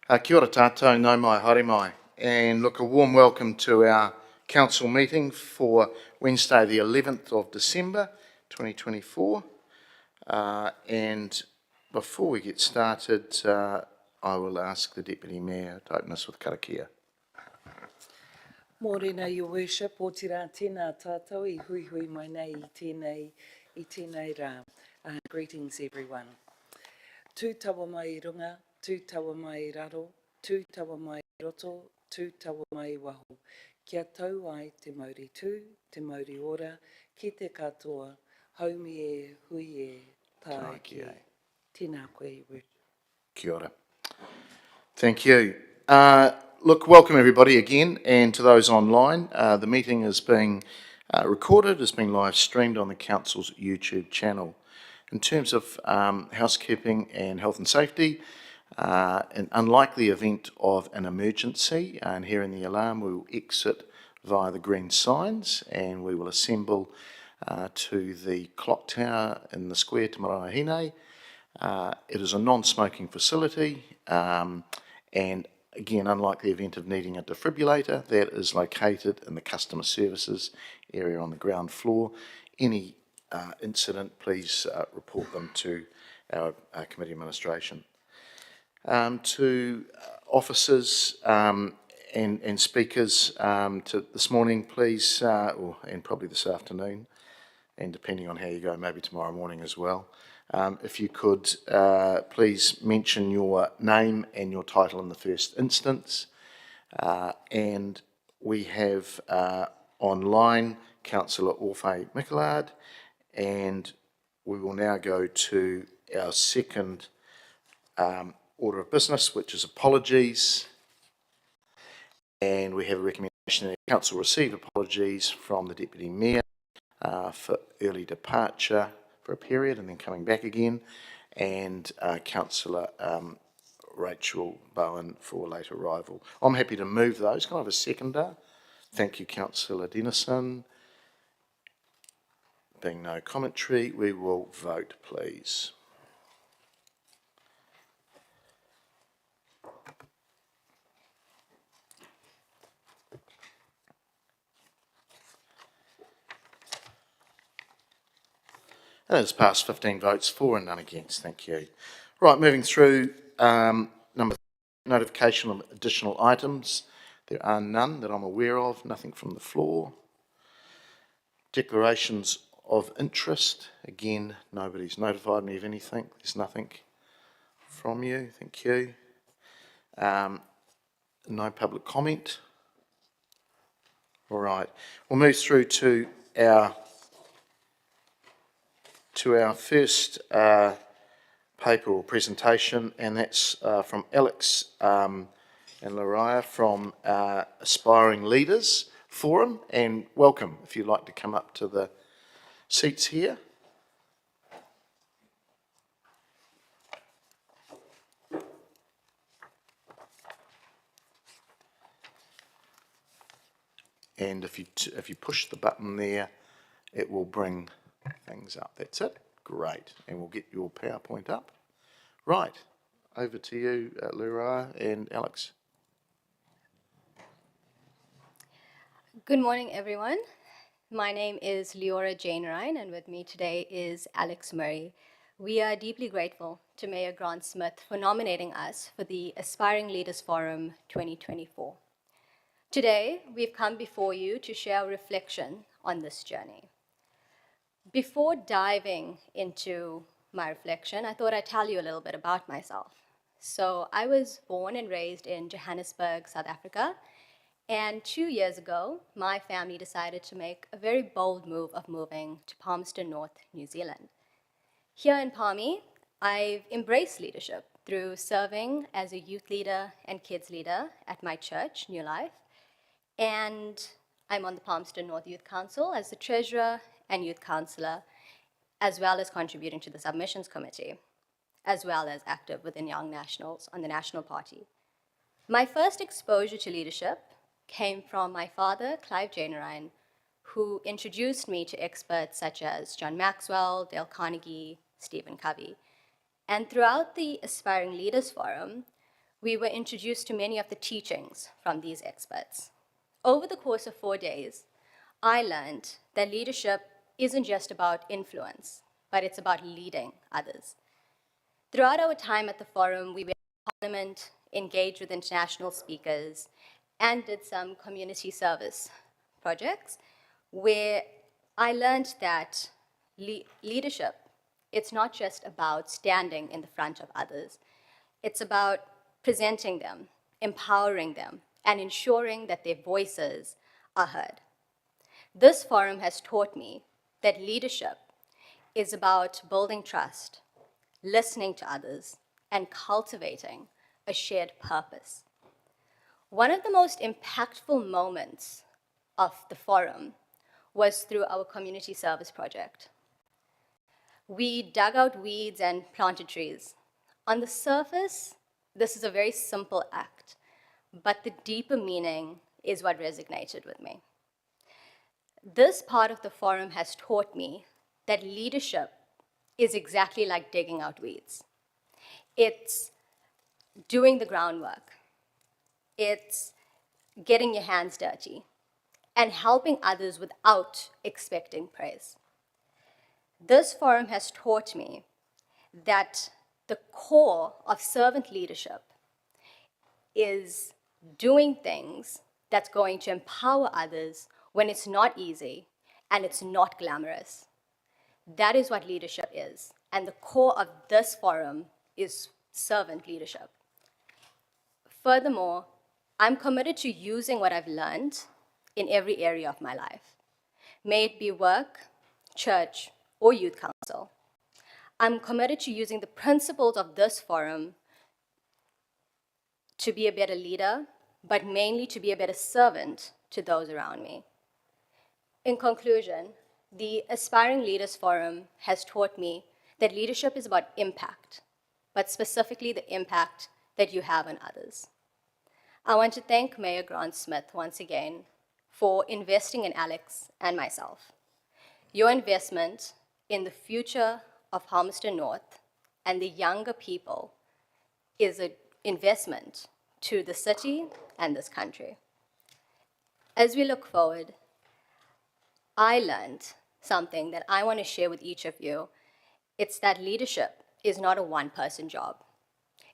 Kia ora tātou, nau mai, haere mai. And look, a warm welcome to our council meeting for Wednesday the 11th of December 2024. And before we get started, I will ask the Deputy Mayor to open us with karakia. Mōrena, Your Worship, o tira tēnā tātou I hui hui mai nei I tēnei rā. Greetings everyone. Tū tawa mai I runga, tū tawa mai I raro, tū tawa mai I roto, tū tawa mai I waho. Kia tau ai te mauri tū, te mauri ora, ki te katoa, haumi e, hui e, tāe ki. Tēnā koe I Worship. Kia ora. Thank you. Look, welcome everybody again, and to those online. The meeting is being recorded, it's being live streamed on the Council's YouTube channel. In terms of housekeeping and health and safety, an unlikely event of an emergency, and hearing the alarm, we will exit via the green signs and we will assemble to the clock tower in the square to Maraehine. It is a non-smoking facility, and again, unlike the event of needing a defibrillator, that is located in the customer services area on the ground floor. Any incident, please report them to our committee administration. To officers and speakers to this morning, please, and probably this afternoon, and depending on how you go, maybe tomorrow morning as well. If you could please mention your name and your title in the first instance. And we have online Councillor Orfeh Mickelard, and we will now go to our second order of business, which is apologies. And we have a recommendation that Council receive apologies from the Deputy Mayor for early departure for a period and then coming back again, and Councillor Rachel Bowen for late arrival. I'm happy to move those. Can I have a seconder? Thank you, Councillor Dennison. Being no commentary, we will vote, please. That has passed 15 votes for and none against. Thank you. Right, moving through number 3, notification of additional items. There are none that I'm aware of, nothing from the floor. Declarations of interest. Again, nobody's notified me of anything. There's nothing from you. Thank you. No public comment. All right. We'll move through to our first paper or presentation, and that's from Alex and Lariah from Aspiring Leaders Forum. And welcome, if you'd like to come up to the seats here. And if you push the button there, it will bring things up. That's it. Great. And we'll get your PowerPoint up. Right. Over to you, Lariah and Alex. Good morning, everyone. My name is Leora Jane Ryan, and with me today is Alex Murray. We are deeply grateful to Mayor Grant Smith for nominating us for the Aspiring Leaders Forum 2024. Today, we've come before you to share our reflection on this journey. Before diving into my reflection, I thought I'd tell you a little bit about myself. So I was born and raised in Johannesburg, South Africa, and 2 years ago, my family decided to make a very bold move of moving to Palmerston North, New Zealand. Here in Palmy, I've embraced leadership through serving as a youth leader and kids leader at my church, New Life, and I'm on the Palmerston North Youth Council as the treasurer and youth councillor, as well as contributing to the submissions committee, as well as active within Young Nationals on the National Party. My first exposure to leadership came from my father, Clive Janarine, who introduced me to experts such as John Maxwell, Dale Carnegie, Stephen Covey. And throughout the Aspiring Leaders Forum, we were introduced to many of the teachings from these experts. Over the course of 4 days, I learned that leadership isn't just about influence, but it's about leading others. Throughout our time at the forum, we were in Parliament, engaged with international speakers, and did some community service projects where I learned that leadership, it's not just about standing in the front of others. It's about presenting them, empowering them, and ensuring that their voices are heard. This forum has taught me that leadership is about building trust, listening to others, and cultivating a shared purpose. One of the most impactful moments of the forum was through our community service project. We dug out weeds and planted trees. On the surface, this is a very simple act, but the deeper meaning is what resonated with me. This part of the forum has taught me that leadership is exactly like digging out weeds. It's doing the groundwork. It's getting your hands dirty and helping others without expecting praise. This forum has taught me that the core of servant leadership is doing things that's going to empower others when it's not easy and it's not glamorous. That is what leadership is. And the core of this forum is servant leadership. Furthermore, I'm committed to using what I've learned in every area of my life, may it be work, church, or youth council. I'm committed to using the principles of this forum to be a better leader, but mainly to be a better servant to those around me. In conclusion, the Aspiring Leaders Forum has taught me that leadership is about impact, but specifically the impact that you have on others. I want to thank Mayor Grant Smith once again for investing in Alex and myself. Your investment in the future of Palmerston North and the younger people is an investment to the city and this country. As we look forward, I learned something that I want to share with each of you. It's that leadership is not a one-person job.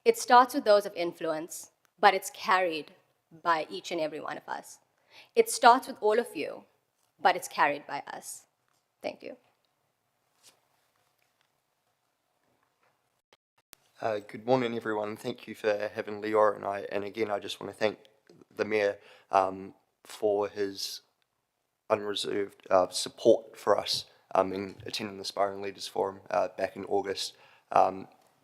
It starts with those of influence, but it's carried by each and every one of us. It starts with all of you, but it's carried by us. Thank you. Good morning, everyone. Thank you for having Leora and I. And again, I just want to thank the Mayor for his unreserved support for us in attending the Aspiring Leaders Forum back in August.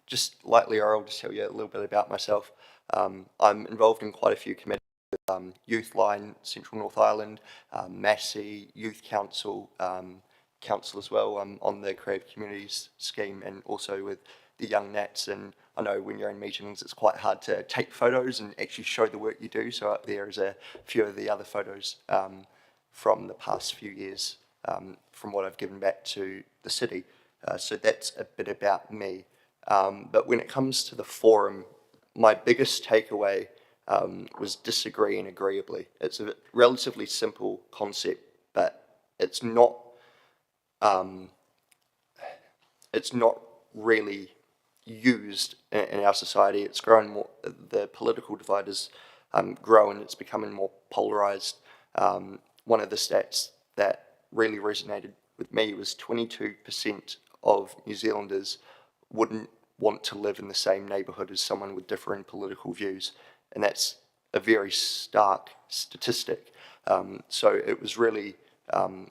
Just like Leora, I'll just tell you a little bit about myself. I'm involved in quite a few committees with Youthline, Central North Island, Massey, Youth Council, Council as well. I'm on the Creative Communities scheme and also with the Young Nats, and I know when you're in meetings it's quite hard to take photos and actually show the work you do, so up there is a few of the other photos from the past few years from what I've given back to the city. So that's a bit about me. But when it comes to the forum, my biggest takeaway was disagreeing agreeably. It's a relatively simple concept, but it's not really used in our society. It's grown more, the political divide has grown, it's becoming more polarized. One of the stats that really resonated with me was 22% of New Zealanders wouldn't want to live in the same neighbourhood as someone with differing political views, and that's a very stark statistic. So it was really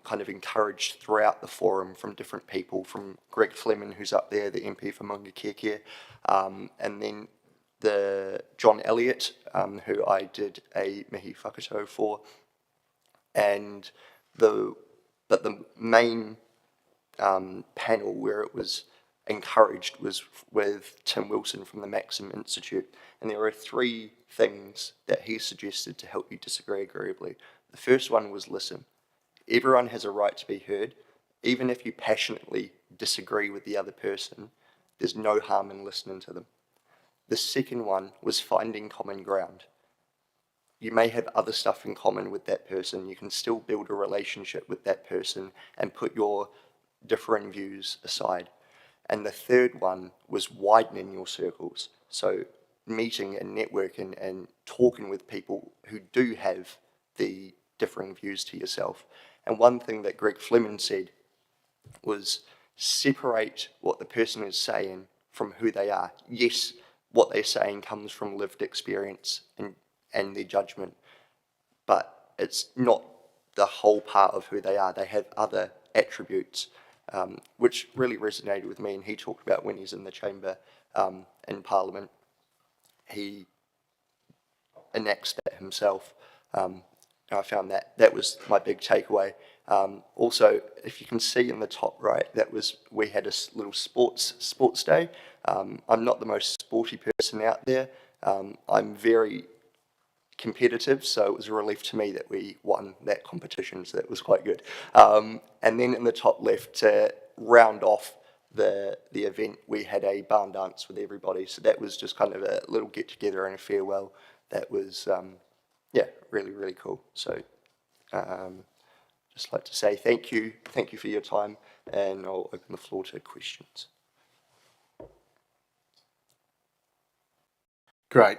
kind of encouraged throughout the forum from different people, from Greg Fleming, who's up there, the MP for Mungakeke, and then the John Elliott, who I did a mihi whakatau for, and the main panel where it was encouraged was with Tim Wilson from the Maxim Institute, and there were 3 things that he suggested to help you disagree agreeably. The first one was listen. Everyone has a right to be heard. Even if you passionately disagree with the other person, there's no harm in listening to them. The second one was finding common ground. You may have other stuff in common with that person. You can still build a relationship with that person and put your differing views aside. And the third one was widening your circles. So meeting and networking and talking with people who do have the differing views to yourself. And one thing that Greg Fleming said was separate what the person is saying from who they are. Yes, what they're saying comes from lived experience and their judgment, but it's not the whole part of who they are. They have other attributes, which really resonated with me. And he talked about when he's in the chamber in Parliament, he enacts that himself. I found that was my big takeaway. Also, if you can see in the top right, we had a little sports day. I'm not the most sporty person out there. I'm very competitive, so it was a relief to me that we won that competition, so that was quite good. And then in the top left, to round off the event, we had a barn dance with everybody, so that was just kind of a little get together and a farewell. That was really, really cool. So just like to say thank you for your time, and I'll open the floor to questions. Great.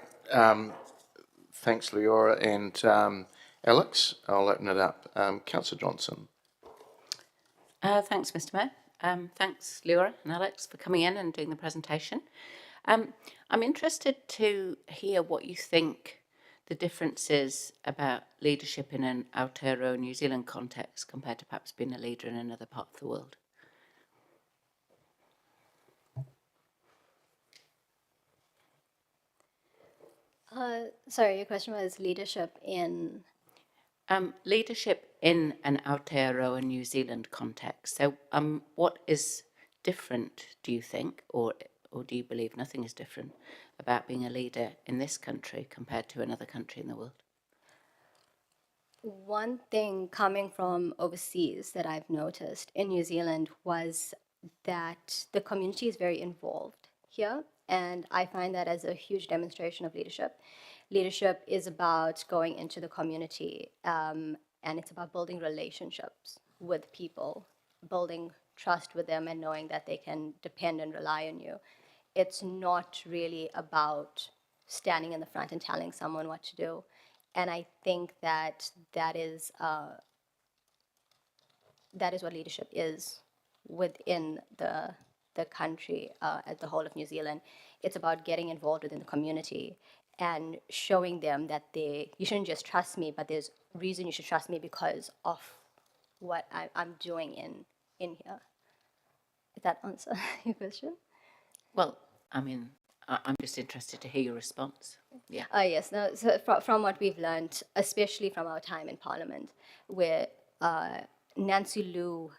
Thanks, Leora and Alex. I'll open it up. Councillor Johnson. Thanks, Mr. Mayor. Thanks, Leora and Alex, for coming in and doing the presentation. I'm interested to hear what you think the difference is about leadership in an Aotearoa New Zealand context compared to perhaps being a leader in another part of the world. Sorry, your question was leadership in... Leadership in an Aotearoa New Zealand context. So what is different, do you think, or do you believe nothing is different about being a leader in this country compared to another country in the world? One thing coming from overseas that I've noticed in New Zealand was that the community is very involved here, and I find that as a huge demonstration of leadership. Leadership is about going into the community, and it's about building relationships with people, building trust with them and knowing that they can depend and rely on you. It's not really about standing in the front and telling someone what to do. And I think that is what leadership is within the country as the whole of New Zealand. It's about getting involved within the community and showing them that you shouldn't just trust me, but there's reason you should trust me because of what I'm doing in here. Did that answer your question? Well, I mean, I'm just interested to hear your response. Yeah. Yes. No. So from what we've learned, especially from our time in Parliament, where Nancy Liu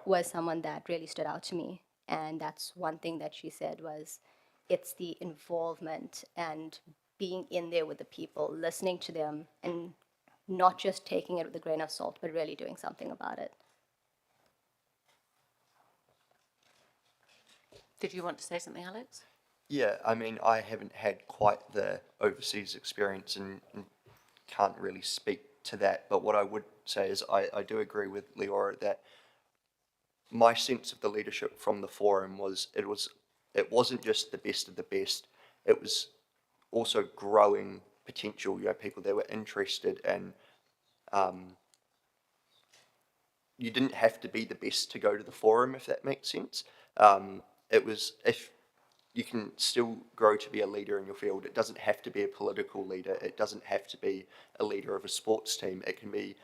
was someone that really stood out to me, and that's one thing that she said was, it's the involvement and being in there with the people, listening to them, and not just taking it with a grain of salt, but really doing something about it. Did you want to say something, Alex? Yeah, I mean, I haven't had quite the overseas experience and can't really speak to that. But what I would say is I do agree with Leora that my sense of the leadership from the forum was it wasn't just the best of the best. It was also growing potential, people that were interested, and you didn't have to be the best to go to the forum, if that makes sense. It was, if you can still grow to be a leader in your field, it doesn't have to be a political leader, it doesn't have to be a leader of a sports team, it can be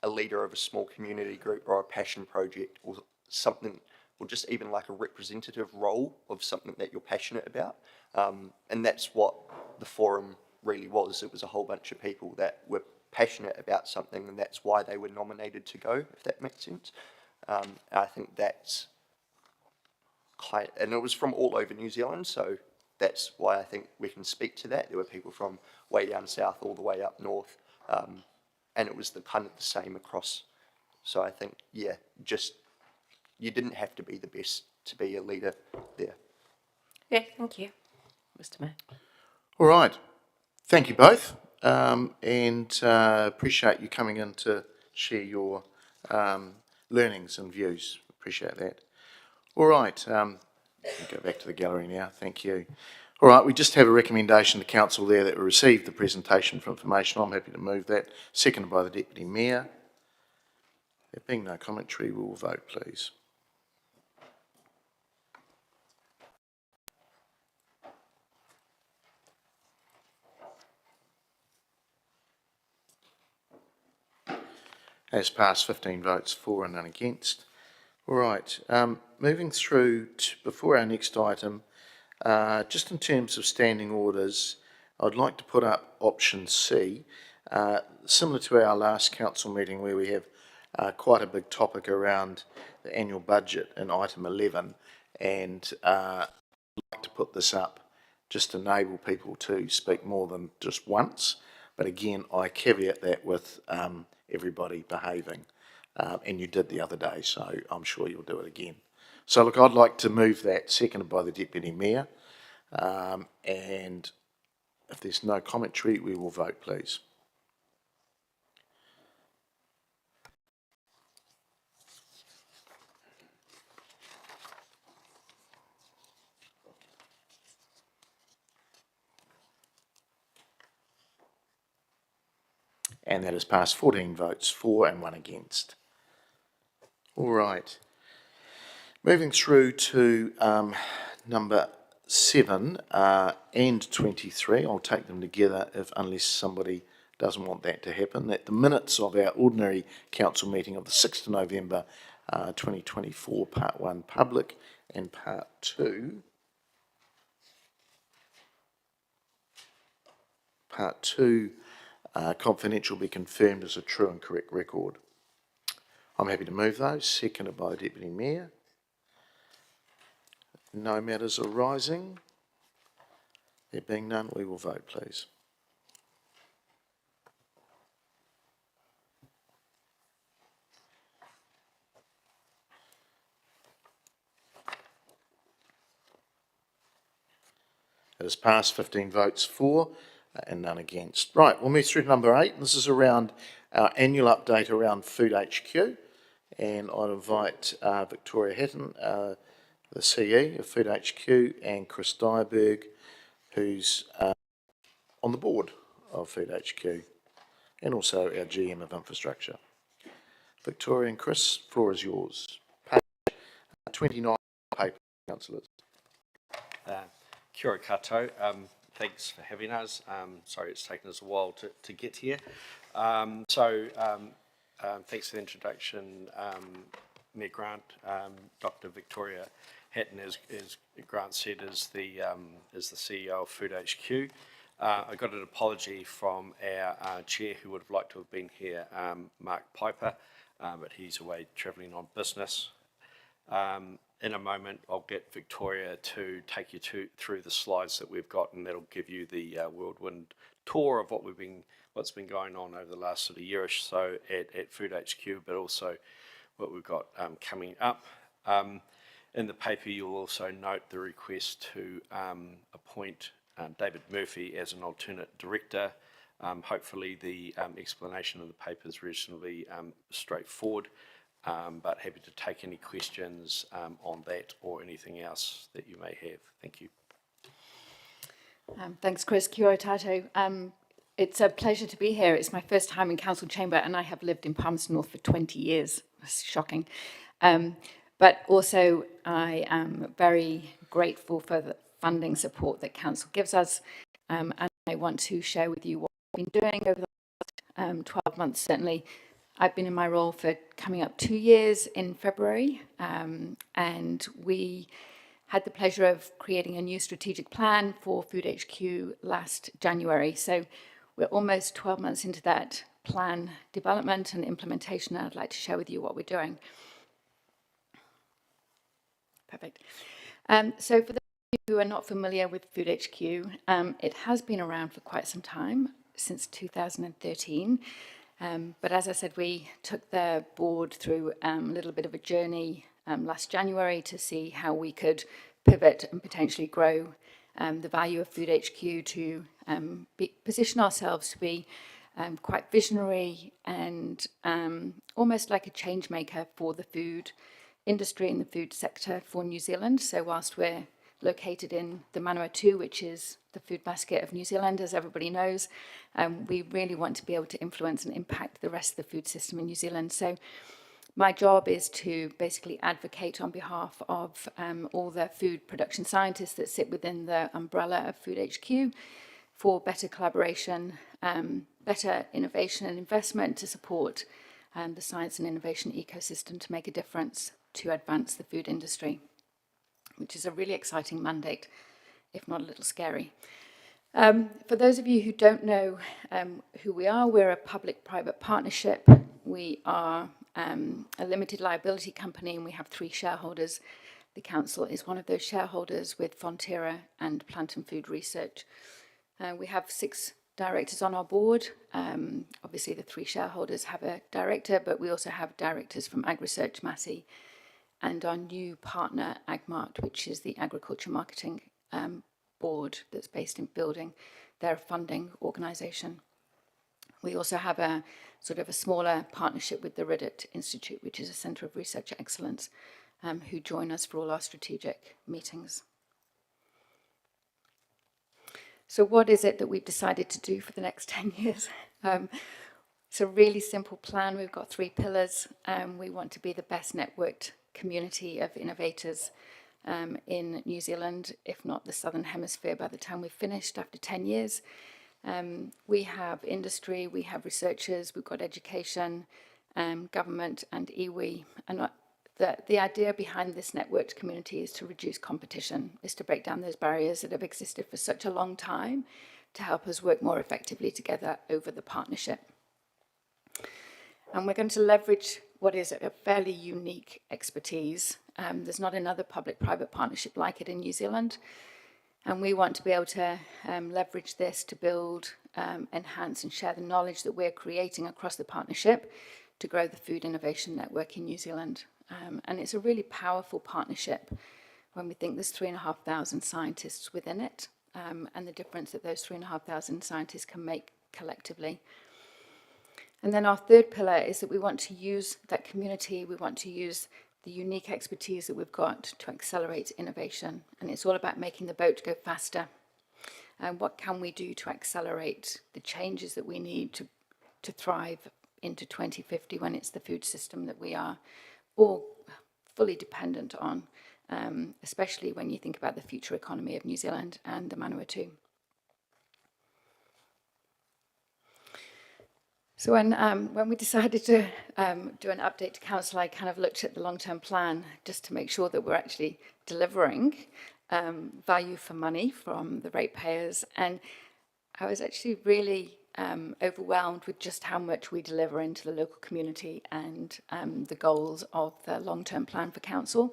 a leader of a small community group or a passion project or something, or just even like a representative role of something that you're passionate about. And that's what the forum really was. It was a whole bunch of people that were passionate about something, and that's why they were nominated to go, if that makes sense. I think that's and it was from all over New Zealand, so that's why I think we can speak to that. There were people from way down south all the way up north, and it was the kind of the same across. So I think, yeah, just you didn't have to be the best to be a leader there. Yeah, thank you. Mr Mayor. All right. Thank you both, and appreciate you coming in to share your learnings and views. Appreciate that. All right. Go back to the gallery now. Thank you. All right. We just have a recommendation to council there that we receive the presentation for information. I'm happy to move that. Seconded by the Deputy Mayor. There being no commentary, we will vote, please. Has passed, 15 votes for and none against. All right, moving through to, before our next item, just in terms of standing orders, I'd like to put up option C, similar to our last council meeting where we have quite a big topic around the annual budget in item 11, and I'd like to put this up just to enable people to speak more than just once. But again, I caveat that with everybody behaving, and you did the other day, so I'm sure you'll do it again. So look, I'd like to move that, seconded by the Deputy Mayor, and if there's no commentary, we will vote, please. And that has passed, 14 votes for and 1 against. All right. Moving through to number 7 and 23. I'll take them together unless somebody doesn't want that to happen. That the minutes of our ordinary council meeting of the 6th of November 2024, Part 1 public and Part 2. Part 2 confidential be confirmed as a true and correct record. I'm happy to move those, seconded by the Deputy Mayor. No matters arising. There being none, we will vote, please. It has passed, 15 votes for and none against. Right, we'll move through to number 8. This is around our annual update around Food HQ. And I'd invite Victoria Hatton, the CE of Food HQ, and Chris Dyerberg, who's on the board of Food HQ, and also our GM of Infrastructure. Victoria and Chris, floor is yours. Page 29 paper, councillors. Kia ora koutou. Thanks for having us. Sorry it's taken us a while to get here. Thanks for the introduction, Mayor Grant. Dr. Victoria Hatton, as Grant said, is the CEO of Food HQ. I got an apology from our chair, who would have liked to have been here, Mark Piper, but he's away travelling on business. In a moment, I'll get Victoria to take you through the slides that we've got, and that'll give you the whirlwind tour of what's been going on over the last sort of year or so at Food HQ, but also what we've got coming up. In the paper, you'll also note the request to appoint David Murphy as an alternate director. Hopefully the explanation of the paper is reasonably straightforward. But happy to take any questions on that or anything else that you may have. Thank you. Thanks, Chris. Kia ora tātou. It's a pleasure to be here. It's my first time in council chamber, and I have lived in Palmerston North for 20 years. It's shocking. But also, I am very grateful for the funding support that council gives us, and I want to share with you what we've been doing over the last 12 months, certainly. I've been in my role for coming up 2 years in February, and we had the pleasure of creating a new strategic plan for Food HQ last January. So we're almost 12 months into that plan development and implementation, and I'd like to share with you what we're doing. Perfect. So for those of you who are not familiar with Food HQ, it has been around for quite some time, since 2013. But as I said, we took the board through a little bit of a journey last January to see how we could pivot and potentially grow the value of Food HQ to position ourselves to be quite visionary and almost like a change maker for the food industry and the food sector for New Zealand. So whilst we're located in the Manawatu, which is the food basket of New Zealand, as everybody knows, we really want to be able to influence and impact the rest of the food system in New Zealand. So my job is to basically advocate on behalf of all the food production scientists that sit within the umbrella of Food HQ for better collaboration, better innovation and investment to support the science and innovation ecosystem to make a difference to advance the food industry, which is a really exciting mandate, if not a little scary. For those of you who don't know who we are, we're a public-private partnership. We are a limited liability company, and we have 3 shareholders. The council is one of those shareholders with Fonterra and Plant and Food Research. We have 6 directors on our board. Obviously, the 3 shareholders have a director, but we also have directors from AgResearch, Massey, and our new partner, AgMart, which is the agriculture marketing board that's based in Building. They're a funding organisation. We also have a sort of a smaller partnership with the Riddett Institute, which is a centre of research excellence, who join us for all our strategic meetings. So what is it that we've decided to do for the next 10 years? It's a really simple plan. We've got 3 pillars. We want to be the best networked community of innovators in New Zealand, if not the Southern Hemisphere, by the time we've finished after 10 years. We have industry, we have researchers, we've got education, government and iwi. And the idea behind this networked community is to reduce competition, is to break down those barriers that have existed for such a long time to help us work more effectively together over the partnership. And we're going to leverage what is a fairly unique expertise. There's not another public-private partnership like it in New Zealand. And we want to be able to leverage this to build, enhance and share the knowledge that we're creating across the partnership to grow the food innovation network in New Zealand. And it's a really powerful partnership when we think there's 3,500 scientists within it, and the difference that those 3,500 scientists can make collectively. And then our third pillar is that we want to use that community, we want to use the unique expertise that we've got to accelerate innovation. And it's all about making the boat go faster. And what can we do to accelerate the changes that we need to thrive into 2050 when it's the food system that we are all fully dependent on, especially when you think about the future economy of New Zealand and the Manawatu. So when we decided to do an update to council, I kind of looked at the long-term plan just to make sure that we're actually delivering value for money from the ratepayers. And I was actually really overwhelmed with just how much we deliver into the local community and the goals of the long-term plan for council.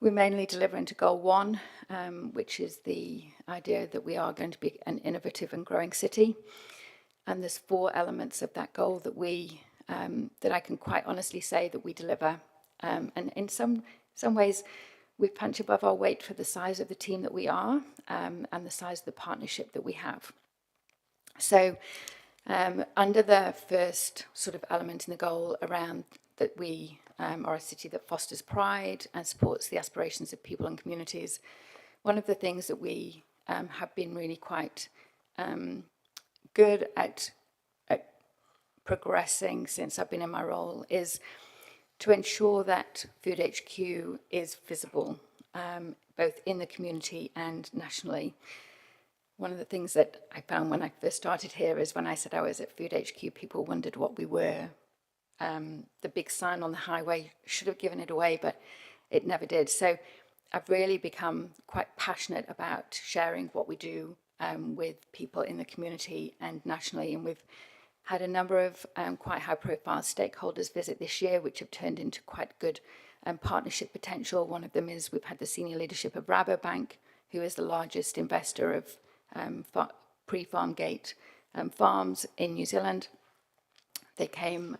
We mainly deliver into goal 1, which is the idea that we are going to be an innovative and growing city. And there's 4 elements of that goal that that I can quite honestly say that we deliver. And in some ways, we punch above our weight for the size of the team that we are, and the size of the partnership that we have. So under the first sort of element in the goal around that we are a city that fosters pride and supports the aspirations of people and communities, one of the things that we have been really quite good at progressing since I've been in my role is to ensure that Food HQ is visible, both in the community and nationally. One of the things that I found when I first started here is when I said I was at Food HQ, people wondered what we were. The big sign on the highway should have given it away, but it never did. So I've really become quite passionate about sharing what we do with people in the community and nationally. And we've had a number of quite high-profile stakeholders visit this year, which have turned into quite good partnership potential. One of them is we've had the senior leadership of Rabobank, who is the largest investor of pre-farm gate farms in New Zealand. They came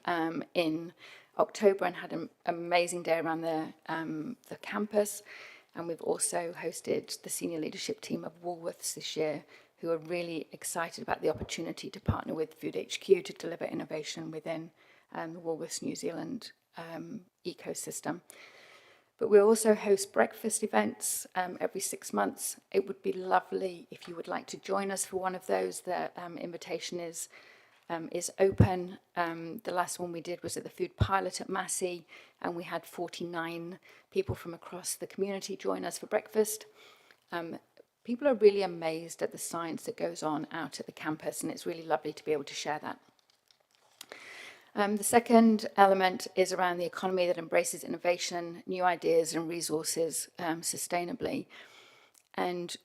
in October and had an amazing day around the campus. And we've also hosted the senior leadership team of Woolworths this year, who are really excited about the opportunity to partner with Food HQ to deliver innovation within the Woolworths New Zealand ecosystem. But we also host breakfast events every 6 months. It would be lovely if you would like to join us for one of those. The invitation is open. The last one we did was at the Food Pilot at Massey, and we had 49 people from across the community join us for breakfast. People are really amazed at the science that goes on out at the campus, and it's really lovely to be able to share that. The second element is around the economy that embraces innovation, new ideas and resources sustainably. And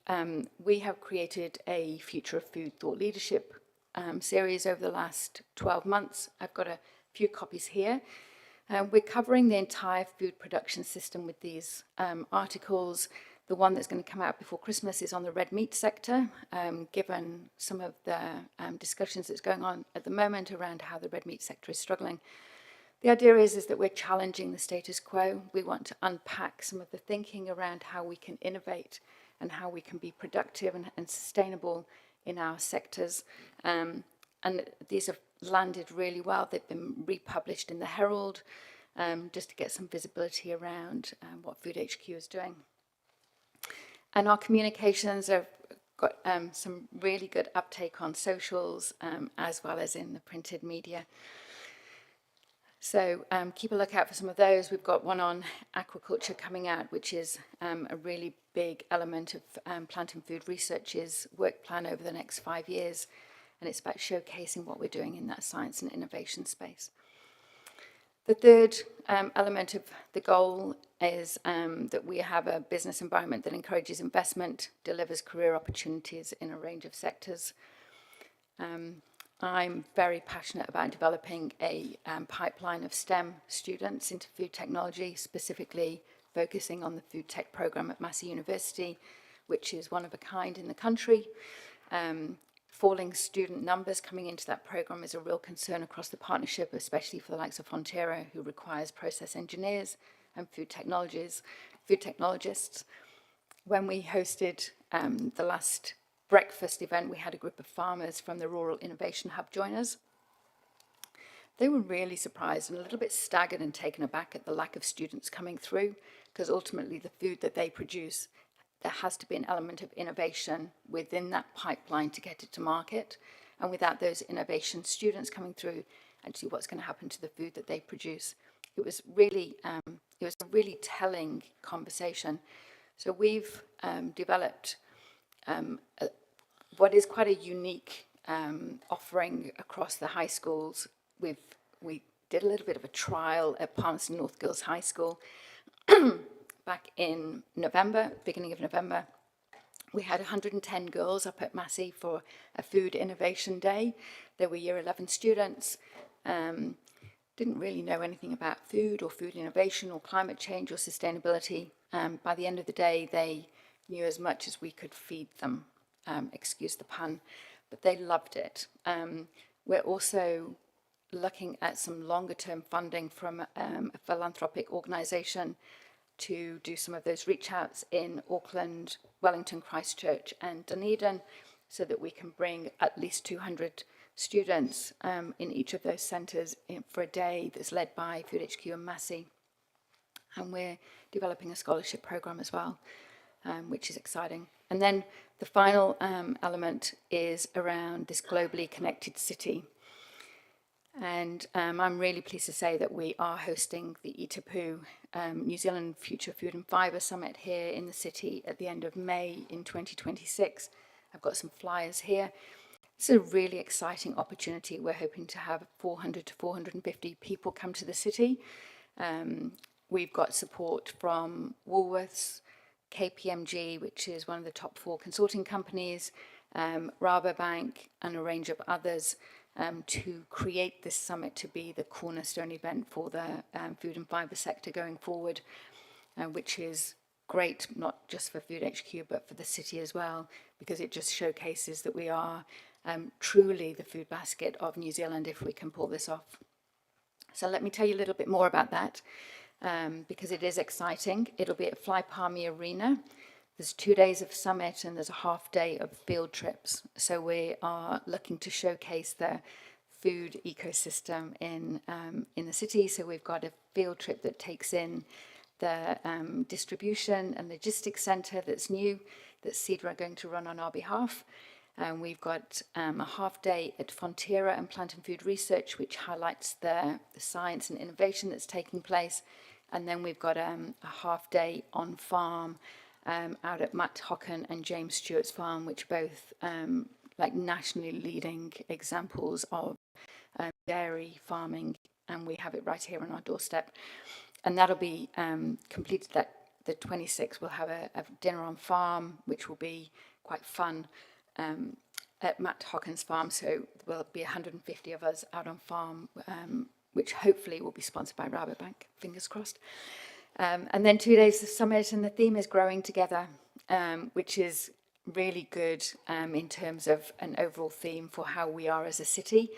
we have created a Future of Food Thought Leadership series over the last 12 months. I've got a few copies here. We're covering the entire food production system with these articles. The one that's going to come out before Christmas is on the red meat sector, given some of the discussions that's going on at the moment around how the red meat sector is struggling. The idea is that we're challenging the status quo. We want to unpack some of the thinking around how we can innovate and how we can be productive and sustainable in our sectors. And these have landed really well. They've been republished in the Herald, just to get some visibility around what Food HQ is doing. And our communications have got some really good uptake on socials, as well as in the printed media. So keep a lookout for some of those. We've got one on aquaculture coming out, which is a really big element of Plant and Food Research's work plan over the next 5 years. And it's about showcasing what we're doing in that science and innovation space. The third element of the goal is that we have a business environment that encourages investment, delivers career opportunities in a range of sectors. I'm very passionate about developing a pipeline of STEM students into food technology, specifically focusing on the food tech program at Massey University, which is one of a kind in the country. Falling student numbers coming into that program is a real concern across the partnership, especially for the likes of Fonterra, who requires process engineers and food technologists. When we hosted the last breakfast event, we had a group of farmers from the Rural Innovation Hub join us. They were really surprised and a little bit staggered and taken aback at the lack of students coming through, because ultimately the food that they produce, there has to be an element of innovation within that pipeline to get it to market. And without those innovation students coming through, actually what's going to happen to the food that they produce? It was really, a really telling conversation. So we've developed what is quite a unique offering across the high schools. We did a little bit of a trial at Palmerston North Girls High School back in November, beginning of November. We had 110 girls up at Massey for a food innovation day. There were year 11 students, didn't really know anything about food or food innovation or climate change or sustainability. By the end of the day, they knew as much as we could feed them, excuse the pun, but they loved it. We're also looking at some longer term funding from a philanthropic organisation to do some of those reach outs in Auckland, Wellington, Christchurch and Dunedin, so that we can bring at least 200 students in each of those centres for a day that's led by Food HQ and Massey. And we're developing a scholarship programme as well, which is exciting. And then the final element is around this globally connected city. And I'm really pleased to say that we are hosting the Itapu New Zealand Future Food and Fibre Summit here in the city at the end of May in 2026. I've got some flyers here. It's a really exciting opportunity. We're hoping to have 400 to 450 people come to the city. We've got support from Woolworths, KPMG, which is one of the top 4 consulting companies, Rabobank, and a range of others to create this summit to be the cornerstone event for the food and fibre sector going forward, which is great, not just for Food HQ, but for the city as well, because it just showcases that we are truly the food basket of New Zealand if we can pull this off. So let me tell you a little bit more about that. because it is exciting. It'll be at Fly Palmy Arena. There's 2 days of summit and there's a half day of field trips. So we are looking to showcase the food ecosystem in the city. So we've got a field trip that takes in the distribution and logistics centre that's new, that CEDA are going to run on our behalf. We've got a half day at Fonterra and Plant and Food Research, which highlights the science and innovation that's taking place. And then we've got a half day on farm out at Matt Hocken and James Stewart's farm, which are both like nationally leading examples of dairy farming, and we have it right here on our doorstep. And that'll be completed that the 26th. We'll have a dinner on farm, which will be quite fun at Matt Hocken's farm. So there'll be 150 of us out on farm, which hopefully will be sponsored by Rabobank, fingers crossed. And then 2 days of summit, and the theme is growing together, which is really good in terms of an overall theme for how we are as a city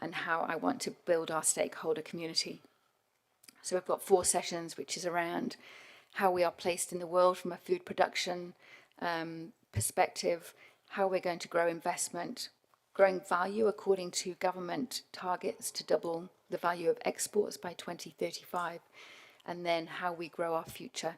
and how I want to build our stakeholder community. So we've got 4 sessions, which is around how we are placed in the world from a food production perspective, how we're going to grow investment, growing value according to government targets to double the value of exports by 2035, and then how we grow our future.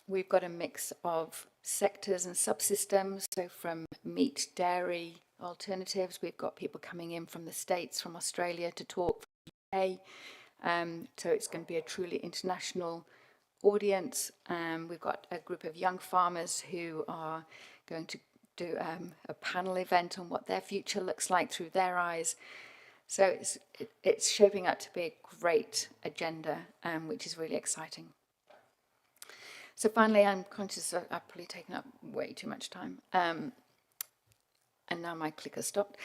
We've got a mix of sectors and subsystems, so from meat, dairy, alternatives. We've got people coming in from the States, from Australia to talk from the UK. So it's going to be a truly international audience. We've got a group of young farmers who are going to do a panel event on what their future looks like through their eyes. So it's shaping up to be a great agenda, which is really exciting. So finally, I'm conscious that I've probably taken up way too much time. And now my clicker stopped.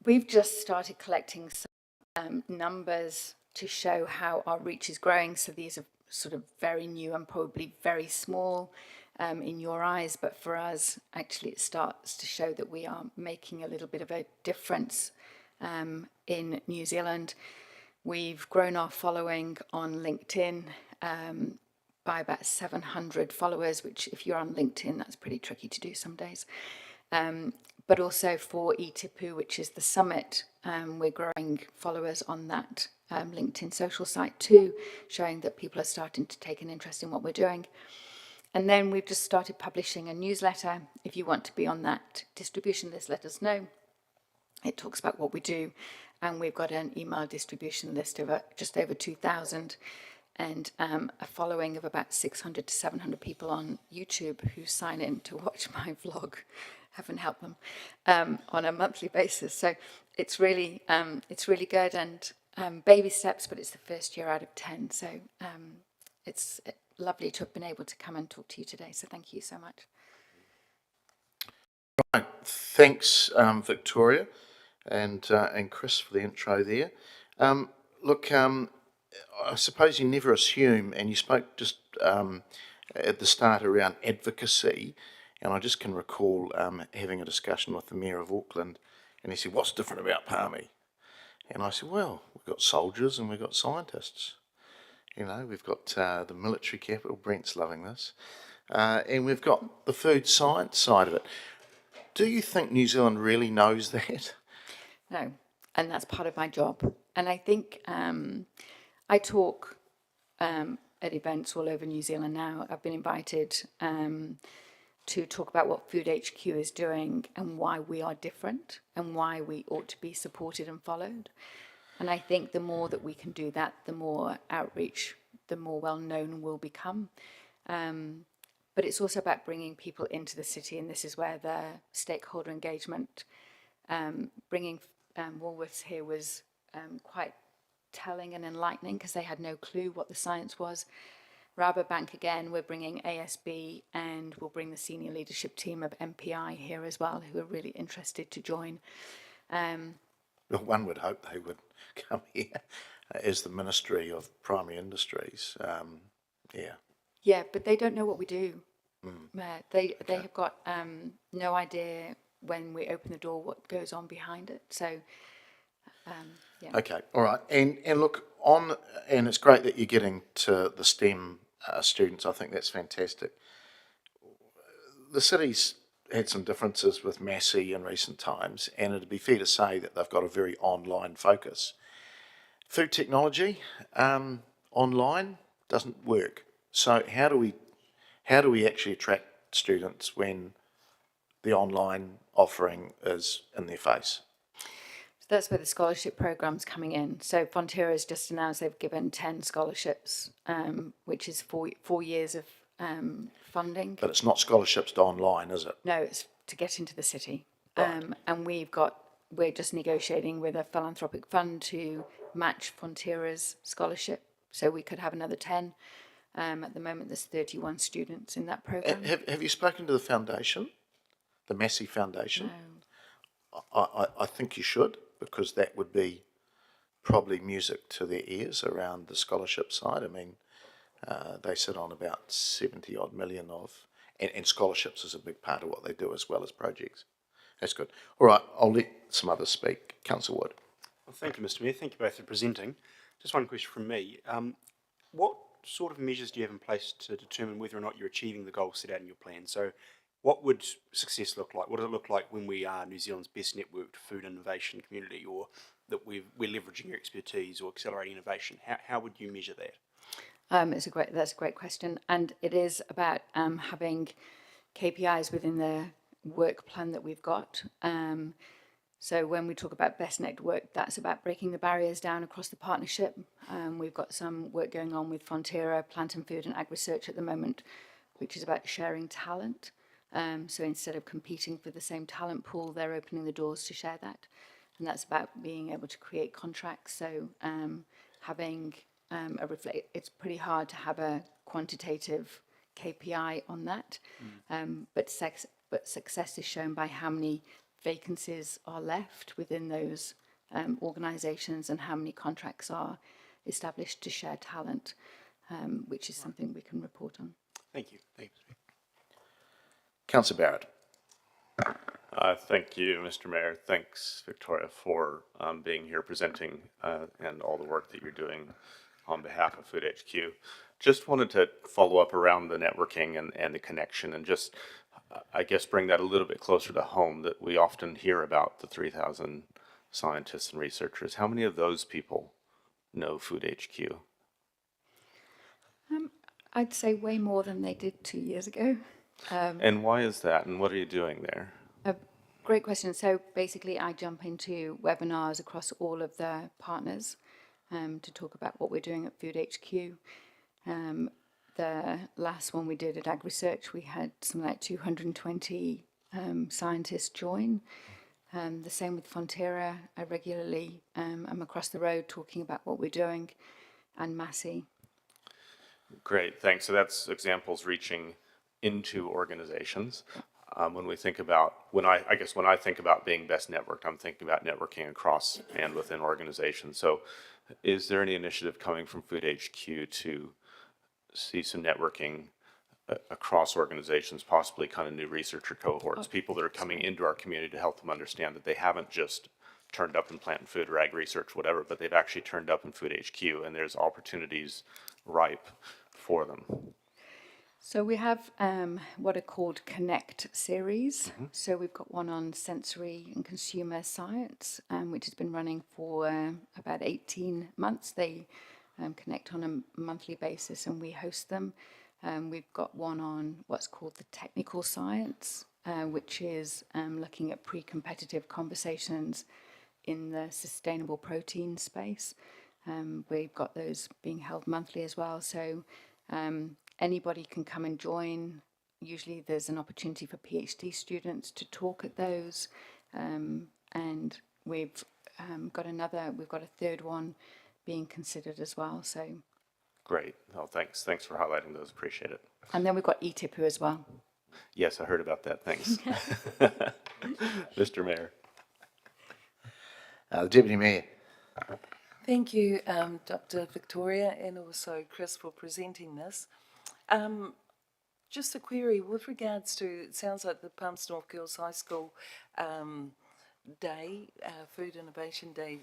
We've just started collecting some numbers to show how our reach is growing. So these are sort of very new and probably very small in your eyes, but for us, actually it starts to show that we are making a little bit of a difference in New Zealand. We've grown our following on LinkedIn by about 700 followers, which if you're on LinkedIn, that's pretty tricky to do some days. But also for eTipu, which is the summit, we're growing followers on that LinkedIn social site too, showing that people are starting to take an interest in what we're doing. And then we've just started publishing a newsletter. If you want to be on that distribution list, let us know. It talks about what we do, and we've got an email distribution list of just over 2,000 and a following of about 600 to 700 people on YouTube who sign in to watch my vlog. Heaven help them, on a monthly basis. So it's really good, and baby steps, but it's the first year out of 10. So it's lovely to have been able to come and talk to you today. So thank you so much. Right, thanks, Victoria, and Chris for the intro there. Look, I suppose you never assume, and you spoke just at the start around advocacy, and I just can recall having a discussion with the Mayor of Auckland, and he said, "What's different about Palmy?" And I said, "Well, we've got soldiers and we've got scientists. You know, we've got the military capital, Brent's loving this, and we've got the food science side of it." Do you think New Zealand really knows that? No, and that's part of my job. And I think I talk at events all over New Zealand now. I've been invited to talk about what Food HQ is doing and why we are different and why we ought to be supported and followed. And I think the more that we can do that, the more outreach, the more well-known we'll become. But it's also about bringing people into the city, and this is where the stakeholder engagement, bringing Woolworths here was quite telling and enlightening because they had no clue what the science was. Rabobank, again, we're bringing ASB, and we'll bring the senior leadership team of MPI here as well, who are really interested to join. Well, one would hope they would come here as the Ministry of Primary Industries. Yeah, but they don't know what we do. They have got no idea when we open the door what goes on behind it. So Yeah. Okay, all right. And look, and it's great that you're getting to the STEM students. I think that's fantastic. The city's had some differences with Massey in recent times, and it'd be fair to say that they've got a very online focus. Food technology, online doesn't work. So how do we actually attract students when the online offering is in their face? So that's where the scholarship program's coming in. So Fonterra has just announced they've given 10 scholarships, which is 4 years of funding. But it's not scholarships to online, is it? No, it's to get into the city. Right. And we're just negotiating with a philanthropic fund to match Fonterra's scholarship. So we could have another 10. At the moment, there's 31 students in that program. Have you spoken to the foundation, the Massey Foundation? I think you should, because that would be probably music to their ears around the scholarship side. I mean, they sit on about 70 odd million and scholarships is a big part of what they do as well as projects. That's good. All right, I'll let some others speak. Councillor Wood. Well, thank you, Mr. Mayor. Thank you both for presenting. Just one question from me. What sort of measures do you have in place to determine whether or not you're achieving the goals set out in your plan? So what would success look like? What does it look like when we are New Zealand's best networked food innovation community, or that we're leveraging your expertise or accelerating innovation? How would you measure that? That's a great question. And it is about having KPIs within the work plan that we've got. So when we talk about best network, that's about breaking the barriers down across the partnership. We've got some work going on with Fonterra, Plant and Food and Ag Research at the moment, which is about sharing talent. So instead of competing for the same talent pool, they're opening the doors to share that. And that's about being able to create contracts. So having it's pretty hard to have a quantitative KPI on that. But success is shown by how many vacancies are left within those organisations and how many contracts are established to share talent, which is something we can report on. Thank you. Thank you. Councillor Barrett. Thank you, Mr. Mayor. Thanks, Victoria, for being here presenting and all the work that you're doing on behalf of Food HQ. Just wanted to follow up around the networking and the connection, and just, I guess, bring that a little bit closer to home, that we often hear about the 3,000 scientists and researchers. How many of those people know Food HQ? I'd say way more than they did 2 years ago. And why is that, and what are you doing there? Great question. So basically, I jump into webinars across all of the partners to talk about what we're doing at Food HQ. The last one we did at Ag Research, we had something like 220 scientists join. The same with Fonterra. I regularly am across the road talking about what we're doing, and Massey. Great, thanks. So that's examples reaching into organizations. When we think about, when I think about being best networked, I'm thinking about networking across and within organizations. So is there any initiative coming from Food HQ to see some networking across organizations, possibly kind of new researcher cohorts, people that are coming into our community to help them understand that they haven't just turned up in plant and food or ag research, whatever, but they've actually turned up in Food HQ and there's opportunities ripe for them? So we have what are called Connect series. So we've got one on sensory and consumer science, which has been running for about 18 months. They connect on a monthly basis and we host them. We've got one on what's called the technical science, which is looking at pre-competitive conversations in the sustainable protein space. We've got those being held monthly as well. So anybody can come and join. Usually there's an opportunity for PhD students to talk at those. And we've got a third one being considered as well. So great. Oh, thanks. Thanks for highlighting those. Appreciate it. And then we've got eTipu as well. Yes, I heard about that. Thanks. Mr. Mayor. The Deputy Mayor. Thank you, Dr. Victoria, and also Chris for presenting this. Just a query with regards to, it sounds like the Palmerston North Girls High School day, Food Innovation Day,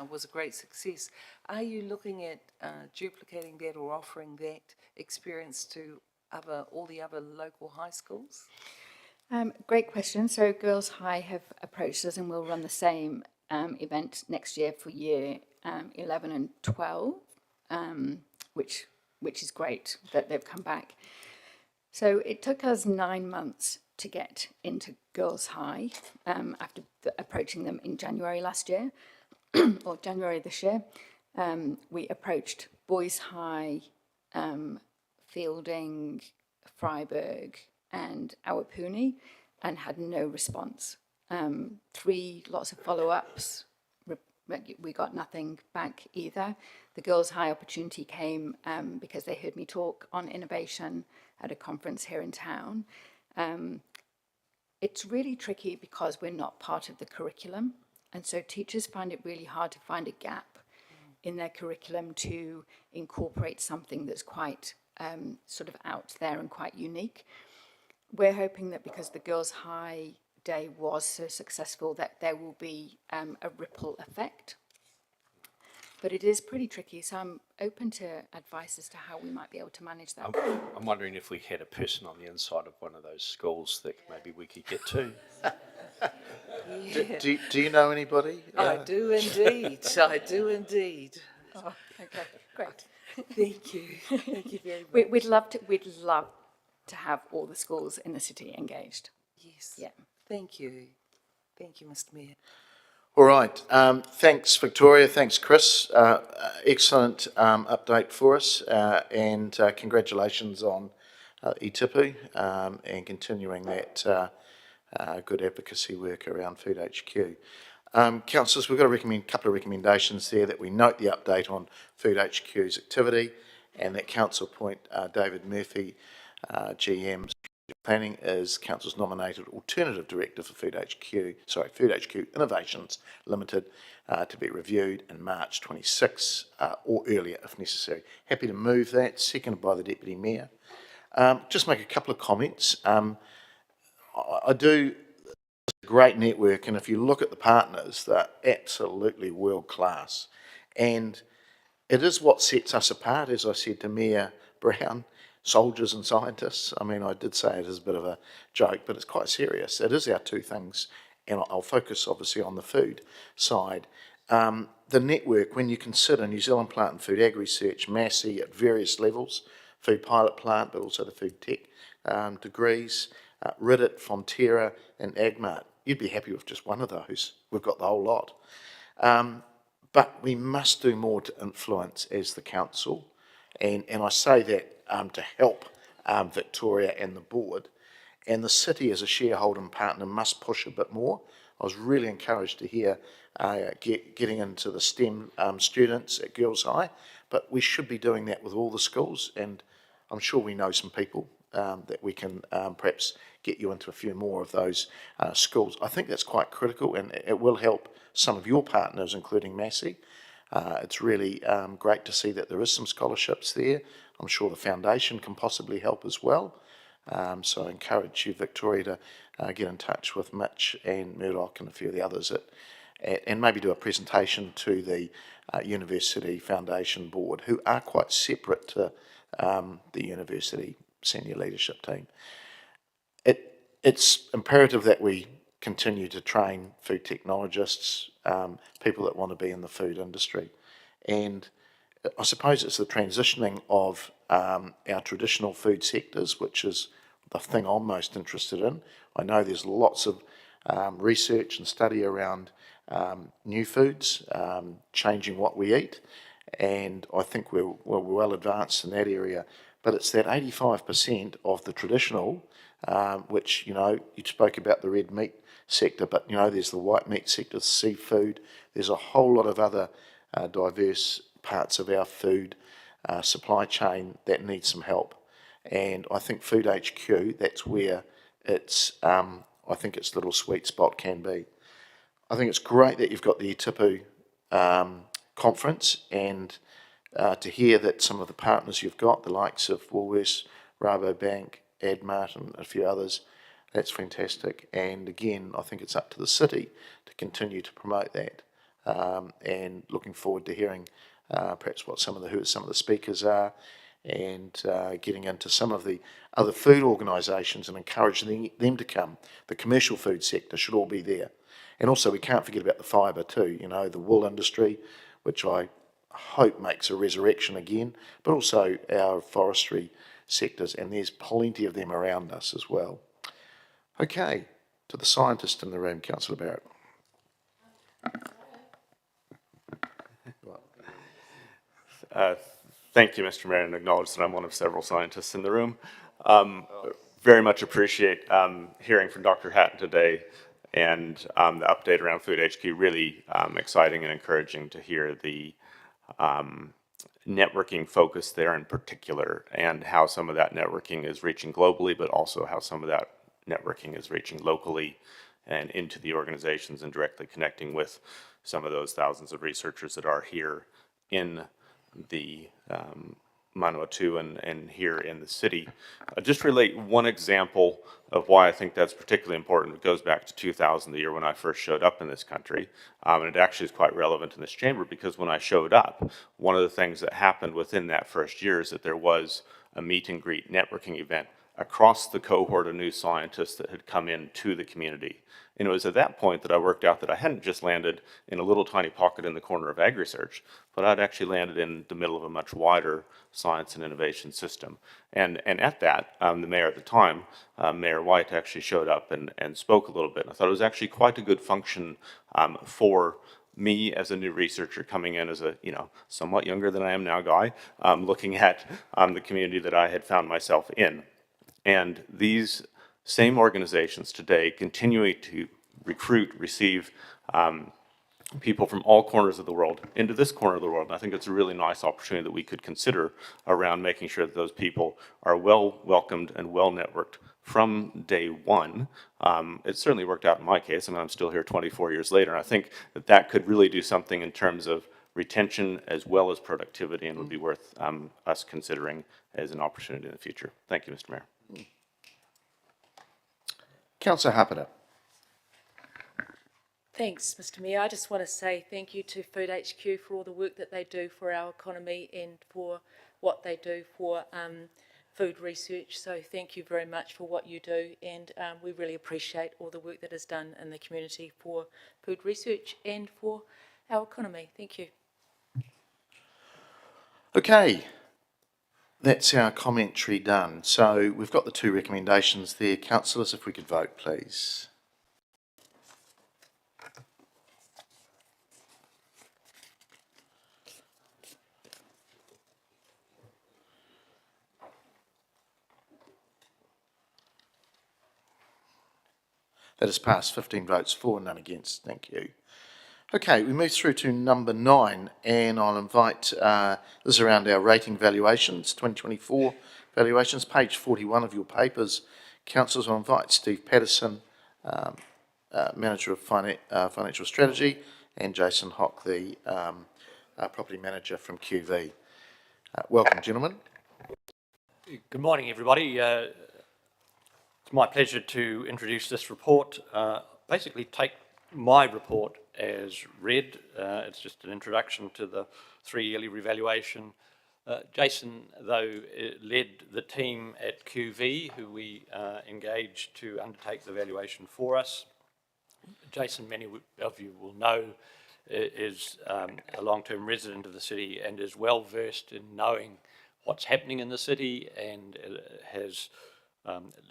was a great success. Are you looking at duplicating that or offering that experience to all the other local high schools? Great question. So Girls High have approached us and will run the same event next year for year 11 and 12, which is great that they've come back. So it took us 9 months to get into Girls High after approaching them in January last year, or January this year. We approached Boys High, Fielding, Freiburg, and Awapuni, and had no response. 3 lots of follow-ups. We got nothing back either. The Girls High opportunity came because they heard me talk on innovation at a conference here in town. It's really tricky because we're not part of the curriculum, and so teachers find it really hard to find a gap in their curriculum to incorporate something that's quite sort of out there and quite unique. We're hoping that because the Girls High Day was so successful that there will be a ripple effect. But it is pretty tricky, so I'm open to advice as to how we might be able to manage that. I'm wondering if we had a person on the inside of one of those schools that maybe we could get to. Do you know anybody? I do indeed. I do indeed. Oh, okay, great. Thank you. Thank you very much. We'd love to have all the schools in the city engaged. Yes. Yeah. Thank you. Thank you, Mr. Mayor. All right. Thanks, Victoria. Thanks, Chris. Excellent update for us, and congratulations on eTipu and continuing that good advocacy work around Food HQ. Councillors, we've got a couple of recommendations there that we note the update on Food HQ's activity, and that Council appoint David Murphy, GM Planning, as Council's nominated alternative director for Food HQ Innovations Limited, to be reviewed in March 26 or earlier if necessary. Happy to move that. Seconded by the Deputy Mayor. Just make a couple of comments. I do. It's a great network, and if you look at the partners, they're absolutely world class, and it is what sets us apart, as I said to Mayor Brown. Soldiers and scientists. I mean, I did say it as a bit of a joke, but it's quite serious. It is our two things, and I'll focus obviously on the food side. The network, when you consider New Zealand Plant and Food Ag Research, Massey at various levels, food pilot plant, but also the food tech degrees, Ridit, Fonterra, and Agmart. You'd be happy with just one of those. We've got the whole lot. But we must do more to influence as the council, and I say that to help Victoria and the board, and the city as a shareholder and partner must push a bit more. I was really encouraged to hear getting into the STEM students at Girls High, but we should be doing that with all the schools, and I'm sure we know some people that we can perhaps get you into a few more of those schools. I think that's quite critical, and it will help some of your partners, including Massey. It's really great to see that there is some scholarships there. I'm sure the foundation can possibly help as well. So I encourage you, Victoria, to get in touch with Mitch and Murdoch and a few of the others and maybe do a presentation to the University Foundation Board, who are quite separate to the university senior leadership team. It's imperative that we continue to train food technologists, people that want to be in the food industry. And I suppose it's the transitioning of our traditional food sectors, which is the thing I'm most interested in. I know there's lots of research and study around new foods, changing what we eat, and I think we're well advanced in that area. But it's that 85% of the traditional, which, you spoke about the red meat sector, but, there's the white meat sector, seafood, there's a whole lot of other diverse parts of our food supply chain that need some help. And I think Food HQ, that's where it's, I think its little sweet spot can be. I think it's great that you've got the eTipu conference, and to hear that some of the partners you've got, the likes of Woolworths, Rabobank, Admart and a few others, That's fantastic. And again, I think it's up to the city to continue to promote that. And looking forward to hearing perhaps who some of the speakers are, and getting into some of the other food organisations and encouraging them to come. The commercial food sector should all be there. And also we can't forget about the fibre too, you know, the wool industry, which I hope makes a resurrection again, but also our forestry sectors, and there's plenty of them around us as well. Okay, to the scientist in the room, Councillor Barrett. Thank you, Mr. Mayor, and acknowledge that I'm one of several scientists in the room. Very much appreciate hearing from Dr. Hatton today, and the update around Food HQ. Really exciting and encouraging to hear the networking focus there in particular, and how some of that networking is reaching globally, but also how some of that networking is reaching locally and into the organizations and directly connecting with some of those thousands of researchers that are here in the Manawatu and here in the city. Just relate one example of why I think that's particularly important. It goes back to 2000, the year when I first showed up in this country. And it actually is quite relevant in this chamber, because when I showed up, one of the things that happened within that first year is that there was a meet and greet networking event across the cohort of new scientists that had come into the community. And it was at that point that I worked out that I hadn't just landed in a little tiny pocket in the corner of ag-research, but I'd actually landed in the middle of a much wider science and innovation system. And at that, the mayor at the time, Mayor White, actually showed up and spoke a little bit. And I thought it was actually quite a good function for me as a new researcher coming in as a, somewhat younger than I am now guy, looking at the community that I had found myself in. And these same organizations today continuing to receive people from all corners of the world into this corner of the world. And I think it's a really nice opportunity that we could consider around making sure that those people are well welcomed and well networked from day one. It certainly worked out in my case. I mean, I'm still here 24 years later, and I think that that could really do something in terms of retention as well as productivity, and would be worth us considering as an opportunity in the future. Thank you, Mr. Mayor. Councillor Happada. Thanks, Mr. Mayor. I just want to say thank you to Food HQ for all the work that they do for our economy and for what they do for food research. So thank you very much for what you do, and we really appreciate all the work that is done in the community for food research and for our economy. Thank you. Okay, that's our commentary done. So we've got the two recommendations there. Councillors, if we could vote, please. That has passed, 15 votes for, none against. Thank you. Okay, we move through to number 9, and I'll invite, this is around our rating valuations, 2024 valuations, page 41 of your papers. Councillors, I'll invite Steve Patterson, Manager of Financial Strategy, and Jason Hock, the Property Manager from QV. Welcome, gentlemen. Good morning, everybody. It's my pleasure to introduce this report. Basically, take my report as read. It's just an introduction to the 3-yearly revaluation. Jason, though, led the team at QV, who we engaged to undertake the valuation for us. Jason, many of you will know, is a long-term resident of the city and is well versed in knowing what's happening in the city, and has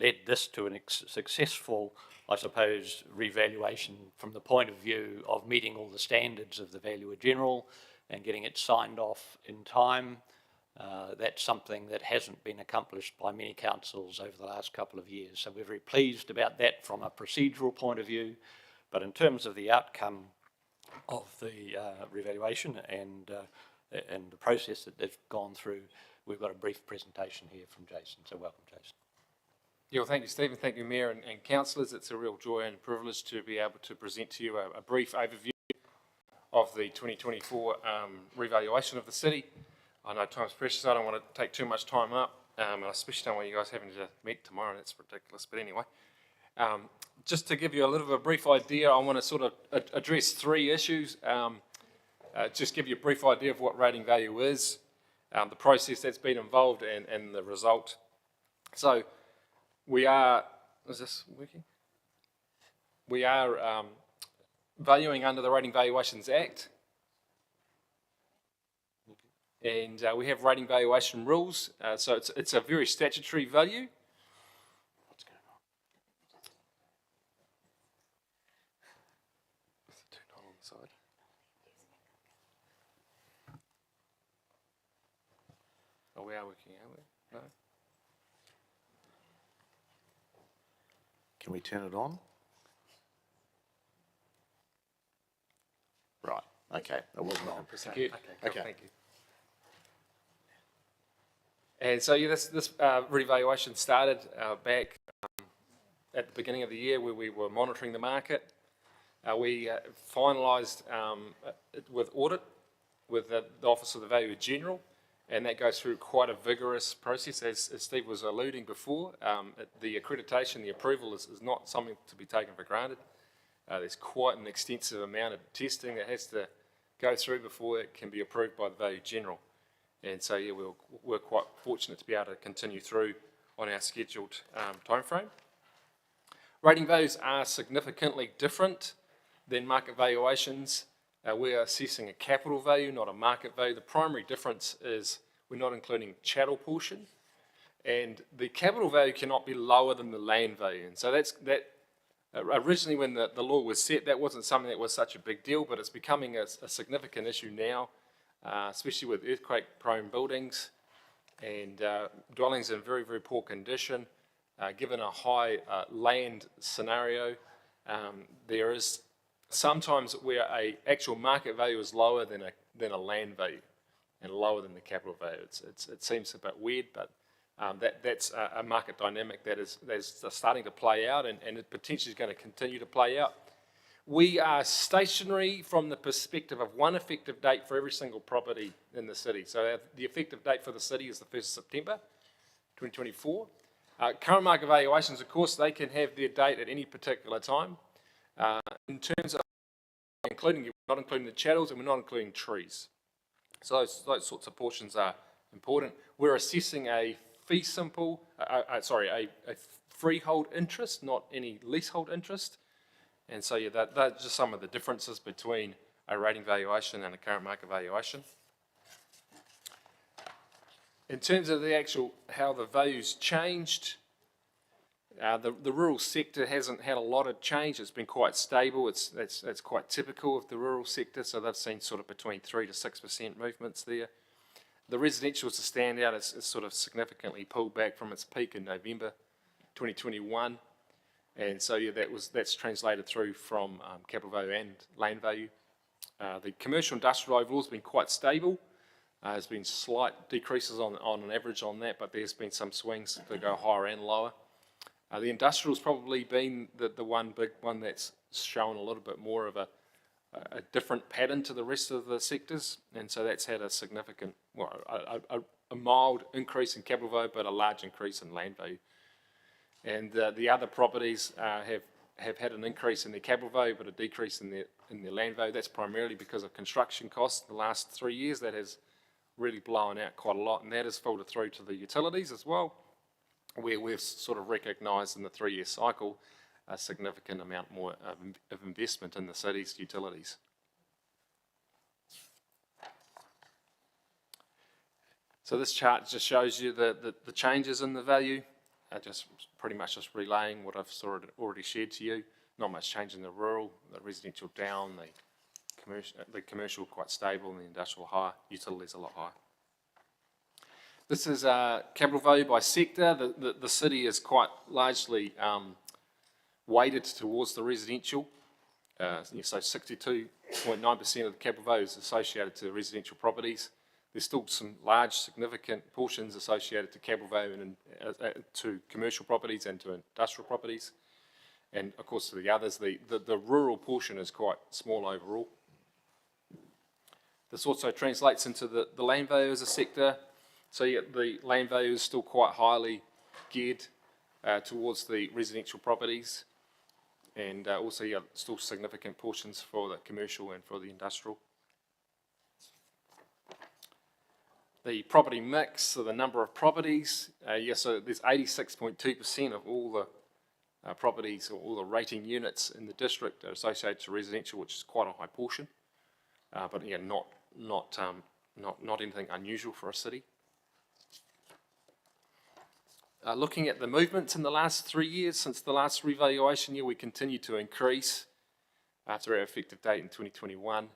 led this to a successful, I suppose, revaluation from the point of view of meeting all the standards of the Valuer General and getting it signed off in time. That's something that hasn't been accomplished by many councils over the last couple of years. So we're very pleased about that from a procedural point of view. But in terms of the outcome of the revaluation and the process that they've gone through, we've got a brief presentation here from Jason. So welcome, Jason. Yeah, well, thank you, Stephen. Thank you, Mayor and councillors. It's a real joy and privilege to be able to present to you a brief overview of the 2024 revaluation of the city. I know time's precious. I don't want to take too much time up, and I especially don't want you guys having to meet tomorrow. That's ridiculous. But anyway, Just to give you a little bit of a brief idea, I want to sort of address three issues. Just give you a brief idea of what rating value is, the process that's been involved, and the result. So we are, is this working? We are valuing under the Rating Valuations Act. And we have rating valuation rules, so it's a very statutory value. What's going on? Turn on the side. Oh, we are working, aren't we? No. Can we turn it on? Right, okay, that wasn't on. Thank you. Okay. Thank you. And so yeah, this revaluation started back at the beginning of the year where we were monitoring the market. We finalised it with audit with the Office of the Valuer General, and that goes through quite a vigorous process, as Steve was alluding before. The accreditation, the approval is not something to be taken for granted. There's quite an extensive amount of testing that has to go through before it can be approved by the Valuer General. And so, yeah, we're quite fortunate to be able to continue through on our scheduled timeframe. Rating values are significantly different than market valuations. We are assessing a capital value, not a market value. The primary difference is we're not including chattel portion, and the capital value cannot be lower than the land value. And so that originally when the law was set, that wasn't something that was such a big deal, but it's becoming a significant issue now. Especially with earthquake-prone buildings and dwellings in very, very poor condition. Given a high land scenario, there is sometimes where an actual market value is lower than a land value and lower than the capital value. It seems a bit weird, but that's a market dynamic that is starting to play out, and it potentially is going to continue to play out. We are stationary from the perspective of one effective date for every single property in the city. So the effective date for the city is the 1st of September 2024. Current market valuations, of course, they can have their date at any particular time. In terms of we're not including the chattels, and we're not including trees. So those sorts of portions are important. We're assessing a a freehold interest, not any leasehold interest. And so, yeah, that's just some of the differences between a rating valuation and a current market valuation. In terms of the actual, how the values changed, the rural sector hasn't had a lot of change. It's been quite stable. That's quite typical of the rural sector. So they've seen sort of between 3 to 6% movements there. The residential is a standout. It's sort of significantly pulled back from its peak in November 2021. And so, yeah, that's translated through from capital value and land value. The commercial industrial overall has been quite stable. There's been slight decreases on an average on that, but there's been some swings to go higher and lower. The industrial's probably been the one big one that's shown a little bit more of a different pattern to the rest of the sectors, and so that's had a significant, a mild increase in capital value, but a large increase in land value. And the other properties have had an increase in their capital value, but a decrease in their land value. That's primarily because of construction costs. The last 3 years, that has really blown out quite a lot, and that has filtered through to the utilities as well, where we've sort of recognised in the 3-year cycle a significant amount more of investment in the city's utilities. So this chart just shows you the changes in the value. Just pretty much just relaying what I've sort of already shared to you. Not much change in the rural, the residential down, the commercial quite stable, and the industrial high, utilities a lot higher. This is capital value by sector. The city is quite largely weighted towards the residential. So 62.9% of the capital value is associated to residential properties. There's still some large, significant portions associated to capital value and to commercial properties and to industrial properties. And of course, to the others, the rural portion is quite small overall. This also translates into the land value as a sector. So yeah, the land value is still quite highly geared towards the residential properties, and also still significant portions for the commercial and for the industrial. The property mix, so the number of properties, so there's 86.2% of all the properties or all the rating units in the district are associated to residential, which is quite a high portion, but not anything unusual for a city. Looking at the movements in the last 3 years, since the last revaluation year, we continue to increase after our effective date in 2021.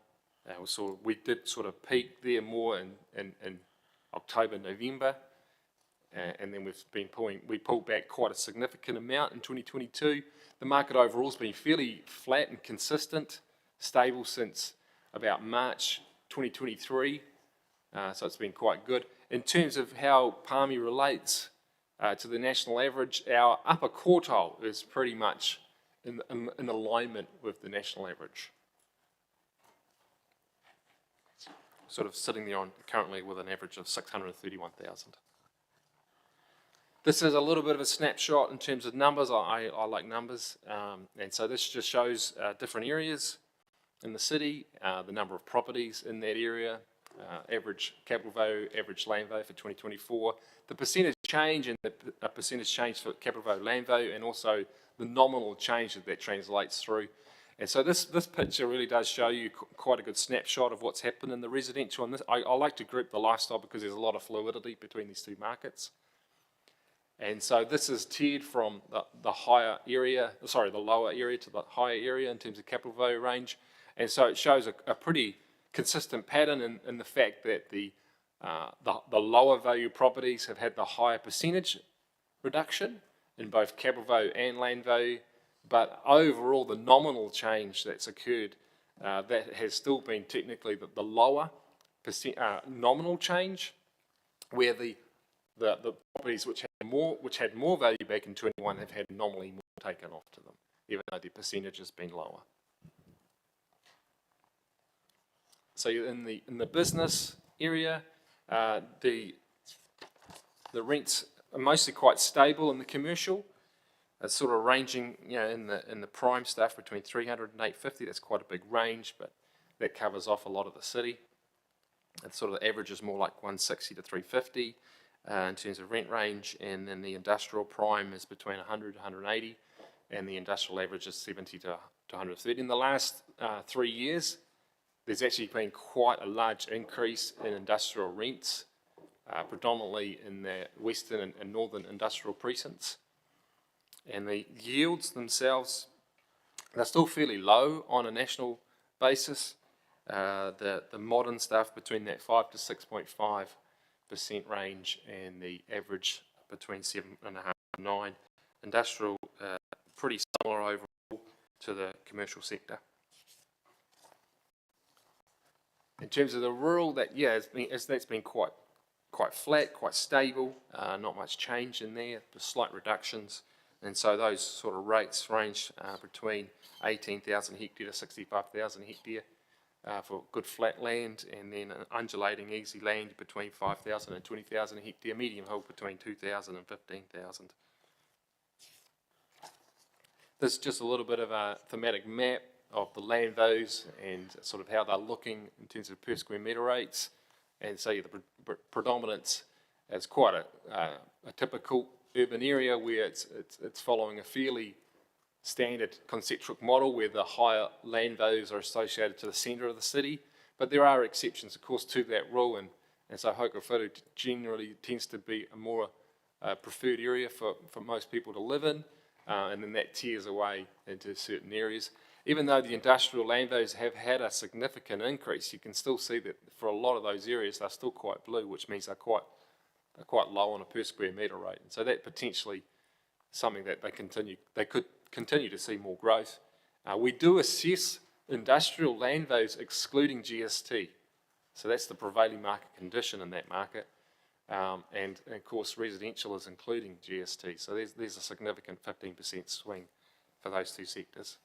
We did sort of peak there more in October, November, and then we pulled back quite a significant amount in 2022. The market overall has been fairly flat and consistent, stable since about March 2023, so it's been quite good. In terms of how Palmy relates to the national average, our upper quartile is pretty much in alignment with the national average. Sort of sitting there currently with an average of 631,000. This is a little bit of a snapshot in terms of numbers. I like numbers, and so this just shows different areas in the city, the number of properties in that area, average capital value, average land value for 2024, the percentage change and the percentage change for capital value land value, and also the nominal change that translates through. And so this picture really does show you quite a good snapshot of what's happened in the residential. And I like to group the lifestyle because there's a lot of fluidity between these two markets. And so this is tiered from the lower area to the higher area in terms of capital value range. And so it shows a pretty consistent pattern in the fact that the lower value properties have had the higher percentage reduction in both capital value and land value, but overall the nominal change that's occurred, that has still been technically the lower nominal change, where the properties which had more value back in 21 have had nominally more taken off to them, even though the percentage has been lower. So in the business area, the rents are mostly quite stable in the commercial. It's sort of ranging, in the prime stuff between 300 and 850. That's quite a big range, but that covers off a lot of the city. It's sort of the average is more like 160 to 350 in terms of rent range, and then the industrial prime is between 100 to 180, and the industrial average is 70 to 130. In the last 3 years, there's actually been quite a large increase in industrial rents, predominantly in the western and northern industrial precincts. And the yields themselves, they're still fairly low on a national basis. The modern stuff between that 5 to 6.5% range, and the average between 7.5 and 9. Industrial, pretty similar overall to the commercial sector. In terms of the rural, that's been quite flat, quite stable. Not much change in there. There's slight reductions. And so those sort of rates range between 18,000 hectare to 65,000 hectare for good flat land, and then undulating easy land between 5,000 and 20,000 hectare, medium hill between 2,000 and 15,000. This is just a little bit of a thematic map of the land values and sort of how they're looking in terms of per square metre rates. And so the predominance is quite a typical urban area where it's following a fairly standard concentric model where the higher land values are associated to the centre of the city. But there are exceptions, of course, to that rule, and so Hokowhitu generally tends to be a more preferred area for most people to live in, and then that tears away into certain areas. Even though the industrial land values have had a significant increase, you can still see that for a lot of those areas they're still quite blue, which means they're quite low on a per square metre rate. And so that potentially something that they could continue to see more growth. We do assess industrial land values excluding GST. So that's the prevailing market condition in that market. And of course residential is including GST. So there's a significant 15% swing for those two sectors.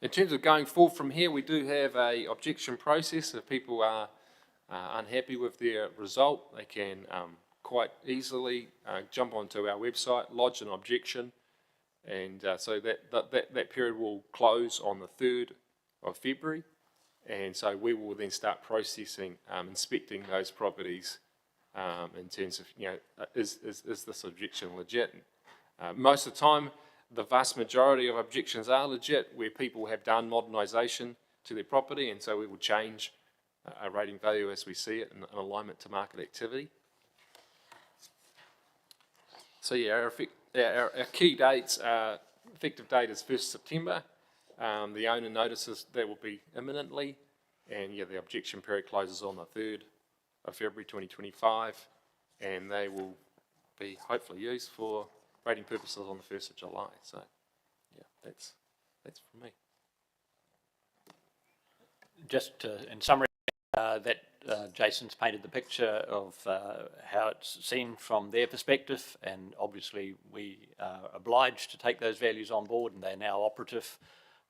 In terms of going forward from here, we do have an objection process. If people are unhappy with their result, they can quite easily. Jump onto our website, lodge an objection, and so that period will close on the 3rd of February, and so we will then start processing, inspecting those properties in terms of, is this objection legit? Most of the time, the vast majority of objections are legit, where people have done modernisation to their property, and so we will change a rating value as we see it in alignment to market activity. So yeah, our key dates are, effective date is 1st September. The owner notices that will be imminently, and yeah, the objection period closes on the 3rd of February 2025, and they will be hopefully used for rating purposes on the 1st of July. So yeah, that's from me. Just in summary, Jason's painted the picture of how it's seen from their perspective, and obviously we are obliged to take those values on board, and they're now operative.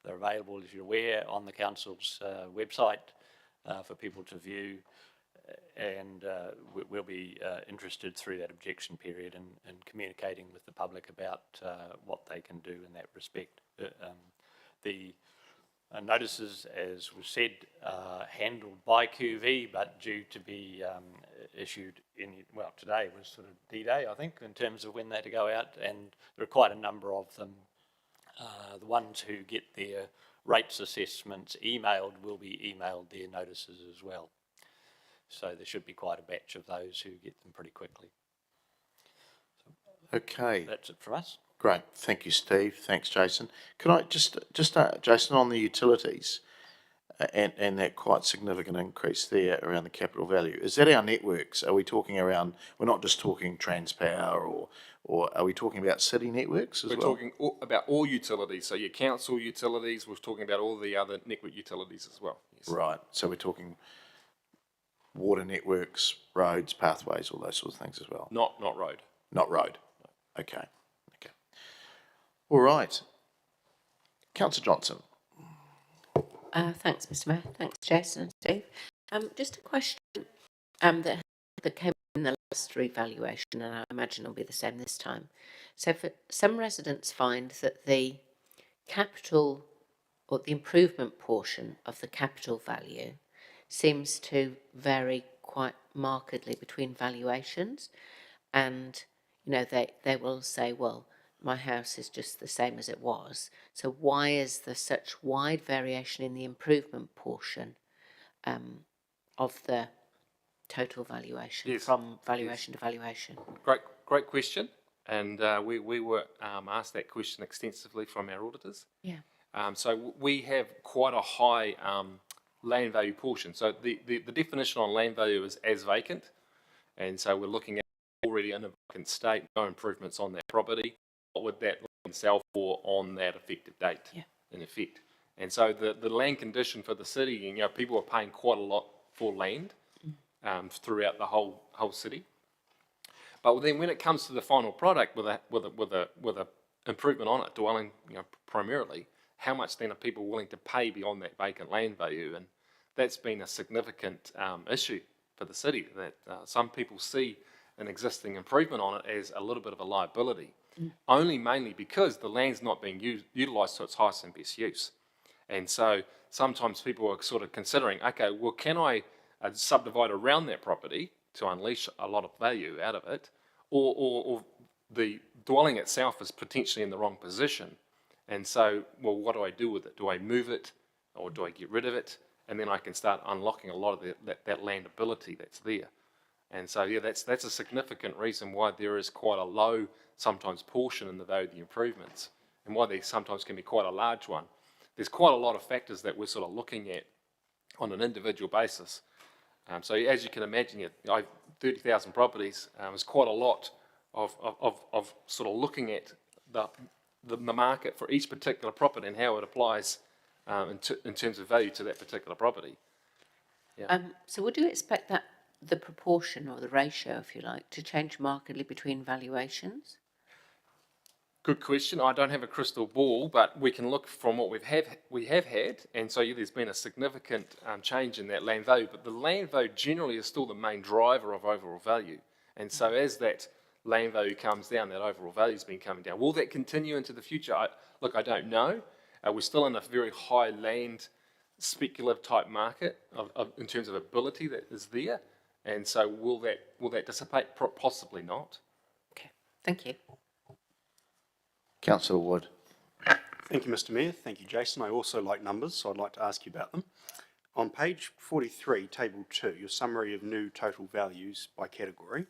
They're available, as you're aware, on the council's website for people to view, and we'll be interested through that objection period in communicating with the public about what they can do in that respect. The notices, as was said, handled by QV, but due to be issued today was sort of D-Day, I think, in terms of when they're to go out, and there are quite a number of them. The ones who get their rates assessments emailed will be emailed their notices as well. So there should be quite a batch of those who get them pretty quickly. Okay. That's it from us. Great. Thank you, Steve. Thanks, Jason. Can I just Jason, on the utilities and that quite significant increase there around the capital value, is that our networks? Are we talking around, we're not just talking Transpower, or are we talking about city networks as well? We're talking about all utilities, so your council utilities, we're talking about all the other network utilities as well. Yes. Right. So we're talking water networks, roads, pathways, all those sorts of things as well? Not road. Not road. No. Okay. Okay. All right. Councillor Johnson. Thanks, Mr. Mayor. Thanks, Jason and Steve. Just a question that came in the last revaluation, and I imagine it'll be the same this time. So for some residents find that the capital or the improvement portion of the capital value seems to vary quite markedly between valuations, and they will say, well, my house is just the same as it was, so why is there such wide variation in the improvement portion of the total valuation? Yes. From valuation to valuation? Great question, and we were asked that question extensively from our auditors. Yeah. So we have quite a high land value portion. So the definition on land value is as vacant, and so we're looking at already in a vacant state, no improvements on that property. What would that land sell for on that effective date? Yeah. In effect? And so the land condition for the city, people are paying quite a lot for land throughout the whole city. But then when it comes to the final product with a improvement on it, dwelling primarily, how much then are people willing to pay beyond that vacant land value? And that's been a significant issue for the city, that some people see an existing improvement on it as a little bit of a liability, only mainly because the land's not being utilised to its highest and best use. And so sometimes people are sort of considering, okay, well, can I subdivide around that property to unleash a lot of value out of it, or the dwelling itself is potentially in the wrong position. And so, well, what do I do with it? Do I move it, or do I get rid of it? And then I can start unlocking a lot of that landability that's there. And so, yeah, that's a significant reason why there is quite a low, sometimes, portion in the value of the improvements, and why they sometimes can be quite a large one. There's quite a lot of factors that we're sort of looking at on an individual basis. So as you can imagine, 30,000 properties is quite a lot of sort of looking at the market for each particular property and how it applies in terms of value to that particular property. Yeah. So would you expect that the proportion or the ratio, if you like, to change markedly between valuations? Good question. I don't have a crystal ball, but we can look from what we have had, and so there's been a significant change in that land value. But the land value generally is still the main driver of overall value, And so as that land value comes down, that overall value's been coming down. Will that continue into the future? I don't know. We're still in a very high land speculative type market in terms of ability that is there. And so will that dissipate? Possibly not. Okay, thank you. Councillor Wood. Thank you, Mr. Mayor. Thank you, Jason. I also like numbers, so I'd like to ask you about them. On page 43, table 2, your summary of new total values by category,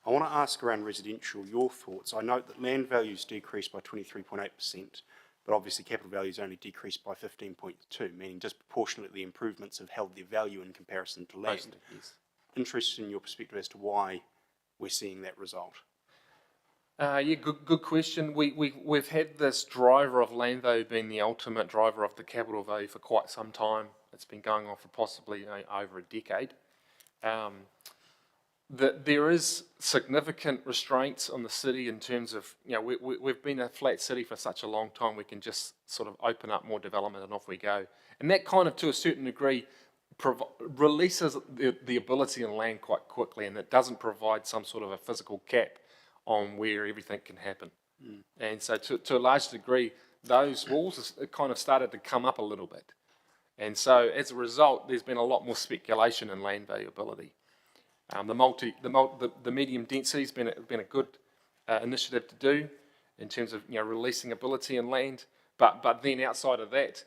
I want to ask around residential your thoughts. I note that land values decreased by 23.8%, but obviously capital values only decreased by 15.2%, meaning disproportionately the improvements have held their value in comparison to land. Mostly, yes. Interested in your perspective as to why we're seeing that result. Yeah, good question. We've had this driver of land value being the ultimate driver of the capital value for quite some time. It's been going on for possibly over a decade. There is significant restraints on the city in terms of, we've been a flat city for such a long time, we can just sort of open up more development and off we go. And that kind of, to a certain degree, releases the ability in land quite quickly, and it doesn't provide some sort of a physical cap on where everything can happen. And so to a large degree, those walls have kind of started to come up a little bit. And so as a result, there's been a lot more speculation in land valuability. The medium density has been a good initiative to do in terms of releasing ability in land. But then outside of that,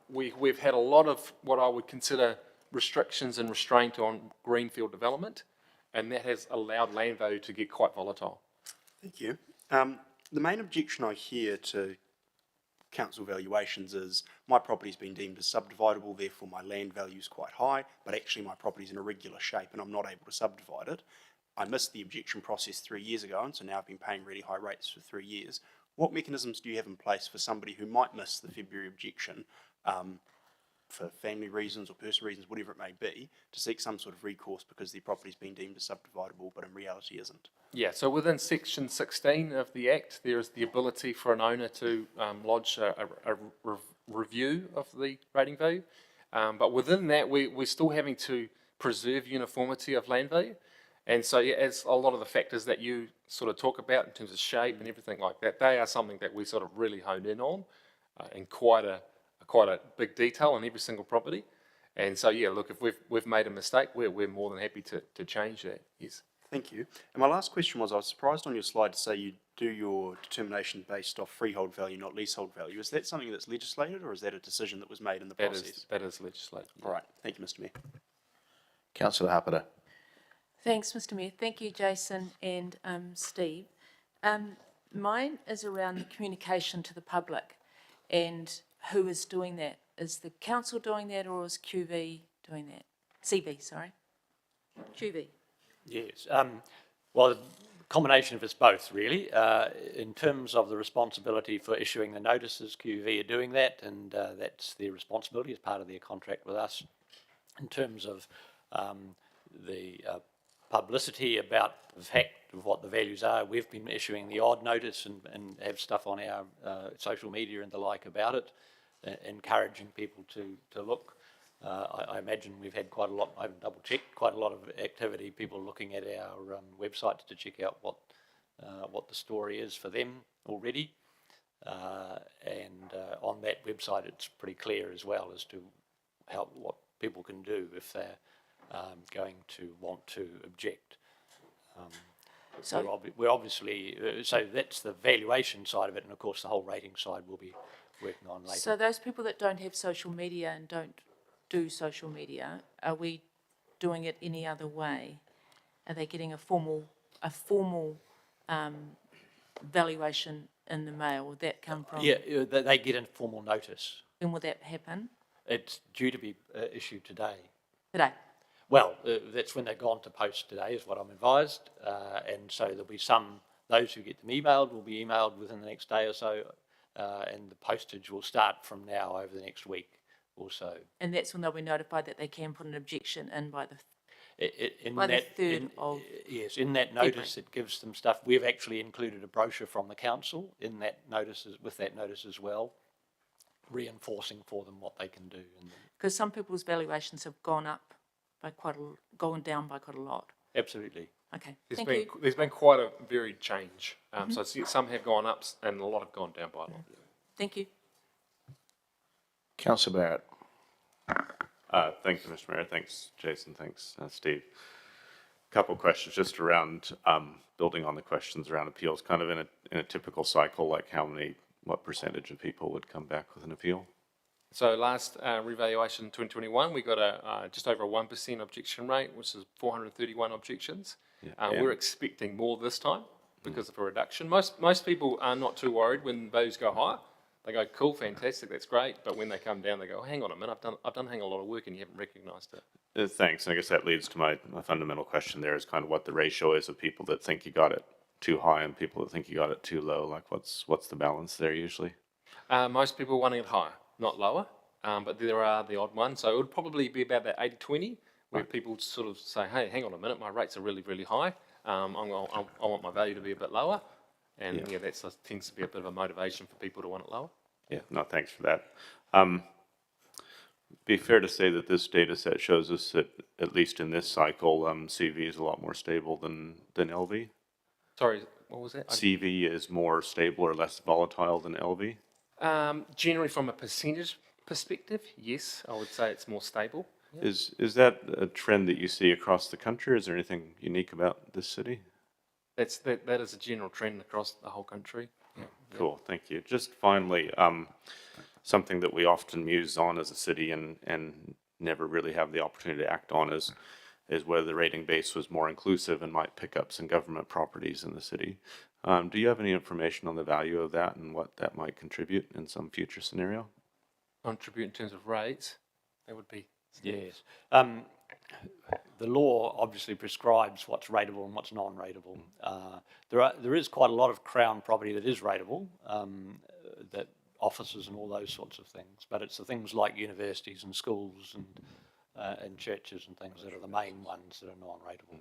we've had a lot of what I would consider restrictions and restraint on greenfield development, and that has allowed land value to get quite volatile. Thank you. The main objection I hear to council valuations is my property's been deemed as subdividable, therefore my land value is quite high, but actually my property's in a regular shape and I'm not able to subdivide it. I missed the objection process 3 years ago, and so now I've been paying really high rates for 3 years. What mechanisms do you have in place for somebody who might miss the February objection for family reasons or personal reasons, whatever it may be, to seek some sort of recourse because their property's been deemed as subdividable, but in reality isn't? Yeah, so within section 16 of the Act, there is the ability for an owner to lodge a review of the rating value. But within that, we're still having to preserve uniformity of land value. And so as a lot of the factors that you sort of talk about in terms of shape and everything like that, they are something that we sort of really honed in on in quite a big detail on every single property. And so, yeah, look, if we've made a mistake, we're more than happy to change that, yes. Thank you. And my last question was, I was surprised on your slide to say you do your determination based off freehold value, not leasehold value. Is that something that's legislated, or is that a decision that was made in the process? That is legislated. Yeah. All right. Thank you, Mr. Mayor. Councillor Happada. Thanks, Mr. Mayor. Thank you, Jason and Steve. Mine is around the communication to the public and who is doing that. Is the council doing that, or is QV doing that? CV, sorry. QV. Yes. Well, a combination of it's both, really. In terms of the responsibility for issuing the notices, QV are doing that, and that's their responsibility as part of their contract with us. In terms of the publicity about the fact of what the values are, we've been issuing the odd notice and have stuff on our social media and the like about it, encouraging people to look. I imagine we've had quite a lot, I haven't double checked, quite a lot of activity, people looking at our website to check out what the story is for them already. And on that website it's pretty clear as well as to what people can do if they're going to want to object. So we're obviously, so that's the valuation side of it, and of course the whole rating side we'll be working on later. So those people that don't have social media and don't do social media, are we doing it any other way? Are they getting a formal valuation in the mail? Would that come from? Yeah, they get a formal notice. When will that happen? It's due to be issued today. Today? Well, that's when they've gone to post today, is what I'm advised. And so there'll be those who get them emailed will be emailed within the next day or so, and the postage will start from now over the next week or so. And that's when they'll be notified that they can put an objection in by the Yes, in that notice it gives them stuff. We've actually included a brochure from the council in that notice, with that notice as well, reinforcing for them what they can do. Because some people's valuations have gone down by quite a lot. Absolutely. Okay, There's thank been you. there's been quite a varied change. So some have gone up and a lot have gone down by a lot. Thank you. Councillor Barrett. Thank you, Mr. Mayor. Thanks, Jason. Thanks, Steve. Couple of questions just around building on the questions around appeals. Kind of in a typical cycle, like what percentage of people would come back with an appeal? So last revaluation 2021, we got a just over a 1% objection rate, which is 431 objections. Yeah, We're expecting more this time because of a reduction. Most people are not too worried when values go higher. They go, cool, fantastic, that's great. But when they come down, they go, hang on a minute, I've done a lot of work and you haven't recognised it. Thanks. And I guess that leads to my fundamental question there is kind of what the ratio is of people that think you got it too high and people that think you got it too low. Like what's the balance there usually? Most people are wanting it higher, not lower. But there are the odd ones. So it would probably be about that 80-20, where people sort of say, hey, hang on a minute, my rates are really, really high. I want my value to be a bit lower. And that tends to be a bit of a motivation for people to want it lower. Yeah, no, thanks for that. Be fair to say that this data set shows us that, at least in this cycle, CV is a lot more stable than LV. Sorry, what was that? CV is more stable or less volatile than LV? Generally, from a percentage perspective, yes, I would say it's more stable. Yeah. Is that a trend that you see across the country? Is there anything unique about this city? That is a general trend across the whole country. Yeah. Cool, thank you. Just finally, something that we often muse on as a city and never really have the opportunity to act on is whether the rating base was more inclusive and might pick up some government properties in the city. Do you have any information on the value of that and what that might contribute in some future scenario? Contribute in terms of rates, that would be... Yes. The law obviously prescribes what's rateable and what's non-rateable. There is quite a lot of Crown property that is rateable, that offices and all those sorts of things, but it's the things like universities and schools and churches and things that are the main ones that are non-rateable.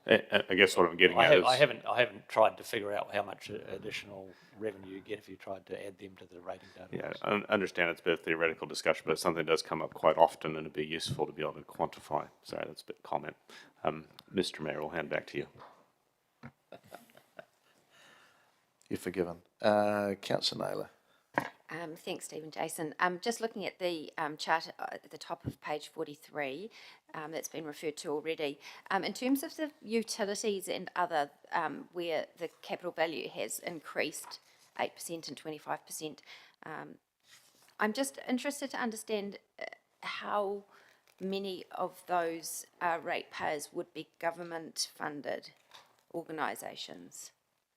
I guess what I'm getting at is... I haven't tried to figure out how much additional revenue you get if you tried to add them to the rating database. Yeah, I understand it's a bit of theoretical discussion, but something does come up quite often and it'd be useful to be able to quantify. Sorry, that's a bit comment. Mr. Mayor, we'll hand back to you. You're forgiven. Councillor Naylor. Thanks, Steve and Jason. Just looking at the chart at the top of page 43, that's been referred to already. In terms of the utilities and other, where the capital value has increased 8% and 25%, I'm just interested to understand how many of those ratepayers would be government-funded organisations.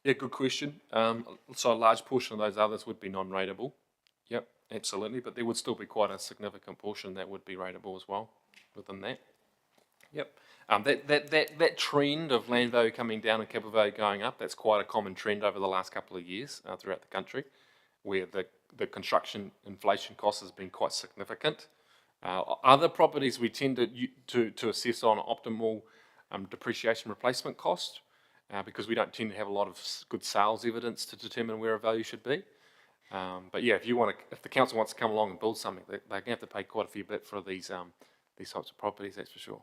Yeah, good question. So a large portion of those others would be non-rateable. Yep, absolutely. But there would still be quite a significant portion that would be rateable as well within that. Yep. That trend of land value coming down and capital value going up, that's quite a common trend over the last couple of years throughout the country, where the construction inflation cost has been quite significant. Other properties we tend to assess on optimal depreciation replacement cost, because we don't tend to have a lot of good sales evidence to determine where a value should be. But yeah, if the council wants to come along and build something, they're going to have to pay quite a fair bit for these types of properties, that's for sure.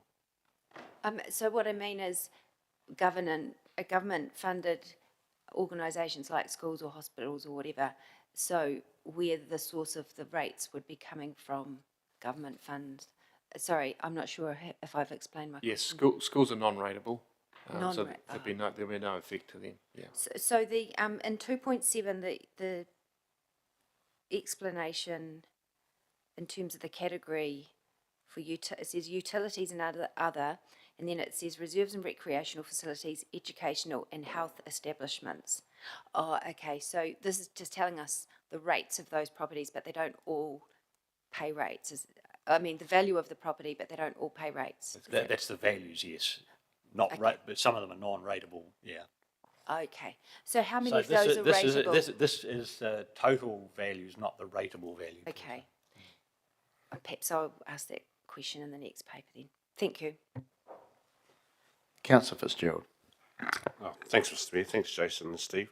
So what I mean is government-funded organisations like schools or hospitals or whatever, so where the source of the rates would be coming from government funds. Sorry, I'm not sure if I've explained my question. Yes, schools are non-rateable. So there'll be no effect to them. Yeah. So the in 2.7 the explanation in terms of the category for it says utilities and other, and then it says reserves and recreational facilities, educational and health establishments. Oh, okay. So this is just telling us the rates of those properties, but they don't all pay rates. I mean, the value of the property, but they don't all pay rates. That's the values, yes. Not okay. Rate, but some of them are non-rateable, yeah. Okay. So how many of those are rateable? This is total values, not the rateable value. Okay. Perhaps I'll ask that question in the next paper then. Thank you. Councillor Fitzgerald. Oh, thanks, Mr. Mayor. Thanks, Jason and Steve.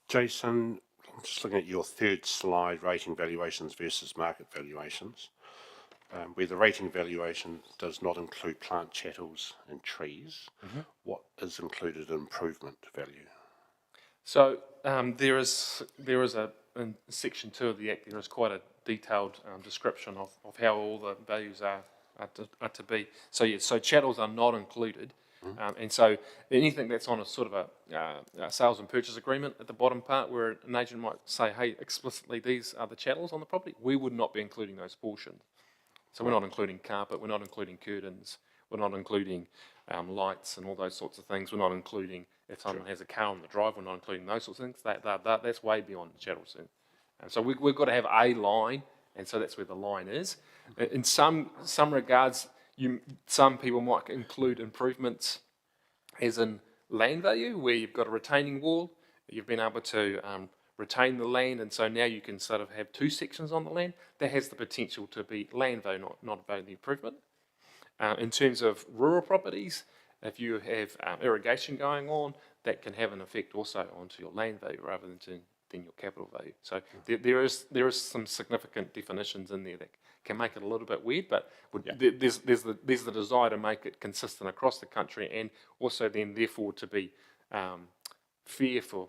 Jason, I'm just looking at your third slide, rating valuations versus market valuations. where the rating valuation does not include plant chattels and trees, what is included in improvement value? So there is in section 2 of the Act, there is quite a detailed description of how all the values are to be. So yes, so chattels are not included. And so anything that's on a sort of a sales and purchase agreement at the bottom part, where an agent might say, hey, explicitly these are the chattels on the property, we would not be including those portions. So we're not including carpet, we're not including curtains, we're not including lights and all those sorts of things. We're not including, if someone has a car on the drive, we're not including those sorts of things. That's way beyond the chattel soon. And so we've got to have a line, and so that's where the line is. In some regards, some people might include improvements as in land value, where you've got a retaining wall, you've been able to retain the land, and so now you can sort of have two sections on the land. That has the potential to be land value, not value improvement. In terms of rural properties, if you have irrigation going on, that can have an effect also onto your land value rather than your capital value. So there is some significant definitions in there that can make it a little bit weird, but there's the desire to make it consistent across the country, and also then therefore to be fair for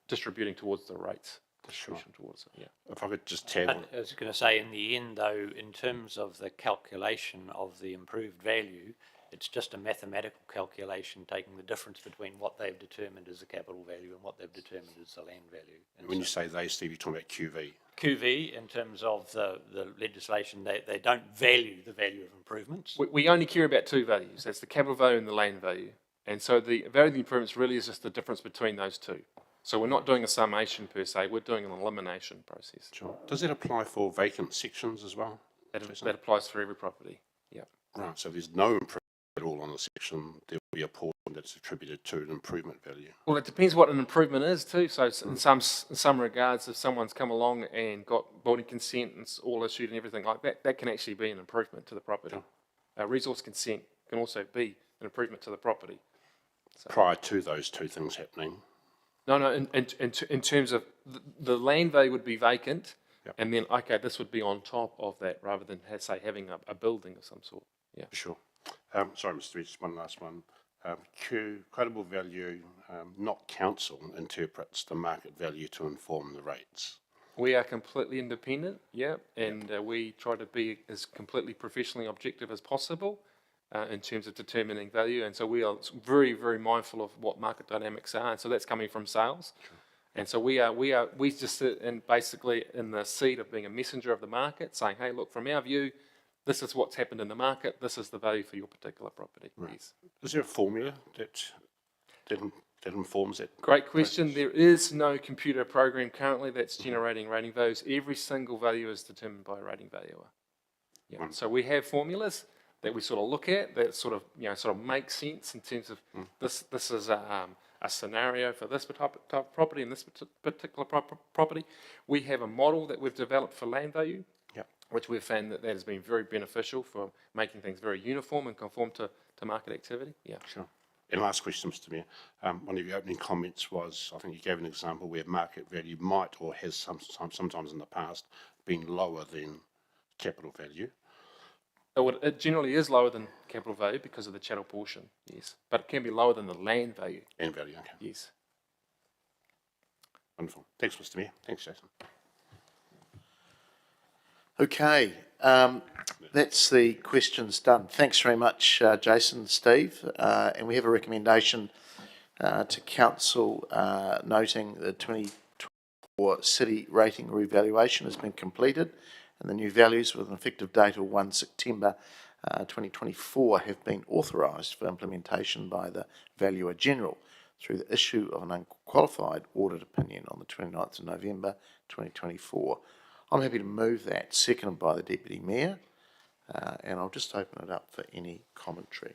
distributing towards the rates. Distribution towards it, yeah. If I could just tag on. I was going to say, in the end, though, in terms of the calculation of the improved value, it's just a mathematical calculation taking the difference between what they've determined as the capital value and what they've determined as the land value. And when you say they, Steve, you're talking about QV. QV, in terms of the legislation, they don't value the value of improvements. We only care about two values. That's the capital value and the land value. And so the value of the improvements really is just the difference between those two. So we're not doing a summation per se, we're doing an elimination process. Sure. Does that apply for vacant sections as well? That applies for every property, yeah. Right, so if there's no improvement at all on the section, there'll be a portion that's attributed to an improvement value. Well, it depends what an improvement is too. So in some regards, if someone's come along and got building consent and it's all issued and everything like that, that can actually be an improvement to the property. Sure. Resource consent can also be an improvement to the property. So, prior to those two things happening? No, in terms of the land value would be vacant, and then, okay, this would be on top of that rather than, say, having a building of some sort. Yeah. Sure. Sorry, Mr. Reed, just one last one. Q, credible value, not council interprets the market value to inform the rates. We are completely independent, yeah, and we try to be as completely professionally objective as possible. In terms of determining value, and so we are very, very mindful of what market dynamics are, and so that's coming from sales. Sure. And so we just sit in basically in the seat of being a messenger of the market, saying, hey, look, from our view, this is what's happened in the market, this is the value for your particular property. Right. Yes. Is there a formula that informs that? Great question. There is no computer program currently that's generating rating values. Every single value is determined by a rating valuer. Yeah. So we have formulas that we sort of look at, that sort of make sense in terms of this is a scenario for this type of property and this particular property. We have a model that we've developed for land value, which we've found that has been very beneficial for making things very uniform and conform to market activity. Yeah. Sure. And last question, Mr. Mayor. One of your opening comments was, I think you gave an example where market value might or has sometimes in the past been lower than capital value. It generally is lower than capital value because of the chattel portion, yes. But it can be lower than the land value. Land value, okay. Yes. Wonderful. Thanks, Mr. Mayor. Thanks, Jason. Okay, that's the questions done. Thanks very much, Jason and Steve. And we have a recommendation to Council noting the 2024 city rating revaluation has been completed, and the new values with an effective date of 1 September 2024 have been authorised for implementation by the Valuer General through the issue of an unqualified audit opinion on the 29th of November 2024. I'm happy to move that, seconded by the Deputy Mayor, and I'll just open it up for any commentary.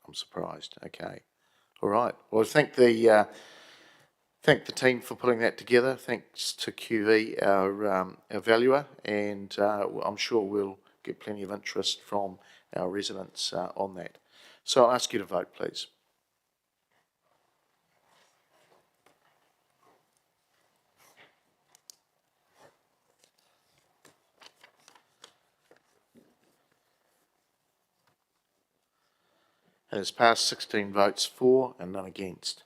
I'm surprised. Okay. All right. Well, thank the team for putting that together. Thanks to QV, our valuer, and I'm sure we'll get plenty of interest from our residents on that. So I'll ask you to vote, please. and has passed 16 votes for and none against.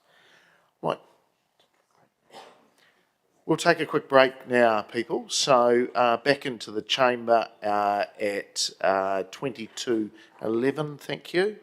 Right. We'll take a quick break now, people. So back into the chamber at 22:11, thank you.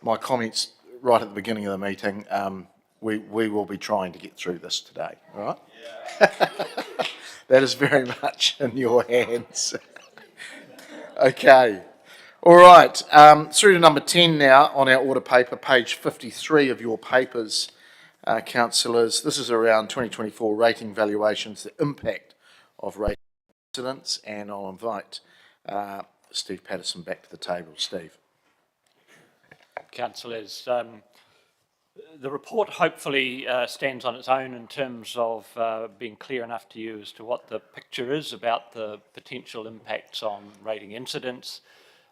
my comments right at the beginning of the meeting, we will be trying to get through this today, all right? Yeah. That is very much in your hands. Okay. All right. Through to number 10 now on our order paper, page 53 of your papers, councillors. This is around 2024 rating valuations, the impact of rating incidents, and I'll invite Steve Patterson back to the table. Steve. Councillors, the report hopefully stands on its own in terms of being clear enough to you as to what the picture is about the potential impacts on rating incidents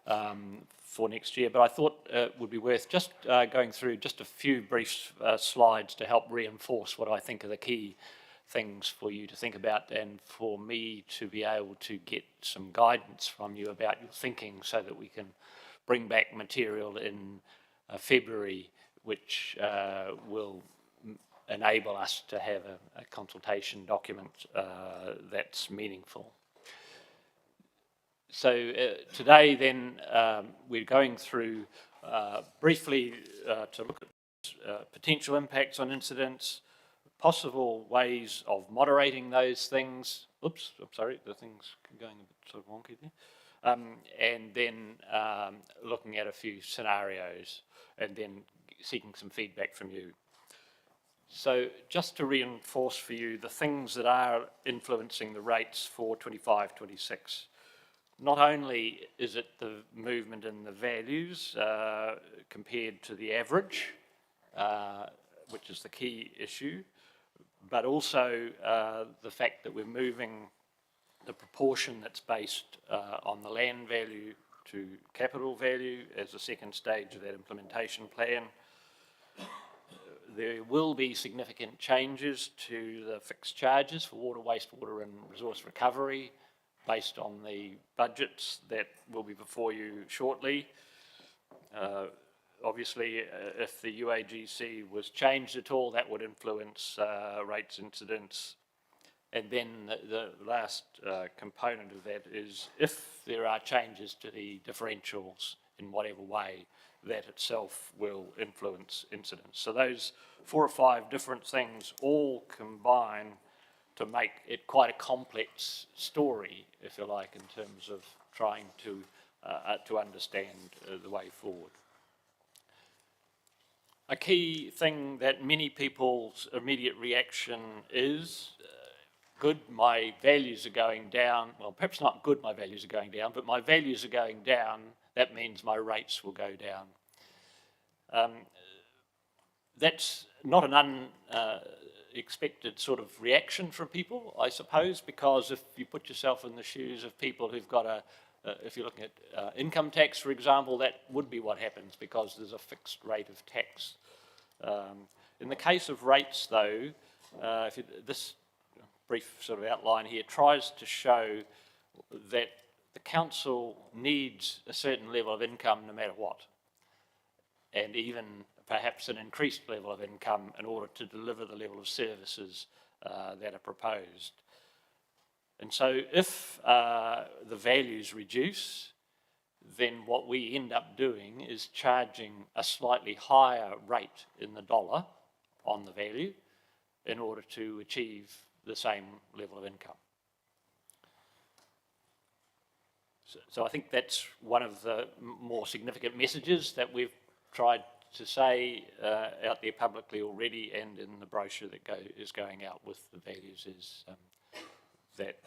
for next year. But I thought it would be worth just going through just a few brief slides to help reinforce what I think are the key things for you to think about, and for me to be able to get some guidance from you about your thinking, so that we can bring back material in February, which will enable us to have a consultation document that's meaningful. So today then we're going through briefly to look at potential impacts on incidents, possible ways of moderating those things. Oops, I'm sorry, the thing's going a bit sort of wonky there. And then looking at a few scenarios, and then seeking some feedback from you. So just to reinforce for you the things that are influencing the rates for 25-26. Not only is it the movement in the values compared to the average, which is the key issue, but also the fact that we're moving the proportion that's based on the land value to capital value as the second stage of that implementation plan. There will be significant changes to the fixed charges for water, wastewater and resource recovery based on the budgets that will be before you shortly. Obviously, if the UAGC was changed at all, that would influence rates incidents. And then the last component of that is if there are changes to the differentials in whatever way, that itself will influence incidents. So those 4 or 5 different things all combine to make it quite a complex story, if you like, in terms of trying to understand the way forward. A key thing that many people's immediate reaction is, good, my values are going down. Well, perhaps not good, my values are going down, but my values are going down. That means my rates will go down. That's not an unexpected sort of reaction from people, I suppose, because if you put yourself in the shoes of people who've got if you're looking at income tax, for example, that would be what happens because there's a fixed rate of tax. In the case of rates, though, this brief sort of outline here tries to show that the council needs a certain level of income no matter what, and even perhaps an increased level of income in order to deliver the level of services that are proposed. And so if the values reduce, then what we end up doing is charging a slightly higher rate in the dollar on the value in order to achieve the same level of income. So I think that's one of the more significant messages that we've tried to say out there publicly already, and in the brochure that is going out with the values, is that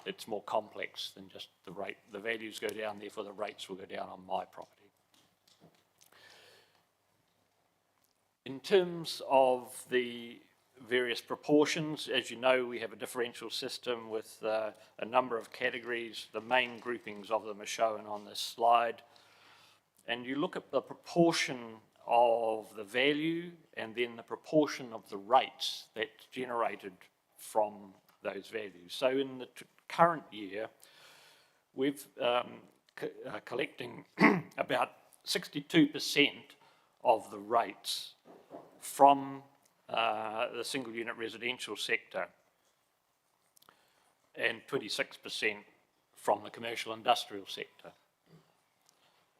it's more complex than just the rate. The values go down, therefore the rates will go down on my property. In terms of the various proportions, as you know, we have a differential system with a number of categories. The main groupings of them are shown on this slide. And you look at the proportion of the value and then the proportion of the rates that's generated from those values. So in the current year, we've collecting about 62% of the rates from the single unit residential sector and 26% from the commercial industrial sector.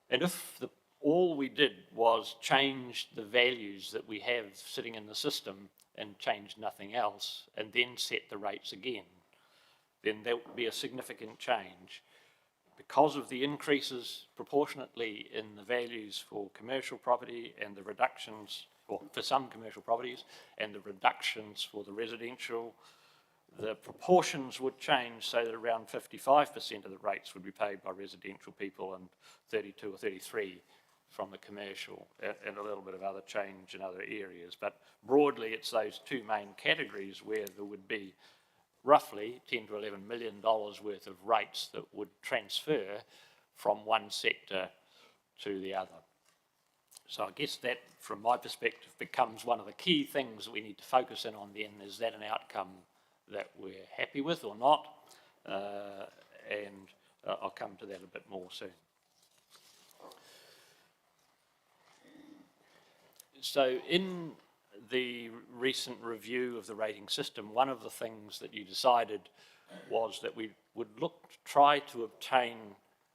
And if all we did was change the values that we have sitting in the system and change nothing else, and then set the rates again, then that would be a significant change. Because of the increases proportionately in the values for commercial property and the reductions, or for some commercial properties, and the reductions for the residential, the proportions would change so that around 55% of the rates would be paid by residential people and 32 or 33 from the commercial, and a little bit of other change in other areas. But broadly, it's those two main categories where there would be roughly $10 to $11 million worth of rates that would transfer from one sector to the other. So I guess that, from my perspective, becomes one of the key things that we need to focus in on then. Is that an outcome that we're happy with or not? And I'll come to that a bit more soon. So in the recent review of the rating system, one of the things that you decided was that we would look to try to obtain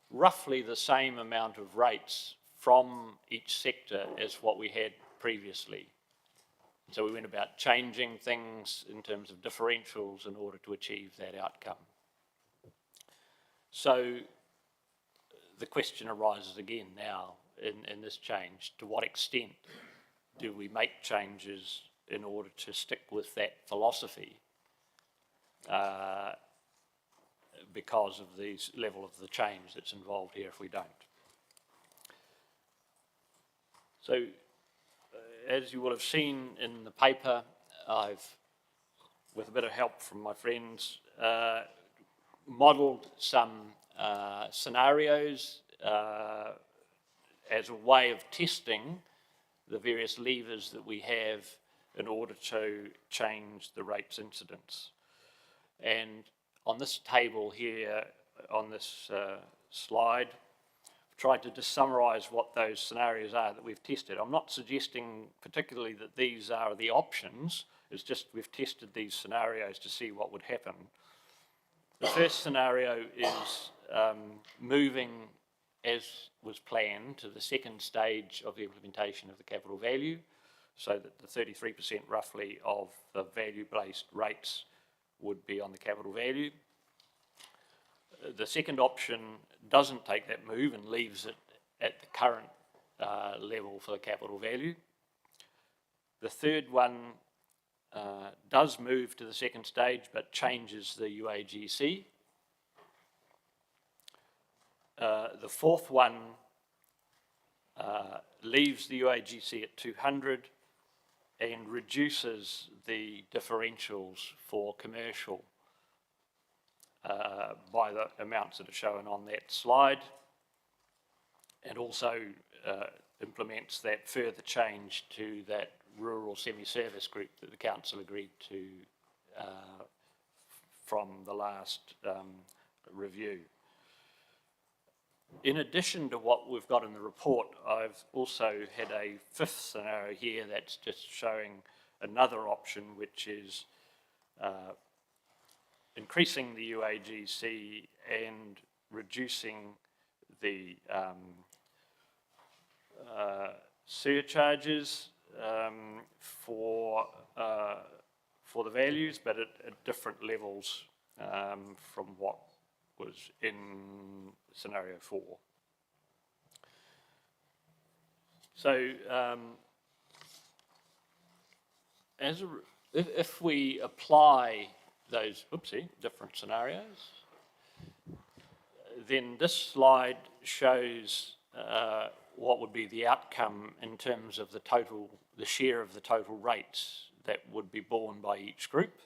roughly the same amount of rates from each sector as what we had previously. So we went about changing things in terms of differentials in order to achieve that outcome. So the question arises again now in this change: to what extent do we make changes in order to stick with that philosophy because of the level of the change that's involved here if we don't? So as you will have seen in the paper, I've, with a bit of help from my friends, modelled some scenarios as a way of testing the various levers that we have in order to change the rates incidence. And on this table here, on this slide, I've tried to just summarise what those scenarios are that we've tested. I'm not suggesting particularly that these are the options, it's just we've tested these scenarios to see what would happen. The first scenario is moving as was planned to the second stage of the implementation of the capital value, so that the 33% roughly of the value-based rates would be on the capital value. The second option doesn't take that move and leaves it at the current level for the capital value. The third one does move to the second stage but changes the UAGC. The fourth one leaves the UAGC at 200 and reduces the differentials for commercial by the amounts that are shown on that slide, and also implements that further change to that rural semi-service group that the council agreed to from the last review. In addition to what we've got in the report, I've also had a fifth scenario here that's just showing another option, which is increasing the UAGC and reducing the surcharges for the values, but at different levels from what was in scenario 4. So if we apply those different scenarios, then this slide shows what would be the outcome in terms of the share of the total rates that would be borne by each group.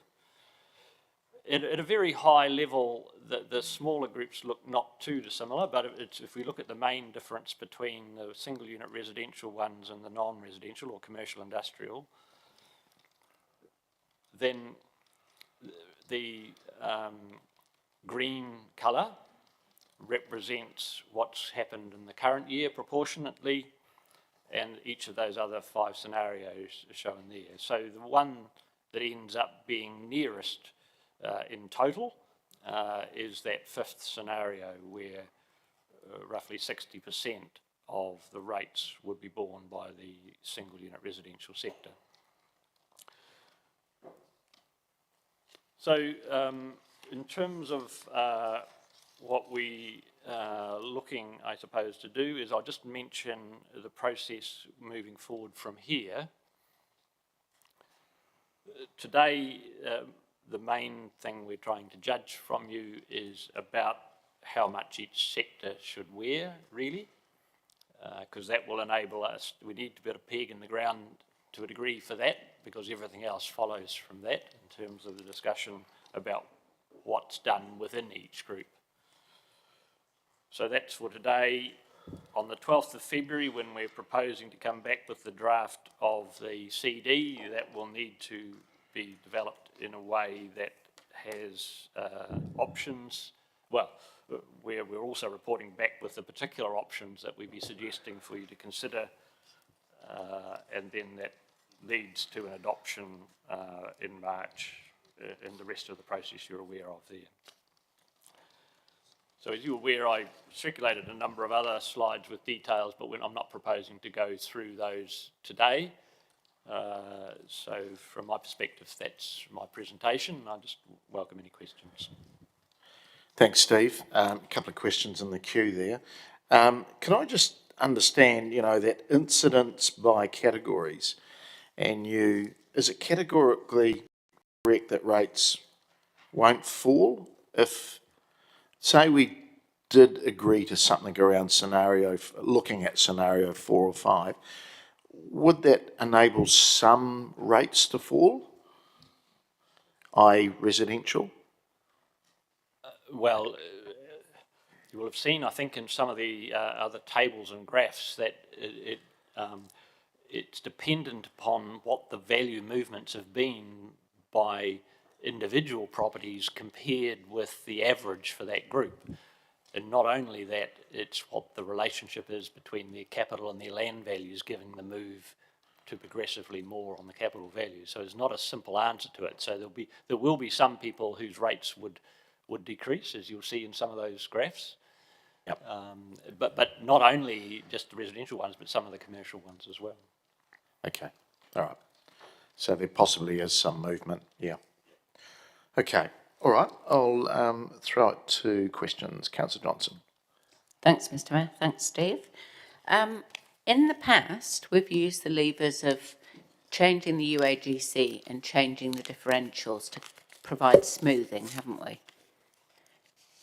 At a very high level, the smaller groups look not too dissimilar, but if we look at the main difference between the single unit residential ones and the non-residential or commercial industrial, then the green colour represents what's happened in the current year proportionately, and each of those other 5 scenarios are shown there. So the one that ends up being nearest in total is that fifth scenario, where roughly 60% of the rates would be borne by the single unit residential sector. So in terms of what we are looking, I suppose, to do is I'll just mention the process moving forward from here. Today, the main thing we're trying to judge from you is about how much each sector should wear, really, because that will enable us. We need to put a peg in the ground to a degree for that, because everything else follows from that in terms of the discussion about what's done within each group. So that's for today. On the 12th of February, when we're proposing to come back with the draft of the CD, that will need to be developed in a way that has options. Well, we're also reporting back with the particular options that we'd be suggesting for you to consider, and then that leads to an adoption in March, in the rest of the process you're aware of there. So as you're aware, I circulated a number of other slides with details, but I'm not proposing to go through those today. So from my perspective, that's my presentation. I just welcome any questions. Thanks, Steve. A couple of questions in the queue there. Can I just understand, that incidence by categories, and is it categorically correct that rates won't fall if, say we did agree to something around looking at scenario 4 or 5, would that enable some rates to fall, i.e. residential? Well, you will have seen, I think, in some of the other tables and graphs that it's dependent upon what the value movements have been by individual properties compared with the average for that group. And not only that, it's what the relationship is between their capital and their land values, giving the move to progressively more on the capital value. So there's not a simple answer to it. So there will be some people whose rates would decrease, as you'll see in some of those graphs. Yep. But not only just the residential ones, but some of the commercial ones as well. Okay, all right. So there possibly is some movement, yeah. Okay, all right. I'll throw it to questions. Councillor Johnson. Thanks, Mr. Mayor. Thanks, Steve. In the past, we've used the levers of changing the UAGC and changing the differentials to provide smoothing, haven't we?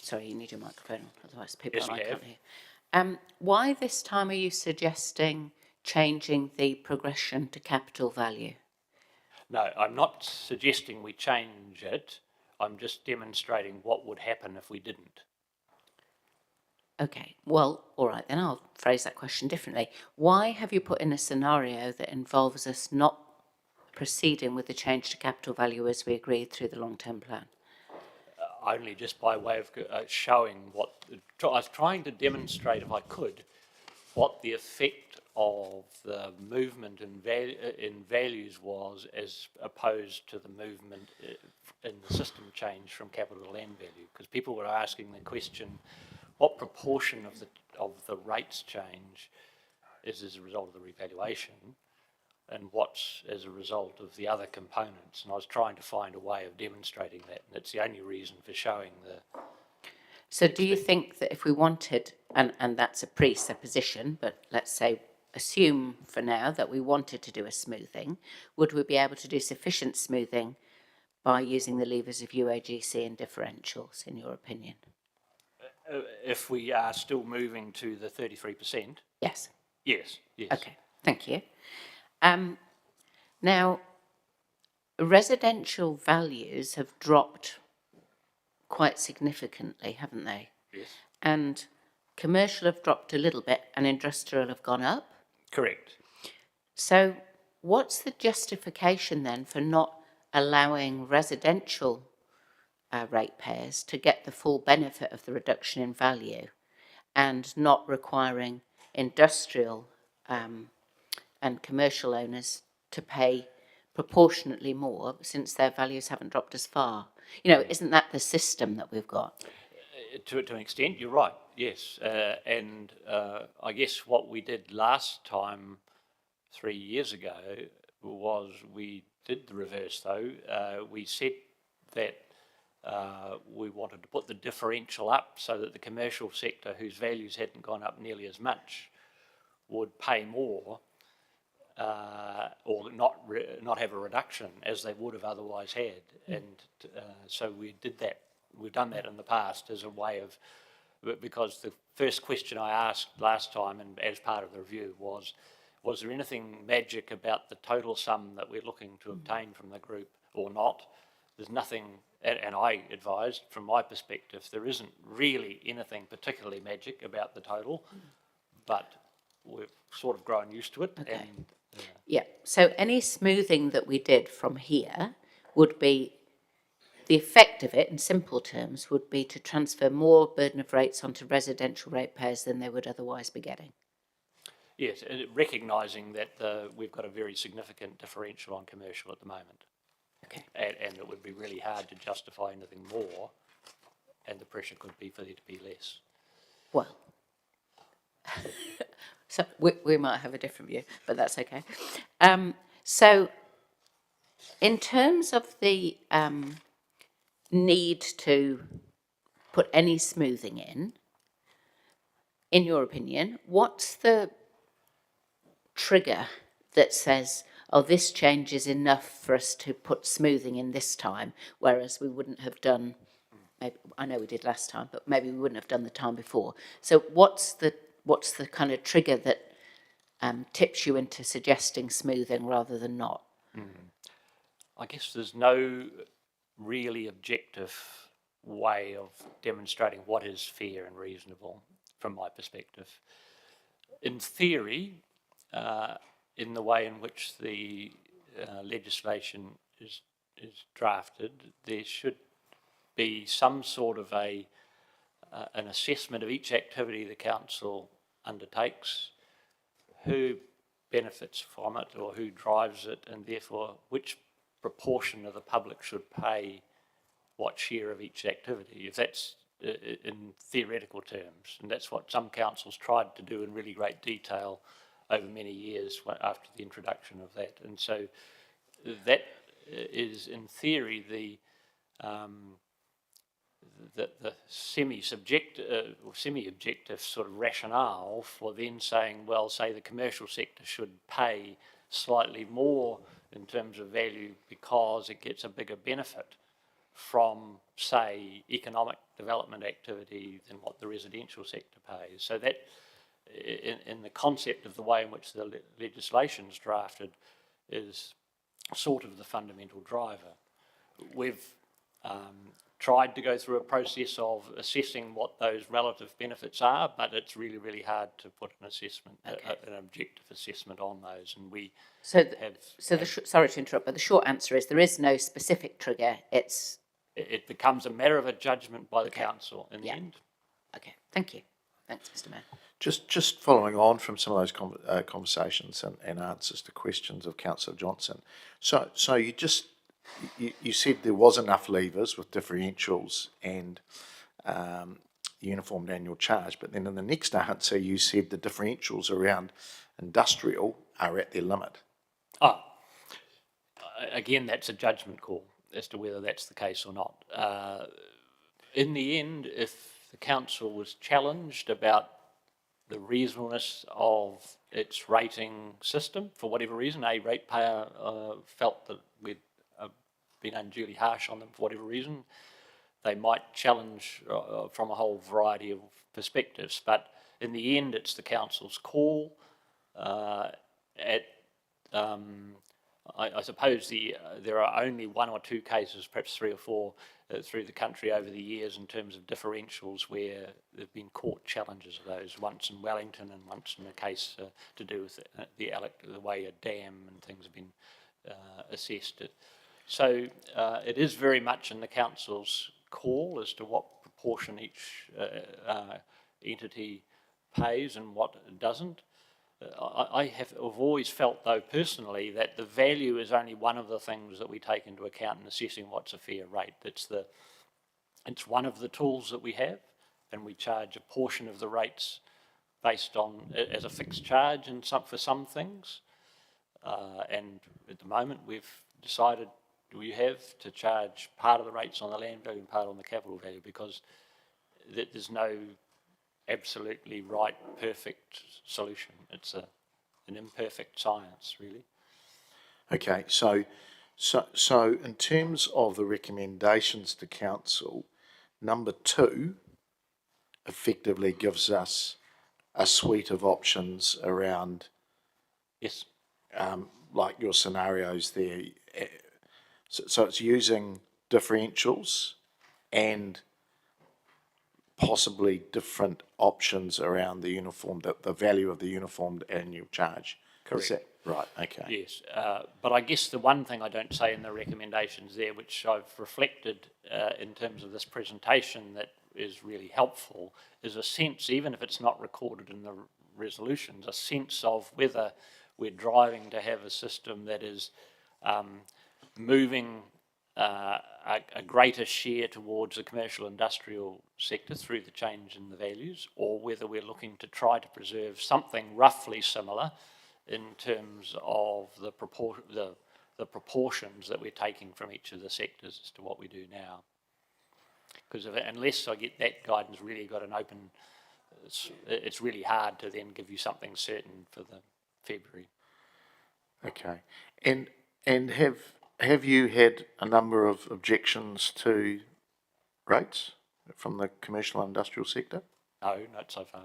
Sorry, you need your microphone, otherwise people Yes, can't hear. Why this time are you suggesting changing the progression to capital value? No, I'm not suggesting we change it. I'm just demonstrating what would happen if we didn't. Okay, well, all right, then I'll phrase that question differently. Why have you put in a scenario that involves us not proceeding with the change to capital value as we agreed through the long-term plan? Only just by way of showing I was trying to demonstrate, if I could, what the effect of the movement in values was as opposed to the movement in the system change from capital to land value. Because people were asking the question, what proportion of the rates change is as a result of the revaluation, and what's as a result of the other components? And I was trying to find a way of demonstrating that, and it's the only reason for showing the... So do you think that if we wanted, and that's a presupposition, but let's say, assume for now that we wanted to do a smoothing, would we be able to do sufficient smoothing by using the levers of UAGC and differentials, in your opinion? If we are still moving to the 33%? Yes. Yes, yes. Okay, thank you. Now, residential values have dropped quite significantly, haven't they? Yes. And commercial have dropped a little bit and industrial have gone up? Correct. So what's the justification then for not allowing residential ratepayers to get the full benefit of the reduction in value and not requiring industrial and commercial owners to pay proportionately more since their values haven't dropped as far? Isn't that the system that we've got? To an extent, you're right. yes, and I guess what we did last time, 3 years ago, was we did the reverse though. We said that we wanted to put the differential up so that the commercial sector, whose values hadn't gone up nearly as much, would pay more or not have a reduction as they would have otherwise had. And so we did that. We've done that in the past as a way of, because the first question I asked last time and as part of the review was there anything magic about the total sum that we're looking to obtain from the group or not? There's nothing, and I advised from my perspective, there isn't really anything particularly magic about the total, but we've sort of grown used to it. Okay. And Yeah, so any smoothing that we did from here would be, the effect of it in simple terms would be to transfer more burden of rates onto residential ratepayers than they would otherwise be getting. yes, recognising that we've got a very significant differential on commercial at the moment. Okay. And it would be really hard to justify anything more, and the pressure could be for there to be less. Well, so we might have a different view, but that's okay. So in terms of the need to put any smoothing in your opinion, what's the trigger that says, oh, this change is enough for us to put smoothing in this time, whereas we wouldn't have done, maybe, I know we did last time, but maybe we wouldn't have done the time before. So what's the kind of trigger that tips you into suggesting smoothing rather than not? I guess there's no really objective way of demonstrating what is fair and reasonable from my perspective. In theory, in the way in which the legislation is drafted, there should be some sort of an assessment of each activity the council undertakes, who benefits from it or who drives it, and therefore which proportion of the public should pay what share of each activity, if that's in theoretical terms. And that's what some councils tried to do in really great detail over many years after the introduction of that. And so that is, in theory, the semi-objective sort of rationale for then saying, well, say the commercial sector should pay slightly more in terms of value because it gets a bigger benefit from, say, economic development activity than what the residential sector pays. So that, in the concept of the way in which the legislation is drafted, is sort of the fundamental driver. We've tried to go through a process of assessing what those relative benefits are, but it's really, really hard to put an assessment, an objective assessment on those. And we sorry to interrupt, but the short answer is there is no specific trigger. It becomes a matter of a judgment by the council in the end. Okay, thank you. Thanks, Mr. Mayor. Just following on from some of those conversations and answers to questions of Councillor Johnson. So you said there was enough levers with differentials and uniform annual charge, but then in the next answer you said the differentials around industrial are at their limit. Again, that's a judgment call as to whether that's the case or not. In the end, if the council was challenged about the reasonableness of its rating system, for whatever reason, a ratepayer felt that we'd been unduly harsh on them for whatever reason, they might challenge from a whole variety of perspectives. But in the end, it's the council's call. I suppose there are only one or two cases, perhaps three or four, through the country over the years in terms of differentials where there have been court challenges of those, once in Wellington and once in a case to do with the way a dam and things have been assessed. So it is very much in the council's call as to what proportion each entity pays and what doesn't. I've always felt, though, personally, that the value is only one of the things that we take into account in assessing what's a fair rate. It's one of the tools that we have, and we charge a portion of the rates based on, as a fixed charge and for some things. And at the moment, we've decided we have to charge part of the rates on the land value and part on the capital value, because there's no absolutely right, perfect solution. It's an imperfect science, really. Okay, so in terms of the recommendations to council, number 2 effectively gives us a suite of options around, Yes. like your scenarios there. So it's using differentials and possibly different options around the the value of the uniformed annual charge. Correct. Is that right? Okay. Yes, but I guess the one thing I don't say in the recommendations there, which I've reflected in terms of this presentation that is really helpful, is a sense, even if it's not recorded in the resolutions, a sense of whether we're driving to have a system that is moving a greater share towards the commercial industrial sector through the change in the values, or whether we're looking to try to preserve something roughly similar in terms of the proportions that we're taking from each of the sectors as to what we do now. Because unless I get that guidance really got an open, it's really hard to then give you something certain for the February. Okay. And have you had a number of objections to rates from the commercial and industrial sector? No, not so far.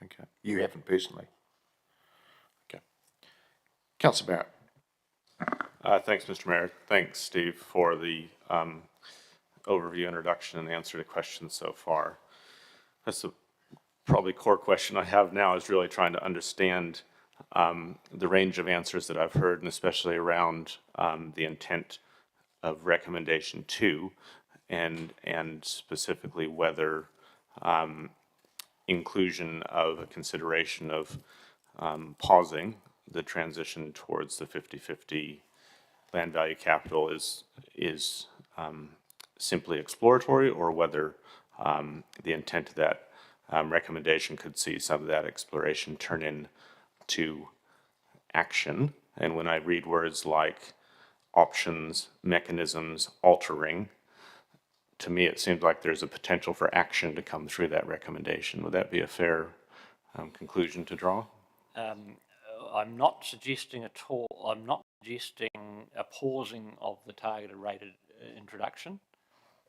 Okay. You haven't personally? Okay. Councillor Barrett. Thanks, Mr. Mayor. Thanks, Steve, for the overview, introduction, and answer to questions so far. That's the probably core question I have now, is really trying to understand the range of answers that I've heard, and especially around the intent of recommendation 2, and specifically whether inclusion of a consideration of pausing the transition towards the 50-50 land value capital is simply exploratory, or whether the intent of that recommendation could see some of that exploration turn into action. And when I read words like options, mechanisms, altering, to me it seems like there's a potential for action to come through that recommendation. Would that be a fair conclusion to draw? I'm not suggesting at all, I'm not suggesting a pausing of the targeted rated introduction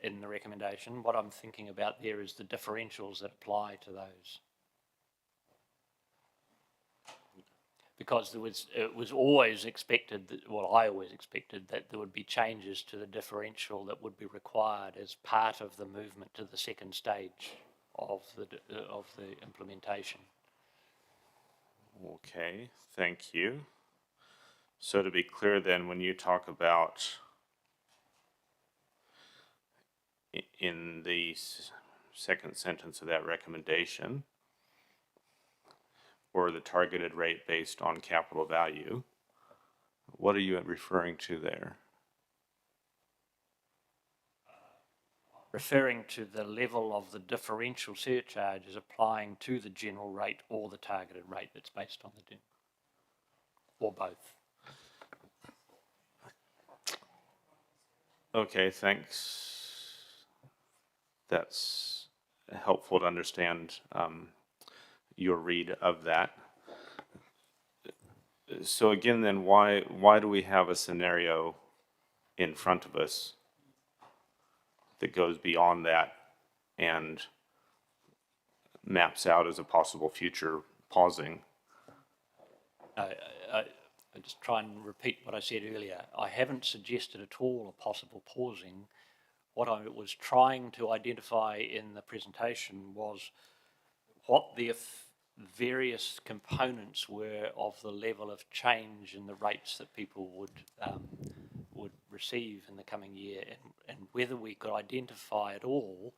in the recommendation. What I'm thinking about there is the differentials that apply to those. Because it was always expected that, well, I always expected that there would be changes to the differential that would be required as part of the movement to the second stage of the implementation. Okay, thank you. So to be clear then, when you talk about in the second sentence of that recommendation, or the targeted rate based on capital value, what are you referring to there? Referring to the level of the differential surcharge is applying to the general rate or the targeted rate that's based on the general, or both. Okay, thanks. That's helpful to understand your read of that. So again, then, why do we have a scenario in front of us that goes beyond that and maps out as a possible future pausing? I just try and repeat what I said earlier. I haven't suggested at all a possible pausing. What I was trying to identify in the presentation was what the various components were of the level of change in the rates that people would receive in the coming year, and whether we could identify at all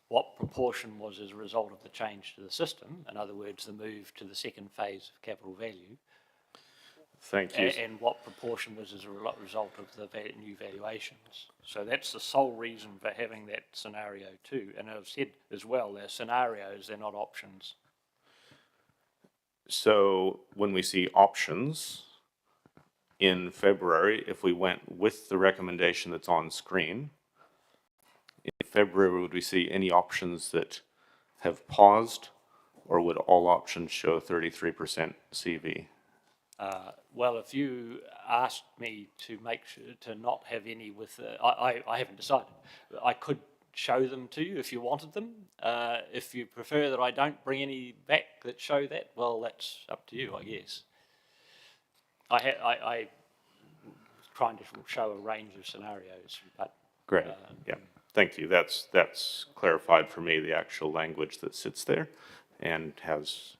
what proportion was as a result of the change to the system, in other words, the move to the second phase of capital value, Thank you. And what proportion was as a result of the new valuations. So that's the sole reason for having that scenario too. And I've said as well, they're scenarios, they're not options. So when we see options in February, if we went with the recommendation that's on screen, in February, would we see any options that have paused, or would all options show 33% CV? Well, if you asked me to make sure to not have any with, I haven't decided. I could show them to you if you wanted them. If you prefer that I don't bring any back that show that, well, that's up to you, I guess. I trying to show a range of scenarios, but Great. Yeah. Thank you. That's clarified for me, the actual language that sits there and has.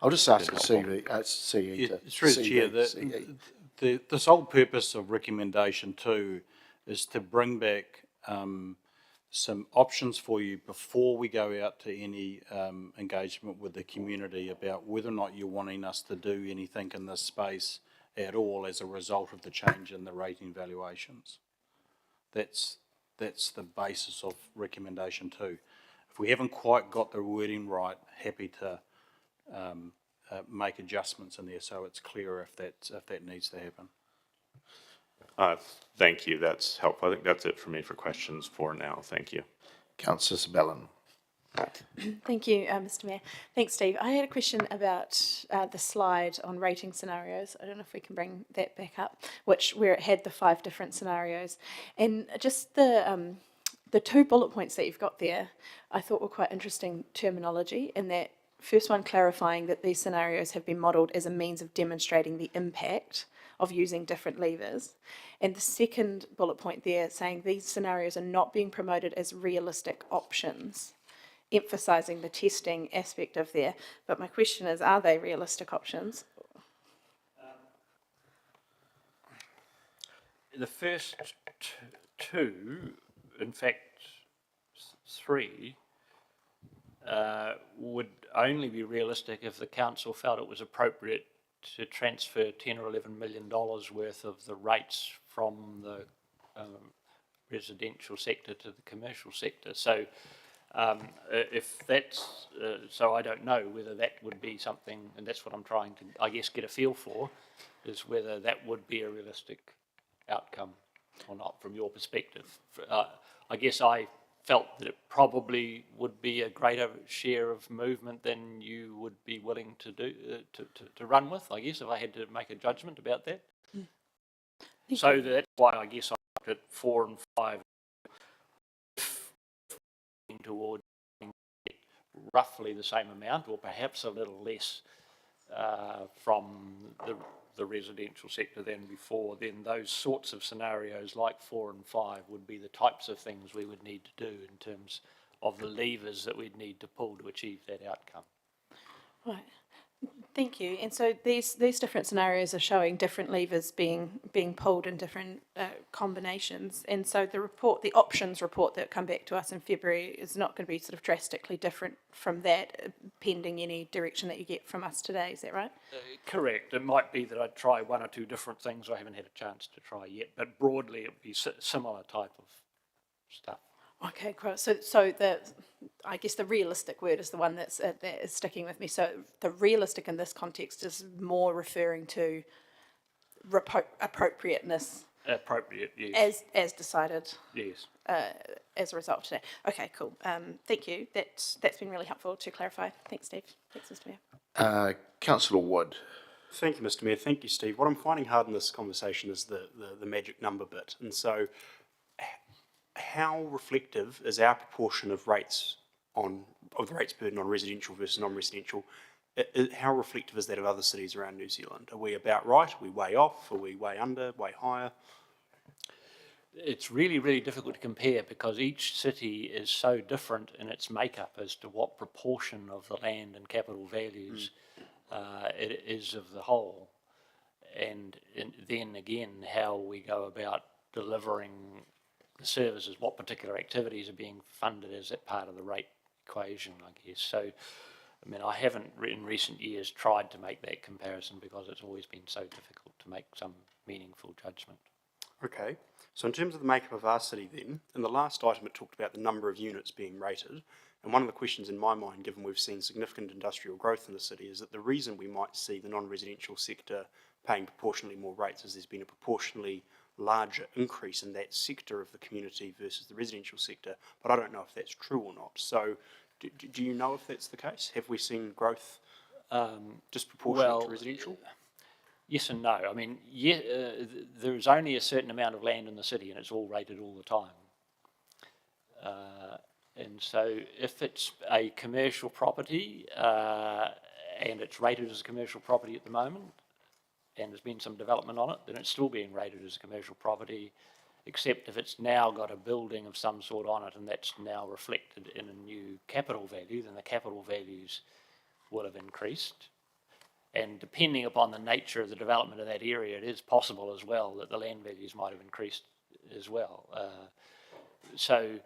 I'll just ask been the helpful. CE to Through the chair, CE. the sole purpose of recommendation 2 is to bring back some options for you before we go out to any engagement with the community about whether or not you're wanting us to do anything in this space at all as a result of the change in the rating valuations. That's the basis of recommendation 2. If we haven't quite got the wording right, happy to make adjustments in there so it's clear if that needs to happen. Thank you. That's helpful. I think that's it for me for questions for now. Thank you. Councillor Sabellin. Thank you, Mr. Mayor. Thanks, Steve. I had a question about the slide on rating scenarios. I don't know if we can bring that back up, where it had the 5 different scenarios. And just the 2 bullet points that you've got there, I thought were quite interesting terminology, in that first one clarifying that these scenarios have been modelled as a means of demonstrating the impact of using different levers. And the second bullet point there saying these scenarios are not being promoted as realistic options, emphasising the testing aspect of there. But my question is, are they realistic options? The first 2, in fact 3, would only be realistic if the council felt it was appropriate to transfer $10 or $11 million worth of the rates from the residential sector to the commercial sector. So if that's, so I don't know whether that would be something, and that's what I'm trying to, I guess, get a feel for, is whether that would be a realistic outcome or not from your perspective. I guess I felt that it probably would be a greater share of movement than you would be willing to do to run with, I guess, if I had to make a judgment about that. So that's why I guess I looked at 4 and 5 towards roughly the same amount, or perhaps a little less from the residential sector than before. Then those sorts of scenarios like 4 and 5 would be the types of things we would need to do in terms of the levers that we'd need to pull to achieve that outcome. Right. Thank you. And so these different scenarios are showing different levers being pulled in different combinations. And so the options report that come back to us in February is not going to be sort of drastically different from that, pending any direction that you get from us today. Is that right? Correct. It might be that I'd try 1 or 2 different things I haven't had a chance to try yet, but broadly it would be similar type of stuff. Okay, great. So I guess the realistic word is the one that is sticking with me. So the realistic in this context is more referring to appropriateness. Appropriate, yes. As decided. Yes. As a result of today. Okay, cool. Thank you. That's been really helpful to clarify. Thanks, Steve. Thanks, Mr. Mayor. Councillor Wood. Thank you, Mr. Mayor. Thank you, Steve. What I'm finding hard in this conversation is the magic number bit. And so how reflective is our proportion of rates of the rates burden on residential versus non-residential? How reflective is that of other cities around New Zealand? Are we about right? Are we way off? Are we way under, way higher? It's really, really difficult to compare because each city is so different in its makeup as to what proportion of the land and capital values it is of the whole. And then again, how we go about delivering the services, what particular activities are being funded as that part of the rate equation, I guess. So I mean, I haven't in recent years tried to make that comparison because it's always been so difficult to make some meaningful judgment. Okay, so in terms of the makeup of our city then, in the last item it talked about the number of units being rated, and one of the questions in my mind, given we've seen significant industrial growth in the city, is that the reason we might see the non-residential sector paying proportionally more rates is there's been a proportionally larger increase in that sector of the community versus the residential sector, but I don't know if that's true or not. So do you know if that's the case? Have we seen growth disproportionate to residential? Yes and no. I mean, there's only a certain amount of land in the city and it's all rated all the time. And so if it's a commercial property and it's rated as a commercial property at the moment and there's been some development on it, then it's still being rated as a commercial property, except if it's now got a building of some sort on it and that's now reflected in a new capital value, then the capital values will have increased. And depending upon the nature of the development of that area, it is possible as well that the land values might have increased as well. So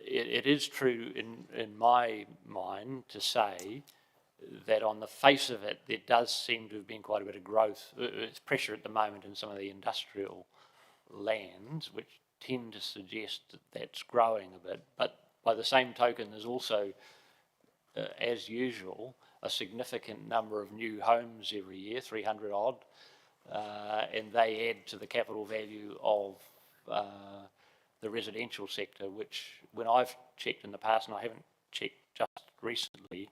it is true in my mind to say that on the face of it, there does seem to have been quite a bit of growth. There's pressure at the moment in some of the industrial lands, which tend to suggest that that's growing a bit. But by the same token, there's also, as usual, a significant number of new homes every year, 300 odd, and they add to the capital value of the residential sector, which when I've checked in the past, and I haven't checked just recently,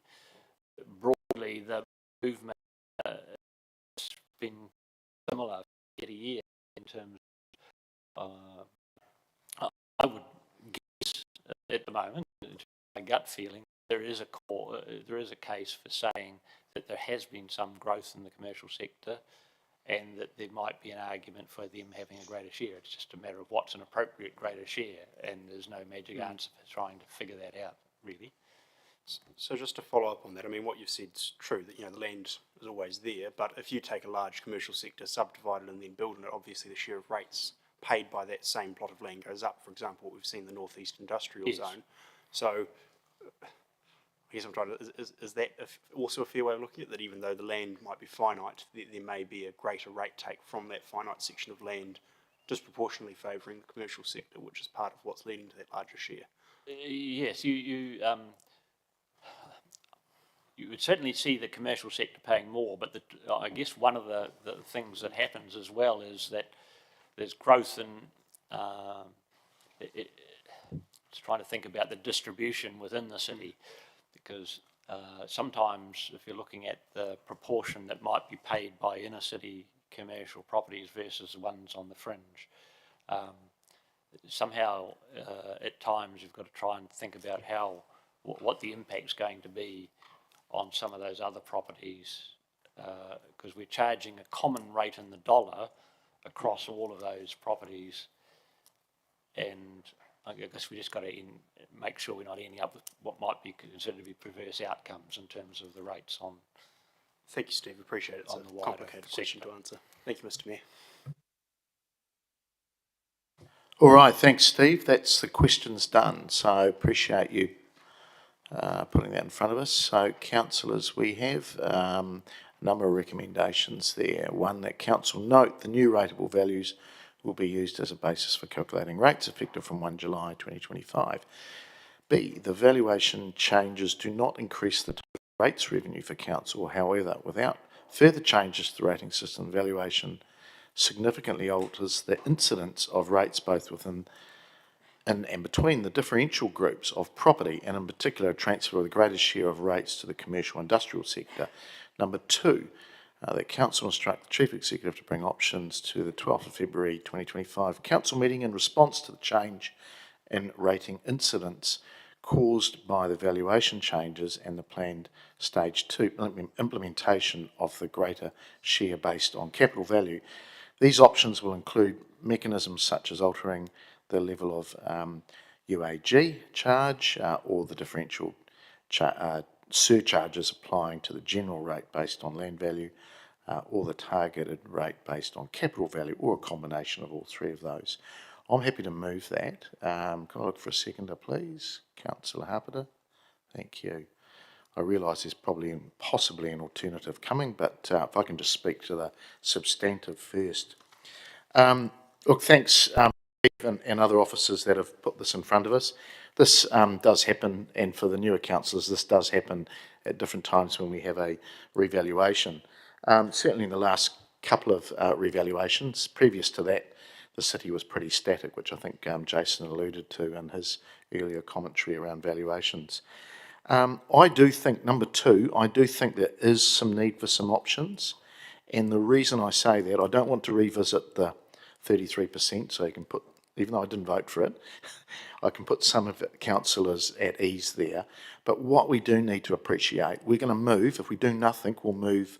broadly the movement has been similar year to year in terms of, I would guess at the moment, my gut feeling, there is a case for saying that there has been some growth in the commercial sector and that there might be an argument for them having a greater share. It's just a matter of what's an appropriate greater share, and there's no magic answer for trying to figure that out, really. So just to follow up on that, I mean, what you've said is true, that, you know, the land is always there, but if you take a large commercial sector, subdivide it and then build on it, obviously the share of rates paid by that same plot of land goes up. For example, what we've seen in the Northeast Industrial Zone. So I guess I'm trying to, is that also a fair way of looking at it, that even though the land might be finite, there may be a greater rate take from that finite section of land disproportionately favouring the commercial sector, which is part of what's leading to that larger share? Yes, you would certainly see the commercial sector paying more, but I guess one of the things that happens as well is that there's growth in, it's trying to think about the distribution within the city, because sometimes if you're looking at the proportion that might be paid by inner city commercial properties versus the ones on the fringe, somehow at times you've got to try and think about what the impact's going to be on some of those other properties, because we're charging a common rate in the dollar across all of those properties, and I guess we just got to make sure we're not ending up with what might be considered to be perverse outcomes in terms of the rates on. Thank you, Steve. Appreciate it. It's a complicated question to answer. Thank you, Mr. Mayor. All right, thanks, Steve. That's the questions done. So I appreciate you putting that in front of us. So, councillors, we have a number of recommendations there. One, that council note the new rateable values will be used as a basis for calculating rates effective from 1 July 2025. B, the valuation changes do not increase the total rates revenue for council. However, without further changes to the rating system, valuation significantly alters the incidence of rates both within and between the differential groups of property, and in particular a transfer of the greatest share of rates to the commercial industrial sector. Number two, that council instruct the chief executive to bring options to the 12th of February 2025 council meeting in response to the change in rating incidence caused by the valuation changes and the planned stage 2 implementation of the greater share based on capital value. These options will include mechanisms such as altering the level of UAG charge or the differential surcharges applying to the general rate based on land value, or the targeted rate based on capital value, or a combination of all three of those. I'm happy to move that. Can I look for a seconder, please? Councillor Harpiter. Thank you. I realise there's probably possibly an alternative coming, but if I can just speak to the substantive first. Look, thanks, Steve and other officers that have put this in front of us. This does happen, and for the newer councillors, this does happen at different times when we have a revaluation. Certainly in the last couple of revaluations, previous to that, the city was pretty static, which I think Jason alluded to in his earlier commentary around valuations. I do think, number two, I do think there is some need for some options. And the reason I say that, I don't want to revisit the 33%, so you can put, even though I didn't vote for it, I can put some of the councillors at ease there. But what we do need to appreciate, we're going to move, if we do nothing, we'll move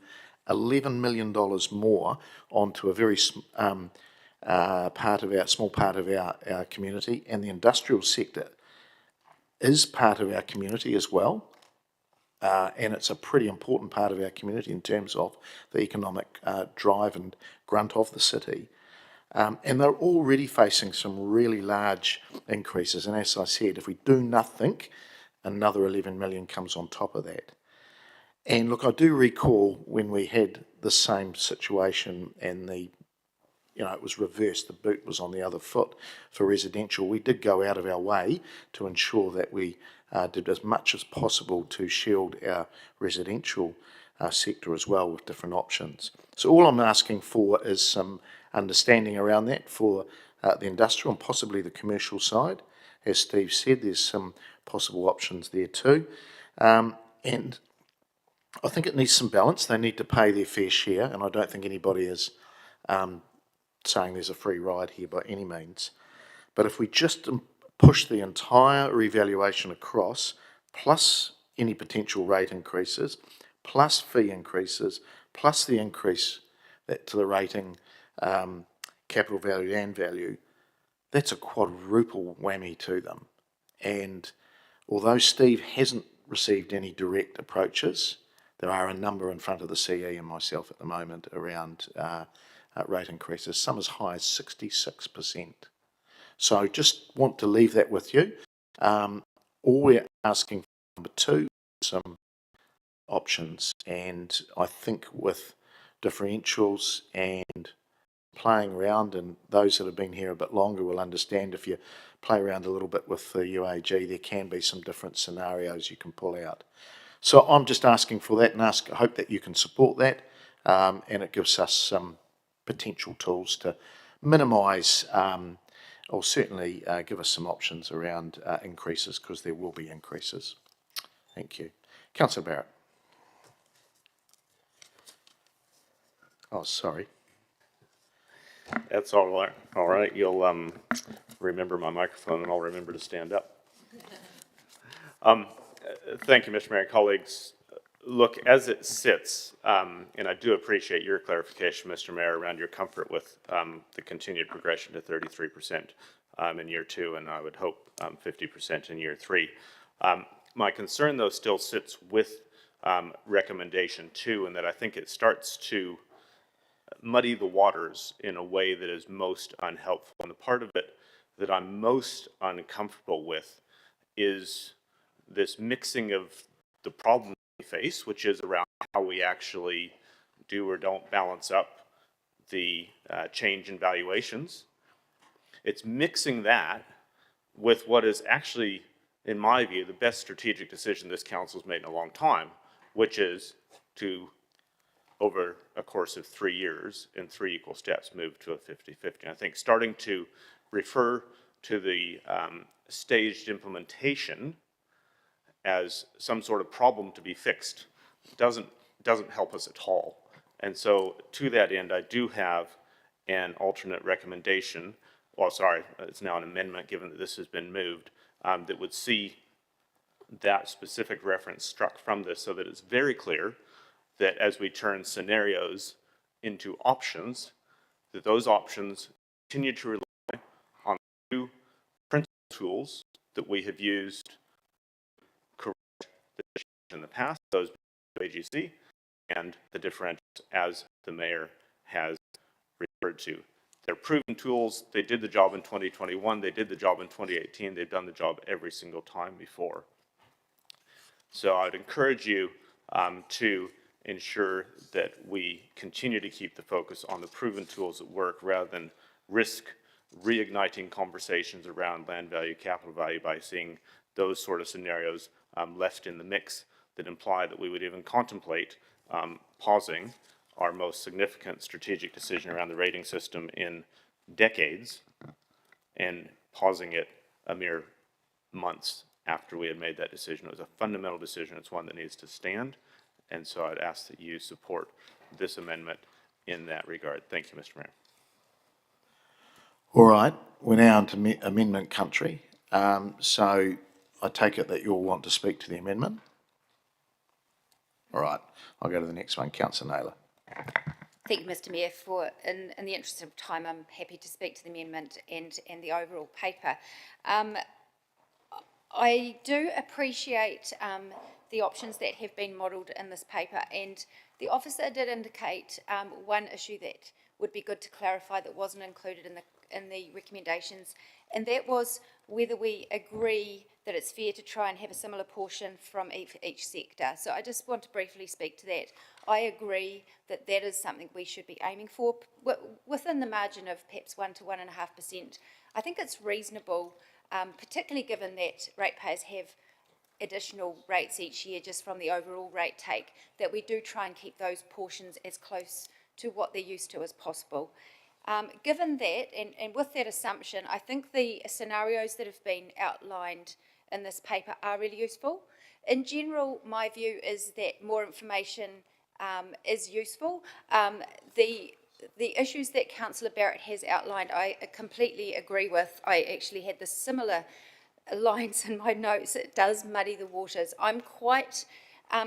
$11 million more onto a very small part of our community, and the industrial sector is part of our community as well, and it's a pretty important part of our community in terms of the economic drive and grunt of the city. And they're already facing some really large increases, and as I said, if we do nothing, another 11 million comes on top of that. And look, I do recall when we had the same situation and it was reversed, the boot was on the other foot for residential. We did go out of our way to ensure that we did as much as possible to shield our residential sector as well with different options. So all I'm asking for is some understanding around that for the industrial and possibly the commercial side. As Steve said, there's some possible options there too. And I think it needs some balance. They need to pay their fair share, and I don't think anybody is saying there's a free ride here by any means. But if we just push the entire revaluation across, plus any potential rate increases, plus fee increases, plus the increase to the rating, capital value and value, that's a quadruple whammy to them. And although Steve hasn't received any direct approaches, there are a number in front of the CE and myself at the moment around rate increases, some as high as 66%. So just want to leave that with you. All we're asking for, number two, some options, and I think with differentials and playing around, and those that have been here a bit longer will understand if you play around a little bit with the UAG, there can be some different scenarios you can pull out. So I'm just asking for that, and I hope that you can support that, and it gives us some potential tools to minimise or certainly give us some options around increases, because there will be increases. Thank you. Councillor Barrett. Oh, sorry. That's all right. All right, you'll remember my microphone, and I'll remember to stand up. Thank you, Mr. Mayor and colleagues. Look, as it sits, and I do appreciate your clarification, Mr. Mayor, around your comfort with the continued progression to 33% in year 2, and I would hope 50% in year 3. My concern, though, still sits with recommendation 2, and that I think it starts to muddy the waters in a way that is most unhelpful. And the part of it that I'm most uncomfortable with is this mixing of the problem we face, which is around how we actually do or don't balance up the change in valuations. It's mixing that with what is actually, in my view, the best strategic decision this council's made in a long time, which is to, over a course of 3 years, in 3 equal steps, move to a 50-50. I think starting to refer to the staged implementation as some sort of problem to be fixed doesn't help us at all. And so to that end, I do have an alternate recommendation, well, sorry, it's now an amendment given that this has been moved, that would see that specific reference struck from this so that it's very clear that as we turn scenarios into options, that those options continue to rely on two principal tools that we have used in the past, those AGC and the differentials, as the mayor has referred to. They're proven tools. They did the job in 2021. They did the job in 2018. They've done the job every single time before. So I would encourage you to ensure that we continue to keep the focus on the proven tools that work rather than risk reigniting conversations around land value, capital value by seeing those sort of scenarios left in the mix that imply that we would even contemplate pausing our most significant strategic decision around the rating system in decades and pausing it a mere months after we had made that decision. It was a fundamental decision. It's one that needs to stand. And so I'd ask that you support this amendment in that regard. Thank you, Mr. Mayor. All right, we're now into amendment country. So I take it that you'll want to speak to the amendment. All right, I'll go to the next one, Councillor Naylor. Thank you, Mr. Mayor. In the interest of time, I'm happy to speak to the amendment and the overall paper. I do appreciate the options that have been modelled in this paper, and the officer did indicate one issue that would be good to clarify that wasn't included in the recommendations, and that was whether we agree that it's fair to try and have a similar portion from each sector. So I just want to briefly speak to that. I agree that that is something we should be aiming for within the margin of perhaps 1 to 1.5%. I think it's reasonable, particularly given that ratepayers have additional rates each year just from the overall rate take, that we do try and keep those portions as close to what they're used to as possible. Given that, and with that assumption, I think the scenarios that have been outlined in this paper are really useful. In general, my view is that more information is useful. The issues that Councillor Barrett has outlined, I completely agree with. I actually had the similar lines in my notes. It does muddy the waters. I'm quite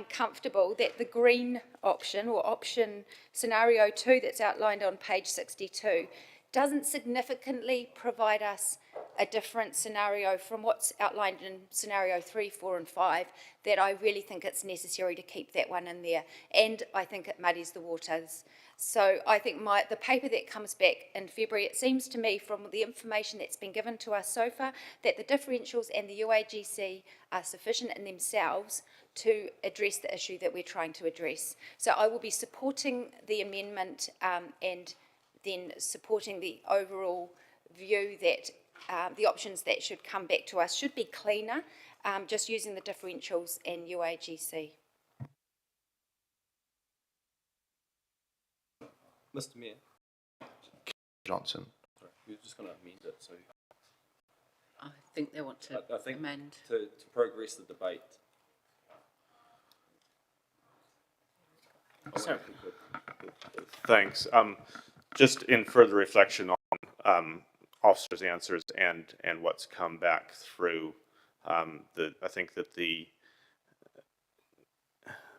comfortable that the green option, or option scenario 2 that's outlined on page 62, doesn't significantly provide us a different scenario from what's outlined in scenario 3, 4 and 5, that I really think it's necessary to keep that one in there, and I think it muddies the waters. So I think the paper that comes back in February, it seems to me from the information that's been given to us so far that the differentials and the UAGC are sufficient in themselves to address the issue that we're trying to address. So I will be supporting the amendment and then supporting the overall view that the options that should come back to us should be cleaner, just using the differentials and UAGC. Mr. Mayor. Johnson. Sorry, we're just going to amend it. So I think they want to I think amend. To progress the debate. Sorry. Thanks. Just in further reflection on officers' answers and what's come back through, I think that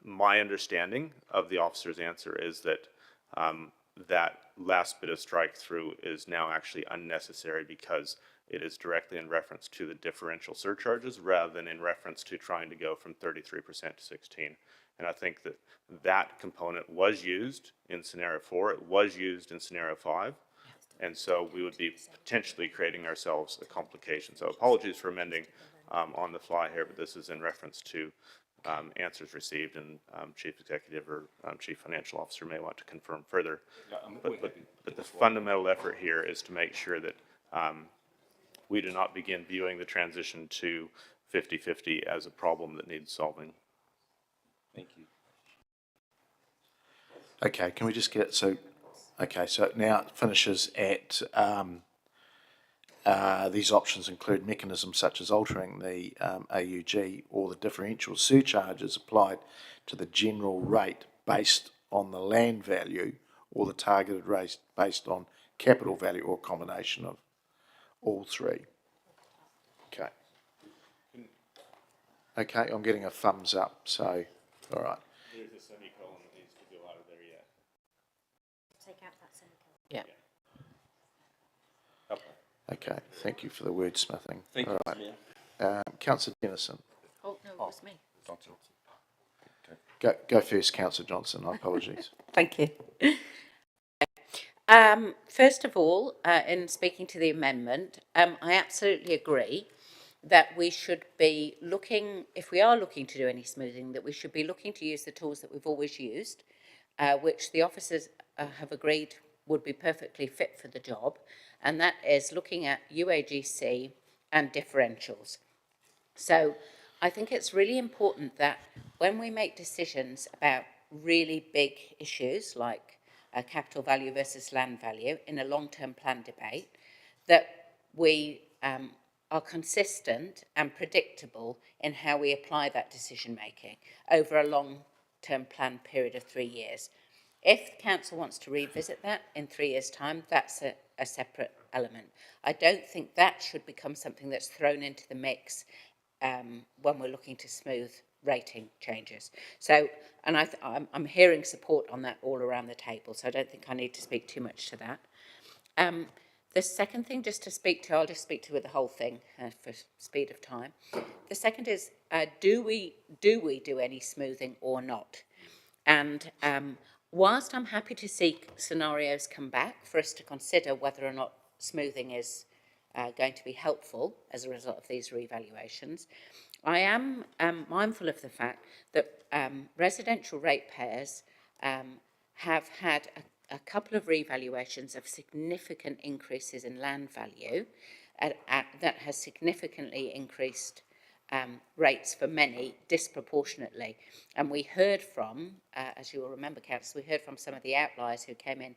my understanding of the officer's answer is that that last bit of strike through is now actually unnecessary because it is directly in reference to the differential surcharges rather than in reference to trying to go from 33% to 16. And I think that that component was used in scenario 4, it was used in scenario 5, and so we would be potentially creating ourselves a complication. So apologies for amending on the fly here, but this is in reference to answers received, and Chief Executive or Chief Financial Officer may want to confirm further. Yeah, but the fundamental effort here is to make sure that we do not begin viewing the transition to 50-50 as a problem that needs solving. Thank you. Okay, can we just get it? So now it finishes at these options include mechanisms such as altering the AUG or the differential surcharges applied to the general rate based on the land value or the targeted rate based on capital value or combination of all three. Okay. Okay, I'm getting a thumbs up, so, all right. There's a semicolon that needs to go out of there yet. Take out that semicolon. Yeah. Okay, thank you for the wordsmithing. Thank all you, right. Mayor. Councillor Dennison. Oh, no, it was me. Johnson. Go first, Councillor Johnson. I apologise. Thank you. First of all, in speaking to the amendment, I absolutely agree that we should be looking, if we are looking to do any smoothing, that we should be looking to use the tools that we've always used, which the officers have agreed would be perfectly fit for the job, and that is looking at UAGC and differentials. So I think it's really important that when we make decisions about really big issues like capital value versus land value in a long-term plan debate, that we are consistent and predictable in how we apply that decision making over a long-term plan period of 3 years. If the council wants to revisit that in 3 years' time, that's a separate element. I don't think that should become something that's thrown into the mix when we're looking to smooth rating changes. So, and I'm hearing support on that all around the table, so I don't think I need to speak too much to that. The second thing just to speak to, I'll just speak to the whole thing for speed of time. The second is, do we do any smoothing or not? And whilst I'm happy to see scenarios come back for us to consider whether or not smoothing is going to be helpful as a result of these revaluations, I am mindful of the fact that residential ratepayers have had a couple of revaluations of significant increases in land value that has significantly increased rates for many disproportionately. And we heard from, as you will remember, Councillor, we heard from some of the outliers who came in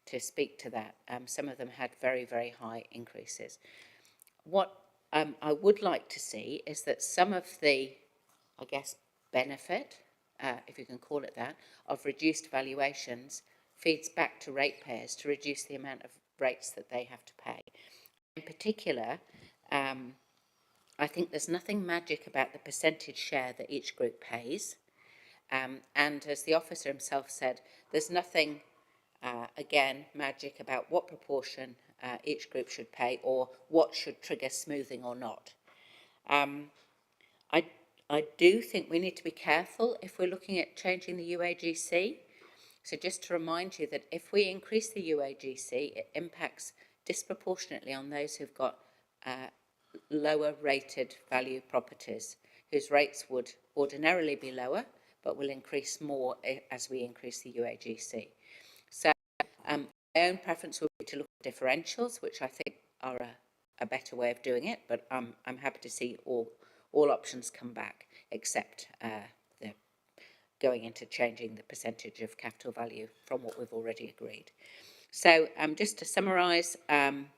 to speak to that. Some of them had very, very high increases. What I would like to see is that some of the, I guess, benefit, if you can call it that, of reduced valuations feeds back to ratepayers to reduce the amount of rates that they have to pay. In particular, I think there's nothing magic about the percentage share that each group pays. And as the officer himself said, there's nothing, again, magic about what proportion each group should pay or what should trigger smoothing or not. I do think we need to be careful if we're looking at changing the UAGC. So just to remind you that if we increase the UAGC, it impacts disproportionately on those who've got lower rated value properties, whose rates would ordinarily be lower, but will increase more as we increase the UAGC. So my own preference would be to look at differentials, which I think are a better way of doing it, but I'm happy to see all options come back, except the going into changing the percentage of capital value from what we've already agreed. So just to summarise, I'm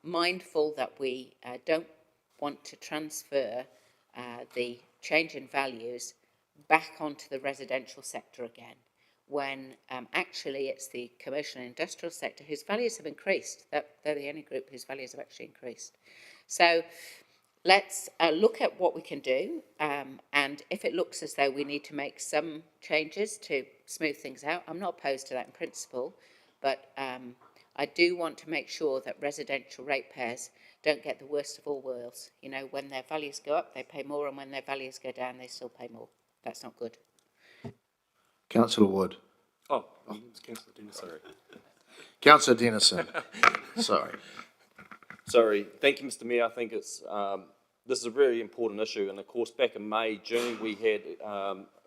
mindful that we don't want to transfer the change in values back onto the residential sector again, when actually it's the commercial and industrial sector whose values have increased. They're the only group whose values have actually increased. So let's look at what we can do, and if it looks as though we need to make some changes to smooth things out, I'm not opposed to that in principle, but I do want to make sure that residential ratepayers don't get the worst of all worlds. You know, when their values go up, they pay more, and when their values go down, they still pay more. That's not good. Councillor Wood. Oh, it's Councillor Dennis, sorry. Councillor Dennison. Sorry. Sorry. Thank you, Mr Mayor. I think it's this is a very important issue, and of course back in May, June, we had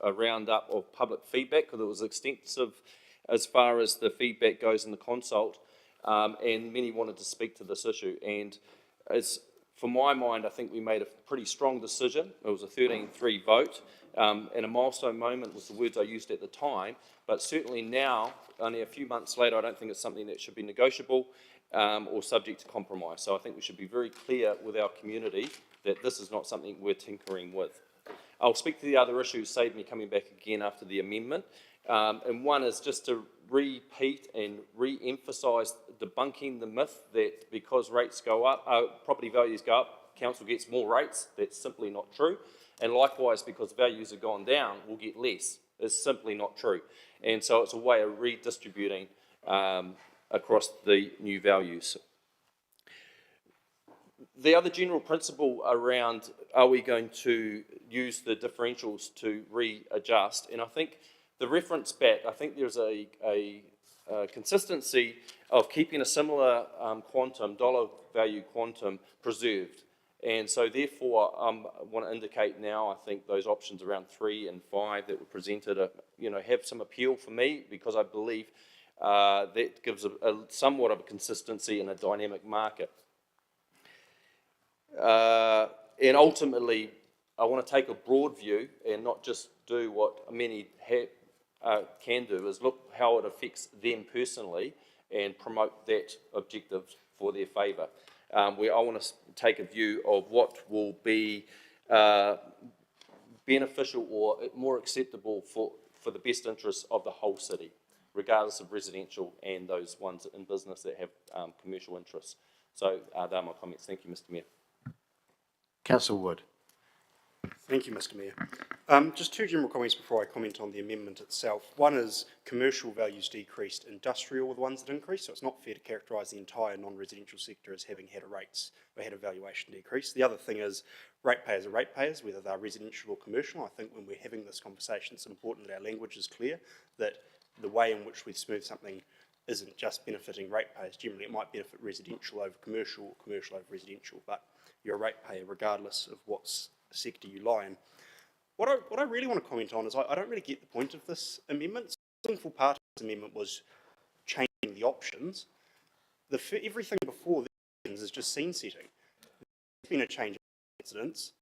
a roundup of public feedback because it was extensive as far as the feedback goes in the consult, and many wanted to speak to this issue. And it's, for my mind, I think we made a pretty strong decision. It was a 13-3 vote, and a milestone moment was the words I used at the time, but certainly now, only a few months later, I don't think it's something that should be negotiable or subject to compromise. So I think we should be very clear with our community that this is not something we're tinkering with. I'll speak to the other issues, save me coming back again after the amendment. And one is just to repeat and re-emphasise debunking the myth that because rates go up, property values go up, council gets more rates. That's simply not true. And likewise, because values have gone down, we'll get less. It's simply not true. And so it's a way of redistributing across the new values. The other general principle around are we going to use the differentials to readjust, and I think the reference back, I think there's a consistency of keeping a similar quantum, dollar value quantum preserved. And so therefore, I want to indicate now, I think those options around 3 and 5 that were presented are, have some appeal for me, because I believe that gives a somewhat of a consistency in a dynamic market. And ultimately, I want to take a broad view and not just do what many can do, is look how it affects them personally and promote that objective for their favour. Where I want to take a view of what will be beneficial or more acceptable for the best interests of the whole city, regardless of residential and those ones in business that have commercial interests. So they're my comments. Thank you, Mr. Mayor. Councillor Wood. Thank you, Mr. Mayor. Just two general comments before I comment on the amendment itself. One is commercial values decreased, industrial were the ones that increased, so it's not fair to characterise the entire non-residential sector as having had a valuation decrease. The other thing is ratepayers are ratepayers, whether they're residential or commercial. I think when we're having this conversation, it's important that our language is clear, that the way in which we smooth something isn't just benefiting ratepayers. Generally, it might benefit residential over commercial or commercial over residential, but you're a ratepayer regardless of what sector you lie in. What I really want to comment on is I don't really get the point of this amendment. The sinful part of this amendment was changing the options. Everything before this is just scene setting. There's been a change in incidents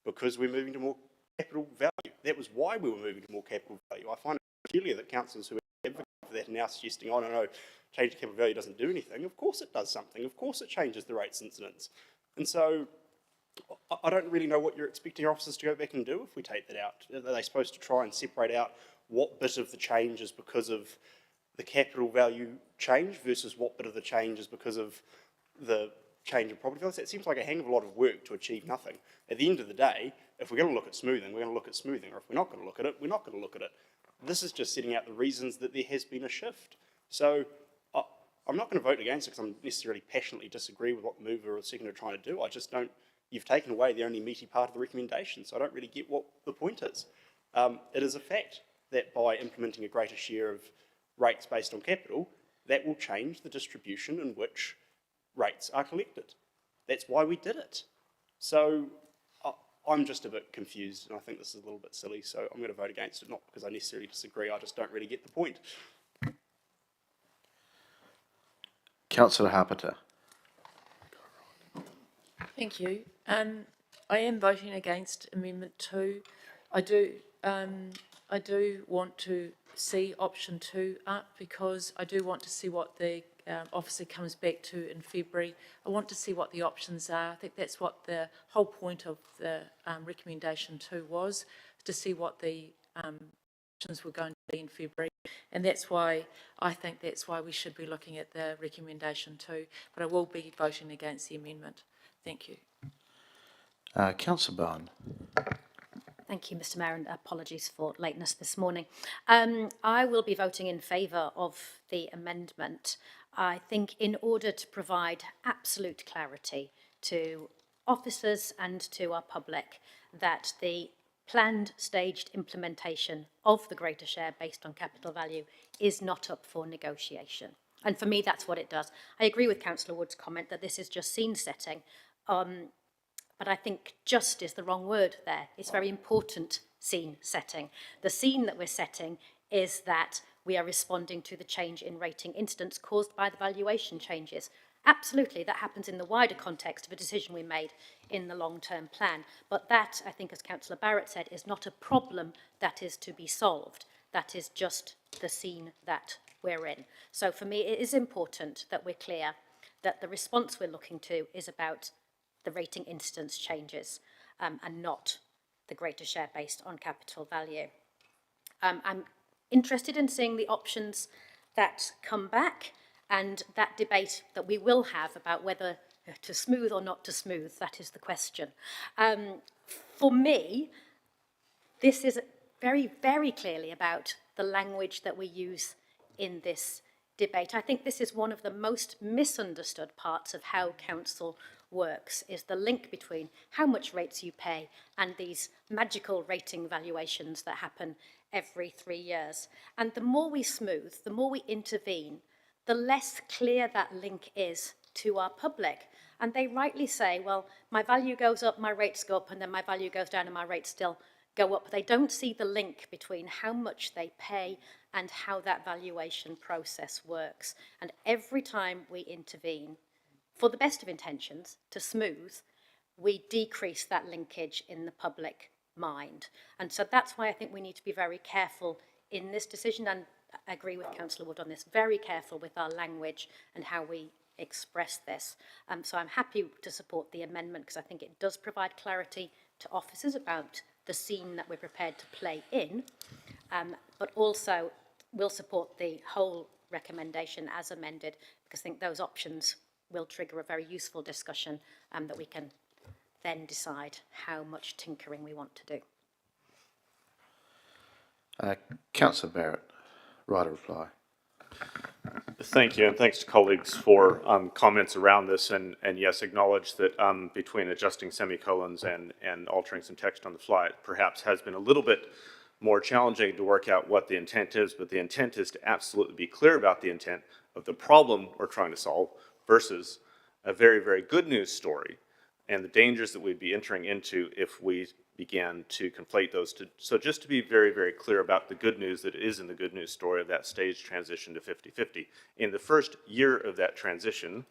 because we're moving to more capital value. That was why we were moving to more capital value. I find it peculiar that councillors who advocate for that are now suggesting, oh no, change to capital value doesn't do anything. Of course it does something. Of course it changes the rates incidents. And so I don't really know what you're expecting your officers to go back and do if we take that out. Are they supposed to try and separate out what bit of the change is because of the capital value change versus what bit of the change is because of the change in property values? That seems like a hang of a lot of work to achieve nothing. At the end of the day, if we're going to look at smoothing, we're going to look at smoothing, or if we're not going to look at it, we're not going to look at it. This is just setting out the reasons that there has been a shift. So I'm not going to vote against it because I'm necessarily passionately disagree with what the mover or the second are trying to do. I just don't. You've taken away the only meaty part of the recommendation, so I don't really get what the point is. It is a fact that by implementing a greater share of rates based on capital, that will change the distribution in which rates are collected. That's why we did it. So I'm just a bit confused, and I think this is a little bit silly, so I'm going to vote against it, not because I necessarily disagree, I just don't really get the point. Councillor Harpiter. Thank you. I am voting against Amendment 2. I do want to see option 2 up because I do want to see what the officer comes back to in February. I want to see what the options are. I think that's what the whole point of the recommendation 2 was, to see what the options were going to be in February. And that's why I think that's why we should be looking at the recommendation 2. But I will be voting against the amendment. Thank you. Councillor Bowen. Thank you, Mr. Mayor, and apologies for lateness this morning. I will be voting in favour of the amendment. I think in order to provide absolute clarity to officers and to our public that the planned staged implementation of the greater share based on capital value is not up for negotiation. And for me, that's what it does. I agree with Councillor Wood's comment that this is just scene setting. But I think just is the wrong word there. It's very important scene setting. The scene that we're setting is that we are responding to the change in rating incidents caused by the valuation changes. Absolutely, that happens in the wider context of a decision we made in the long-term plan. But that, I think, as Councillor Barrett said, is not a problem that is to be solved. That is just the scene that we're in. So for me, it is important that we're clear that the response we're looking to is about the rating instance changes and not the greater share based on capital value. I'm interested in seeing the options that come back and that debate that we will have about whether to smooth or not to smooth, that is the question. For me, this is very, very clearly about the language that we use in this debate. I think this is one of the most misunderstood parts of how council works, is the link between how much rates you pay and these magical rating valuations that happen every 3 years. And the more we smooth, the more we intervene, the less clear that link is to our public. And they rightly say, well, my value goes up, my rates go up, and then my value goes down and my rates still go up. They don't see the link between how much they pay and how that valuation process works. And every time we intervene, for the best of intentions, to smooth, we decrease that linkage in the public mind. And so that's why I think we need to be very careful in this decision, and I agree with Councillor Wood on this, very careful with our language and how we express this. So I'm happy to support the amendment because I think it does provide clarity to officers about the scene that we're prepared to play in, but also will support the whole recommendation as amended, because I think those options will trigger a very useful discussion that we can then decide how much tinkering we want to do. Councillor Barrett, right of reply. Thank you, and thanks to colleagues for comments around this, and yes, acknowledge that between adjusting semicolons and altering some text on the fly, it perhaps has been a little bit more challenging to work out what the intent is, but the intent is to absolutely be clear about the intent of the problem we're trying to solve versus a very, very good news story and the dangers that we'd be entering into if we began to conflate those two. So just to be very, very clear about the good news that is in the good news story of that staged transition to 50-50. In the first year of that transition,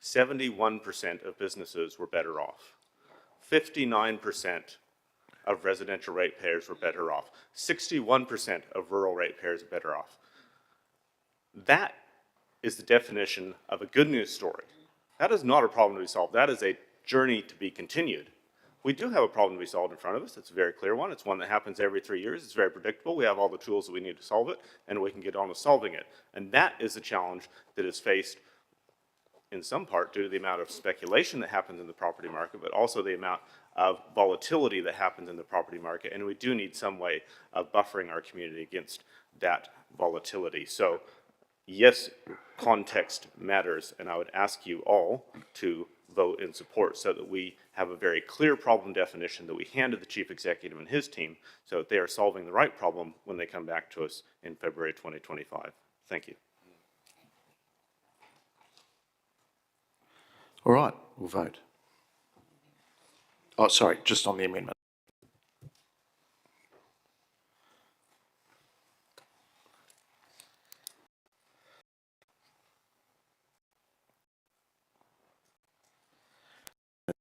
71% of businesses were better off. 59% of residential ratepayers were better off. 61% of rural ratepayers are better off. That is the definition of a good news story. That is not a problem to be solved. That is a journey to be continued. We do have a problem to be solved in front of us. It's a very clear one. It's one that happens every 3 years. It's very predictable. We have all the tools that we need to solve it, and we can get on with solving it. And that is a challenge that is faced in some part due to the amount of speculation that happens in the property market, but also the amount of volatility that happens in the property market. And we do need some way of buffering our community against that volatility. So yes, context matters, and I would ask you all to vote in support so that we have a very clear problem definition that we hand to the chief executive and his team so that they are solving the right problem when they come back to us in February 2025. Thank you. All right, we'll vote. Oh, sorry, just on the amendment.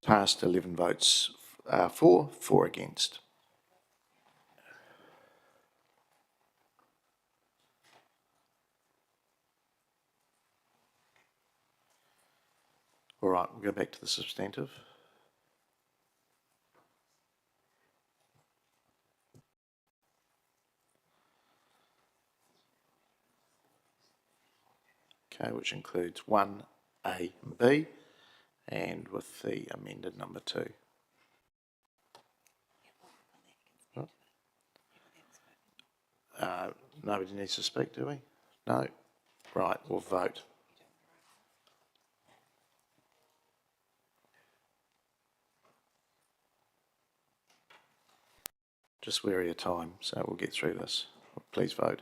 Passed 11 votes for, 4 against. All right, we'll go back to the substantive. Okay, which includes 1A and B, and with the amended number 2. Nobody needs to speak, do we? No? Right, we'll vote. Just wary of time, so we'll get through this. Please vote.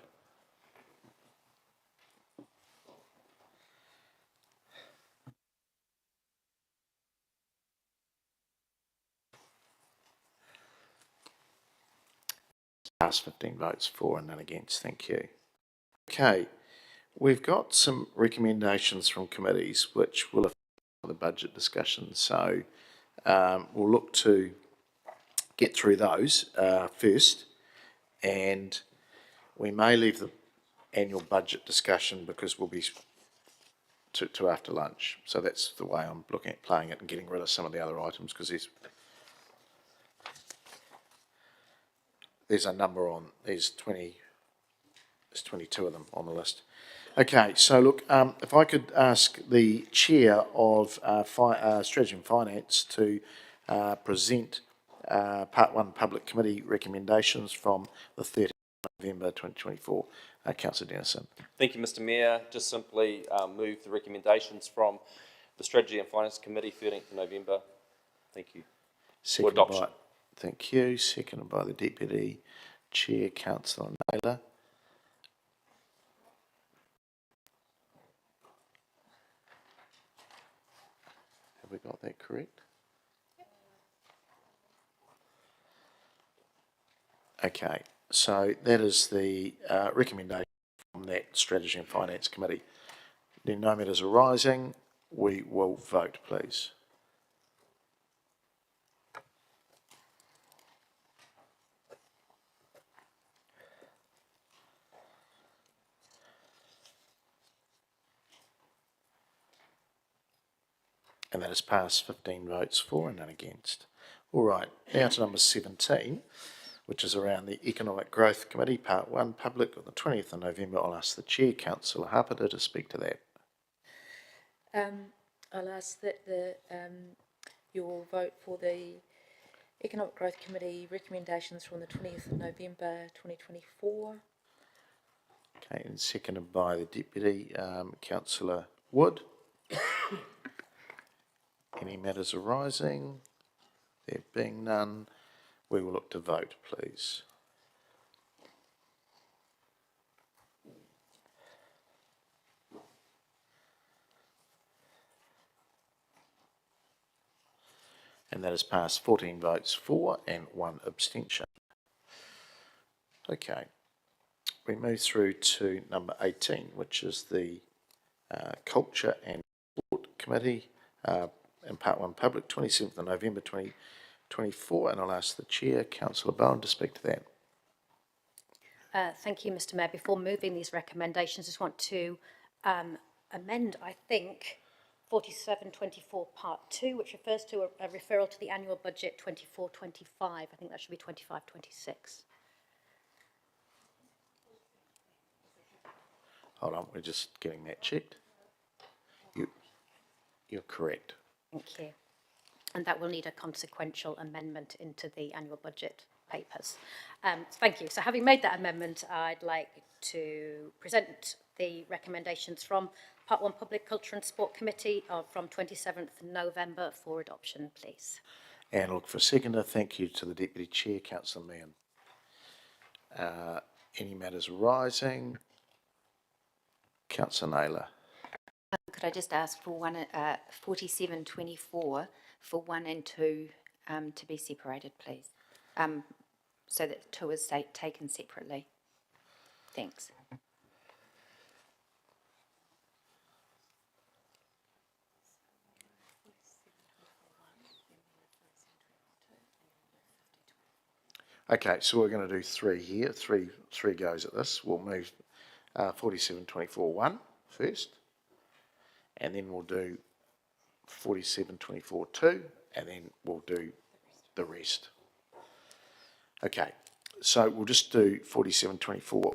Passed 15 votes for and none against. Thank you. Okay, we've got some recommendations from committees which will affect the budget discussion. So we'll look to get through those first, and we may leave the annual budget discussion because we'll be to after lunch. So that's the way I'm looking at playing it and getting rid of some of the other items, because there's a number on, there's 22 of them on the list. Okay, so look, if I could ask the chair of Strategy and Finance to present Part 1 Public Committee recommendations from the 13th November 2024. Councillor Dennison. Thank you, Mr Mayor. Just simply move the recommendations from the Strategy and Finance Committee, 13th of November. Thank you. For adoption. Thank you. Seconded by the Deputy Chair, Councillor Naylor. Have we got that correct? Okay, so that is the recommendation from that Strategy and Finance Committee. There no matters arising, we will vote, please. And that is passed, 15 votes for and none against. All right, now to number 17, which is around the Economic Growth Committee, Part 1, public, on the 20th of November. I'll ask the Chair, Councillor Hapeta, to speak to that. I'll ask that you will vote for the Economic Growth Committee recommendations from the 20th of November 2024. Okay, and seconded by the Deputy, Councillor Wood. Any matters arising? There being none, we will look to vote, please. And that has passed, 14 votes for and 1 abstention. Okay, we move through to number 18, which is the Culture and Sport Committee, in Part 1 public, 27th of November 2024, and I'll ask the Chair, Councillor Bowen, to speak to that. Thank you, Mr Mayor. Before moving these recommendations, I just want to amend, I think, 4724 Part 2, which refers to a referral to the annual budget 24-25. I think that should be 25-26. Hold on, we're just getting that checked. You're correct. Thank you. And that will need a consequential amendment into the annual budget papers. Thank you. So having made that amendment, I'd like to present the recommendations from Part 1 Public Culture and Sport Committee from 27th November for adoption, please. And look for a seconder. Thank you to the Deputy Chair, Councillor Meehan. Any matters arising? Councillor Naylor. Could I just ask for 4724 for 1 and 2 to be separated, please? So that 2 is taken separately. Thanks. Okay, so we're going to do 3 here, three goes at this. We'll move 4724-1 first, and then we'll do 4724-2, and then we'll do the rest. Okay, so we'll just do 4724,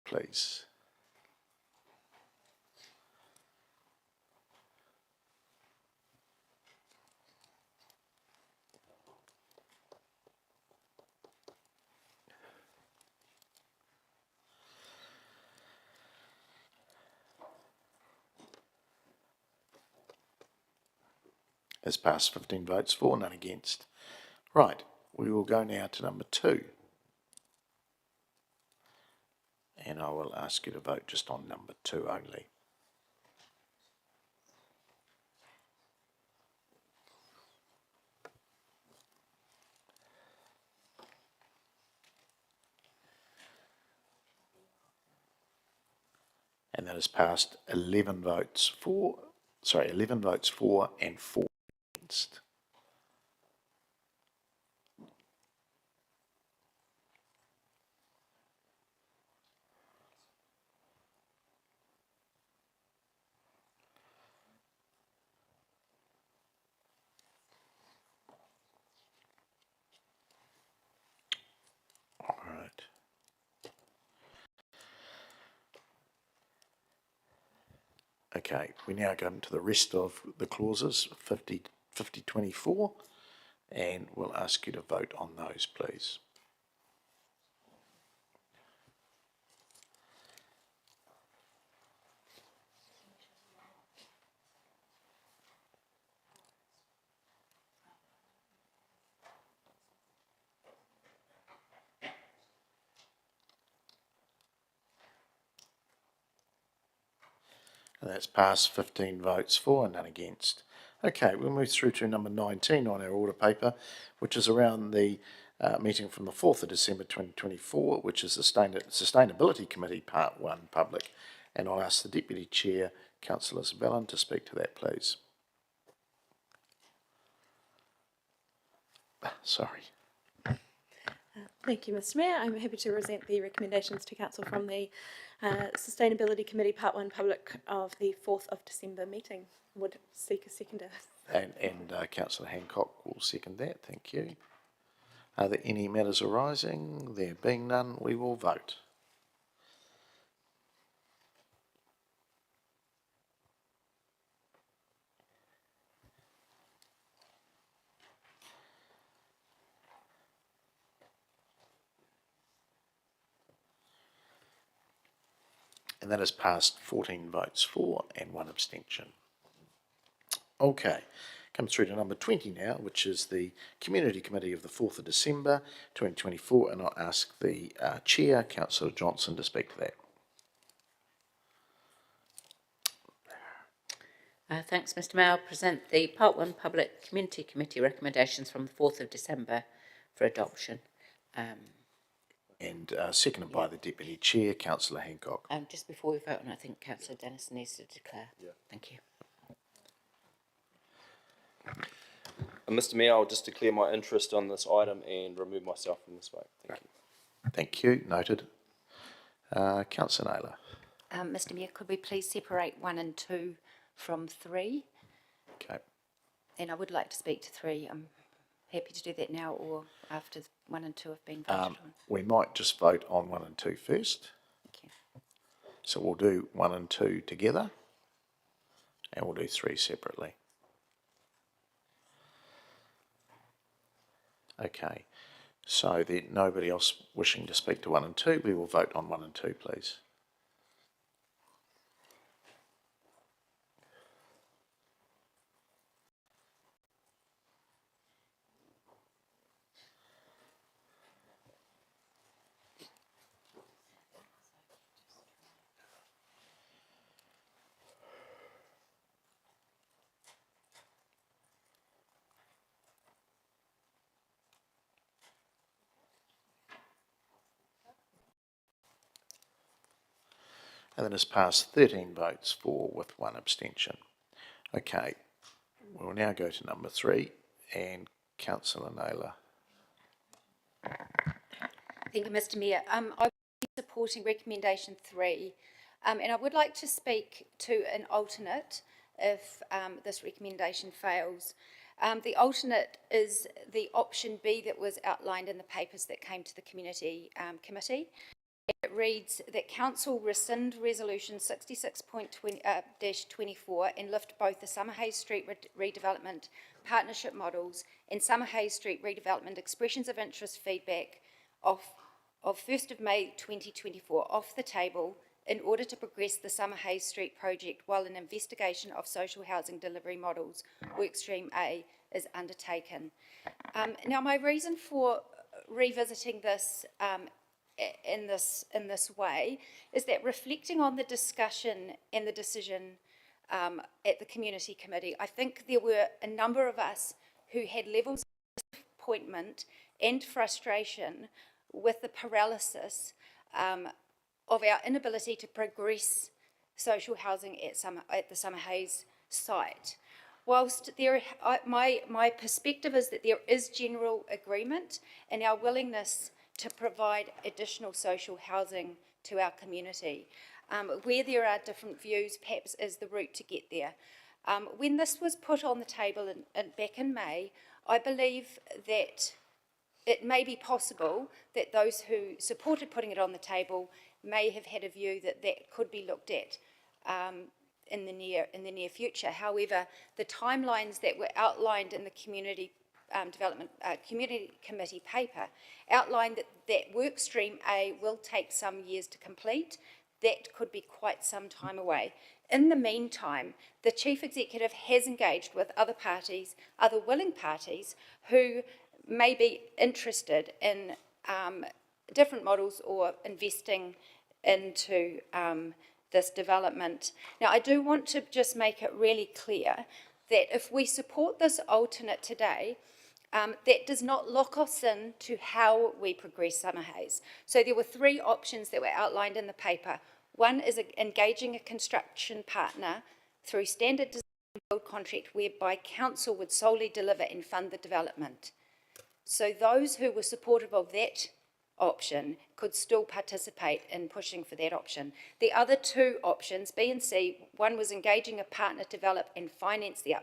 please. Has passed, 15 votes for, none against. Right, we will go now to number 2. And I will ask you to vote just on number 2 only. And that has passed 11 votes for and 4 against. All right. Okay, we now go into the rest of the clauses, 50-24, and we'll ask you to vote on those, please. And that's passed 15 votes for and none against. Okay, we'll move through to number 19 on our order paper, which is around the meeting from the 4th of December 2024, which is the Sustainability Committee Part 1 Public. And I'll ask the Deputy Chair, Councillor Sabellin, to speak to that, please. Sorry. Thank you, Mr Mayor. I'm happy to present the recommendations to Council from the Sustainability Committee Part 1 Public of the 4th of December meeting. Would seek a seconder. And Councillor Hancock will second that. Thank you. Are there any matters arising? There being none, we will vote. And that has passed 14 votes for and 1 abstention. Okay, come through to number 20 now, which is the Community Committee of the 4th of December 2024, and I'll ask the Chair, Councillor Johnson, to speak to that. Thanks, Mr Mayor. I'll present the Part 1 Public Community Committee recommendations from the 4th of December for adoption. And seconded by the Deputy Chair, Councillor Hancock. Just before we vote on, I think Councillor Dennis needs to declare. Yeah. Thank you. Mr Mayor, I'll just declare my interest on this item and remove myself from this vote. Thank you. Thank you. Noted. Councillor Naylor. Mr Mayor, could we please separate 1 and 2 from 3? Okay. And I would like to speak to 3. I'm happy to do that now or after 1 and 2 have been voted on. We might just vote on 1 and 2 first. Thank you. So we'll do 1 and 2 together, and we'll do 3 separately. Okay, so there's nobody else wishing to speak to 1 and 2. We will vote on 1 and 2, please. And that has passed 13 votes for with 1 abstention. Okay, we'll now go to number 3 and Councillor Naylor. Thank you, Mr Mayor. I will be supporting recommendation 3 and I would like to speak to an alternate if this recommendation fails. The alternate is the option B that was outlined in the papers that came to the Community Committee. It reads that Council rescind Resolution 66.24 and lift both the Summerhays Street redevelopment partnership models and Summerhays Street redevelopment expressions of interest feedback of 1st of May 2024 off the table in order to progress the Summerhays Street project while an investigation of social housing delivery models, Workstream A, is undertaken. Now, my reason for revisiting this in this way is that reflecting on the discussion and the decision at the Community Committee, I think there were a number of us who had levels of disappointment and frustration with the paralysis of our inability to progress social housing at the Summerhays site. Whilst my perspective is that there is general agreement in our willingness to provide additional social housing to our community. Where there are different views, perhaps is the route to get there. When this was put on the table back in May, I believe that it may be possible that those who supported putting it on the table may have had a view that that could be looked at in the near future. However, the timelines that were outlined in the Community Community Committee paper outlined that Workstream A will take some years to complete. That could be quite some time away. In the meantime, the Chief Executive has engaged with other parties, other willing parties, who may be interested in different models or investing into this development. Now, I do want to just make it really clear that if we support this alternate today, that does not lock us in to how we progress Summerhays. So there were 3 options that were outlined in the paper. One is engaging a construction partner through standard design build contract whereby council would solely deliver and fund the development. So those who were supportive of that option could still participate in pushing for that option. The other 2 options, B and C, one was engaging a partner to develop and finance the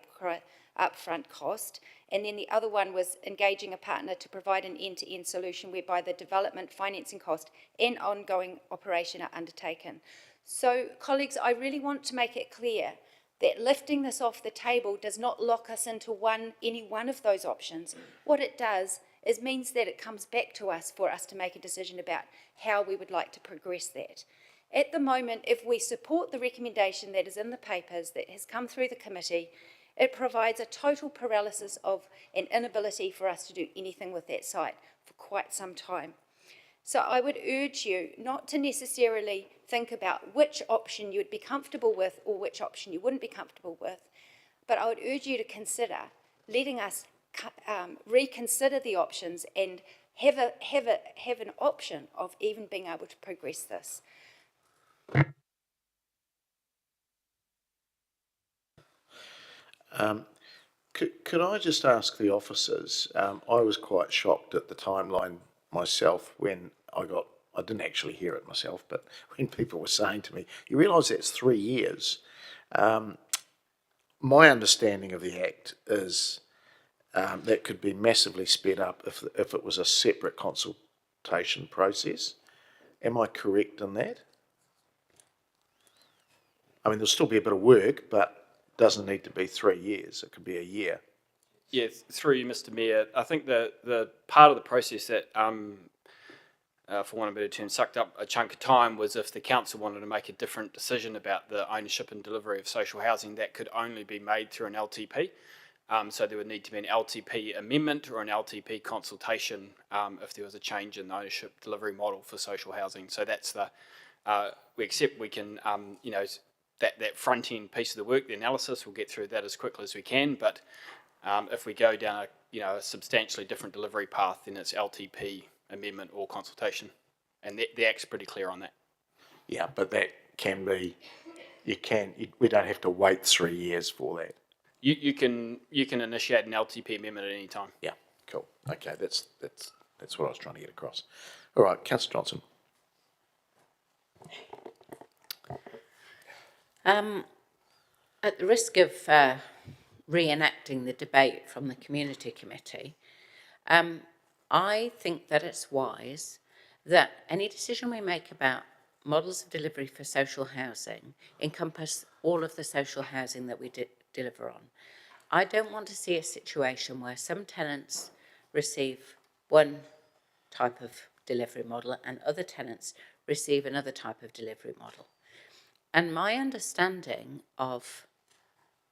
upfront cost, and then the other one was engaging a partner to provide an end-to-end solution whereby the development, financing cost and ongoing operation are undertaken. So, colleagues, I really want to make it clear that lifting this off the table does not lock us into any one of those options. What it does is means that it comes back to us for us to make a decision about how we would like to progress that. At the moment, if we support the recommendation that is in the papers that has come through the committee, it provides a total paralysis of an inability for us to do anything with that site for quite some time. So I would urge you not to necessarily think about which option you would be comfortable with or which option you wouldn't be comfortable with, but I would urge you to consider letting us reconsider the options and have an option of even being able to progress this. Could I just ask the officers, I was quite shocked at the timeline myself when I didn't actually hear it myself, but when people were saying to me, you realise that's 3 years. My understanding of the Act is that could be massively sped up if it was a separate consultation process. Am I correct in that? I mean, there'll still be a bit of work, but doesn't need to be 3 years. It could be a year. Yeah, through you, Mr. Mayor. I think the part of the process that, for want of a better term, sucked up a chunk of time was if the council wanted to make a different decision about the ownership and delivery of social housing, that could only be made through an LTP. So there would need to be an LTP amendment or an LTP consultation if there was a change in the ownership delivery model for social housing. So that's we accept we can, that front end piece of the work, the analysis, we'll get through that as quickly as we can. But if we go down a substantially different delivery path, then it's LTP amendment or consultation, and the Act's pretty clear on that. Yeah, but that can be. We don't have to wait 3 years for that. You can initiate an LTP amendment at any time. Yeah, cool. Okay, that's what I was trying to get across. All right, Councillor Johnson. At the risk of reenacting the debate from the Community Committee, I think that it's wise that any decision we make about models of delivery for social housing encompass all of the social housing that we deliver on. I don't want to see a situation where some tenants receive one type of delivery model and other tenants receive another type of delivery model. And my understanding of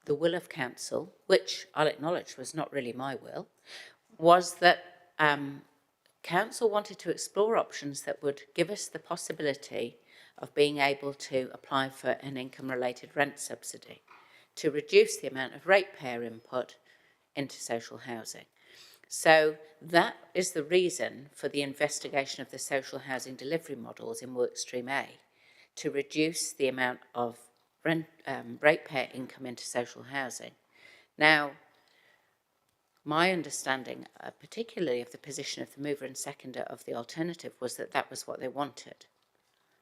the will of council, which I'll acknowledge was not really my will, was that council wanted to explore options that would give us the possibility of being able to apply for an income-related rent subsidy to reduce the amount of ratepayer input into social housing. So that is the reason for the investigation of the social housing delivery models in Workstream A, to reduce the amount of ratepayer income into social housing. Now, my understanding, particularly of the position of the mover and seconder of the alternative, was that that was what they wanted.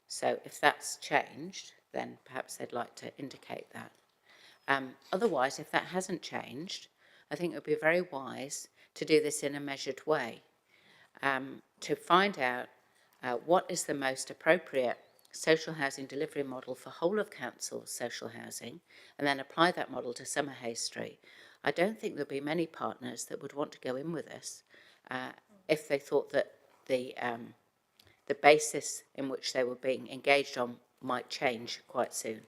So if that's changed, then perhaps they'd like to indicate that. Otherwise, if that hasn't changed, I think it would be very wise to do this in a measured way, to find out what is the most appropriate social housing delivery model for whole of council social housing, and then apply that model to Summerhays Street. I don't think there'll be many partners that would want to go in with us if they thought that the basis in which they were being engaged on might change quite soon.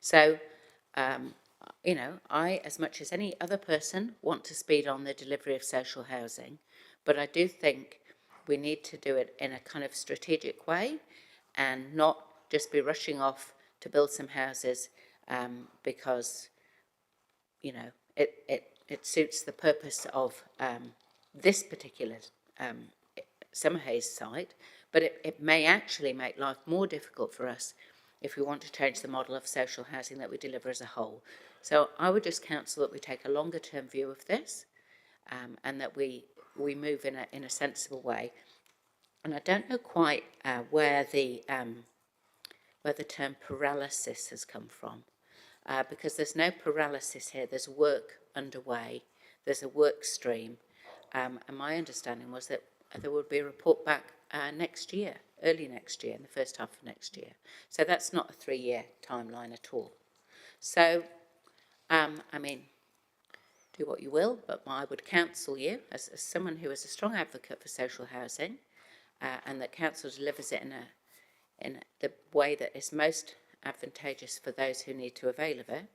So, I, as much as any other person, want to speed on the delivery of social housing, but I do think we need to do it in a kind of strategic way and not just be rushing off to build some houses because, you know, it suits the purpose of this particular Summerhays site, but it may actually make life more difficult for us if we want to change the model of social housing that we deliver as a whole. So I would just counsel that we take a longer term view of this and that we move in a sensible way. And I don't know quite where the term paralysis has come from, because there's no paralysis here. There's work underway. There's a work stream. And my understanding was that there would be a report back next year, early next year, in the first half of next year. So that's not a 3-year timeline at all. So, I mean, do what you will, but I would counsel you, as someone who is a strong advocate for social housing, and that council delivers it in the way that is most advantageous for those who need to avail of it,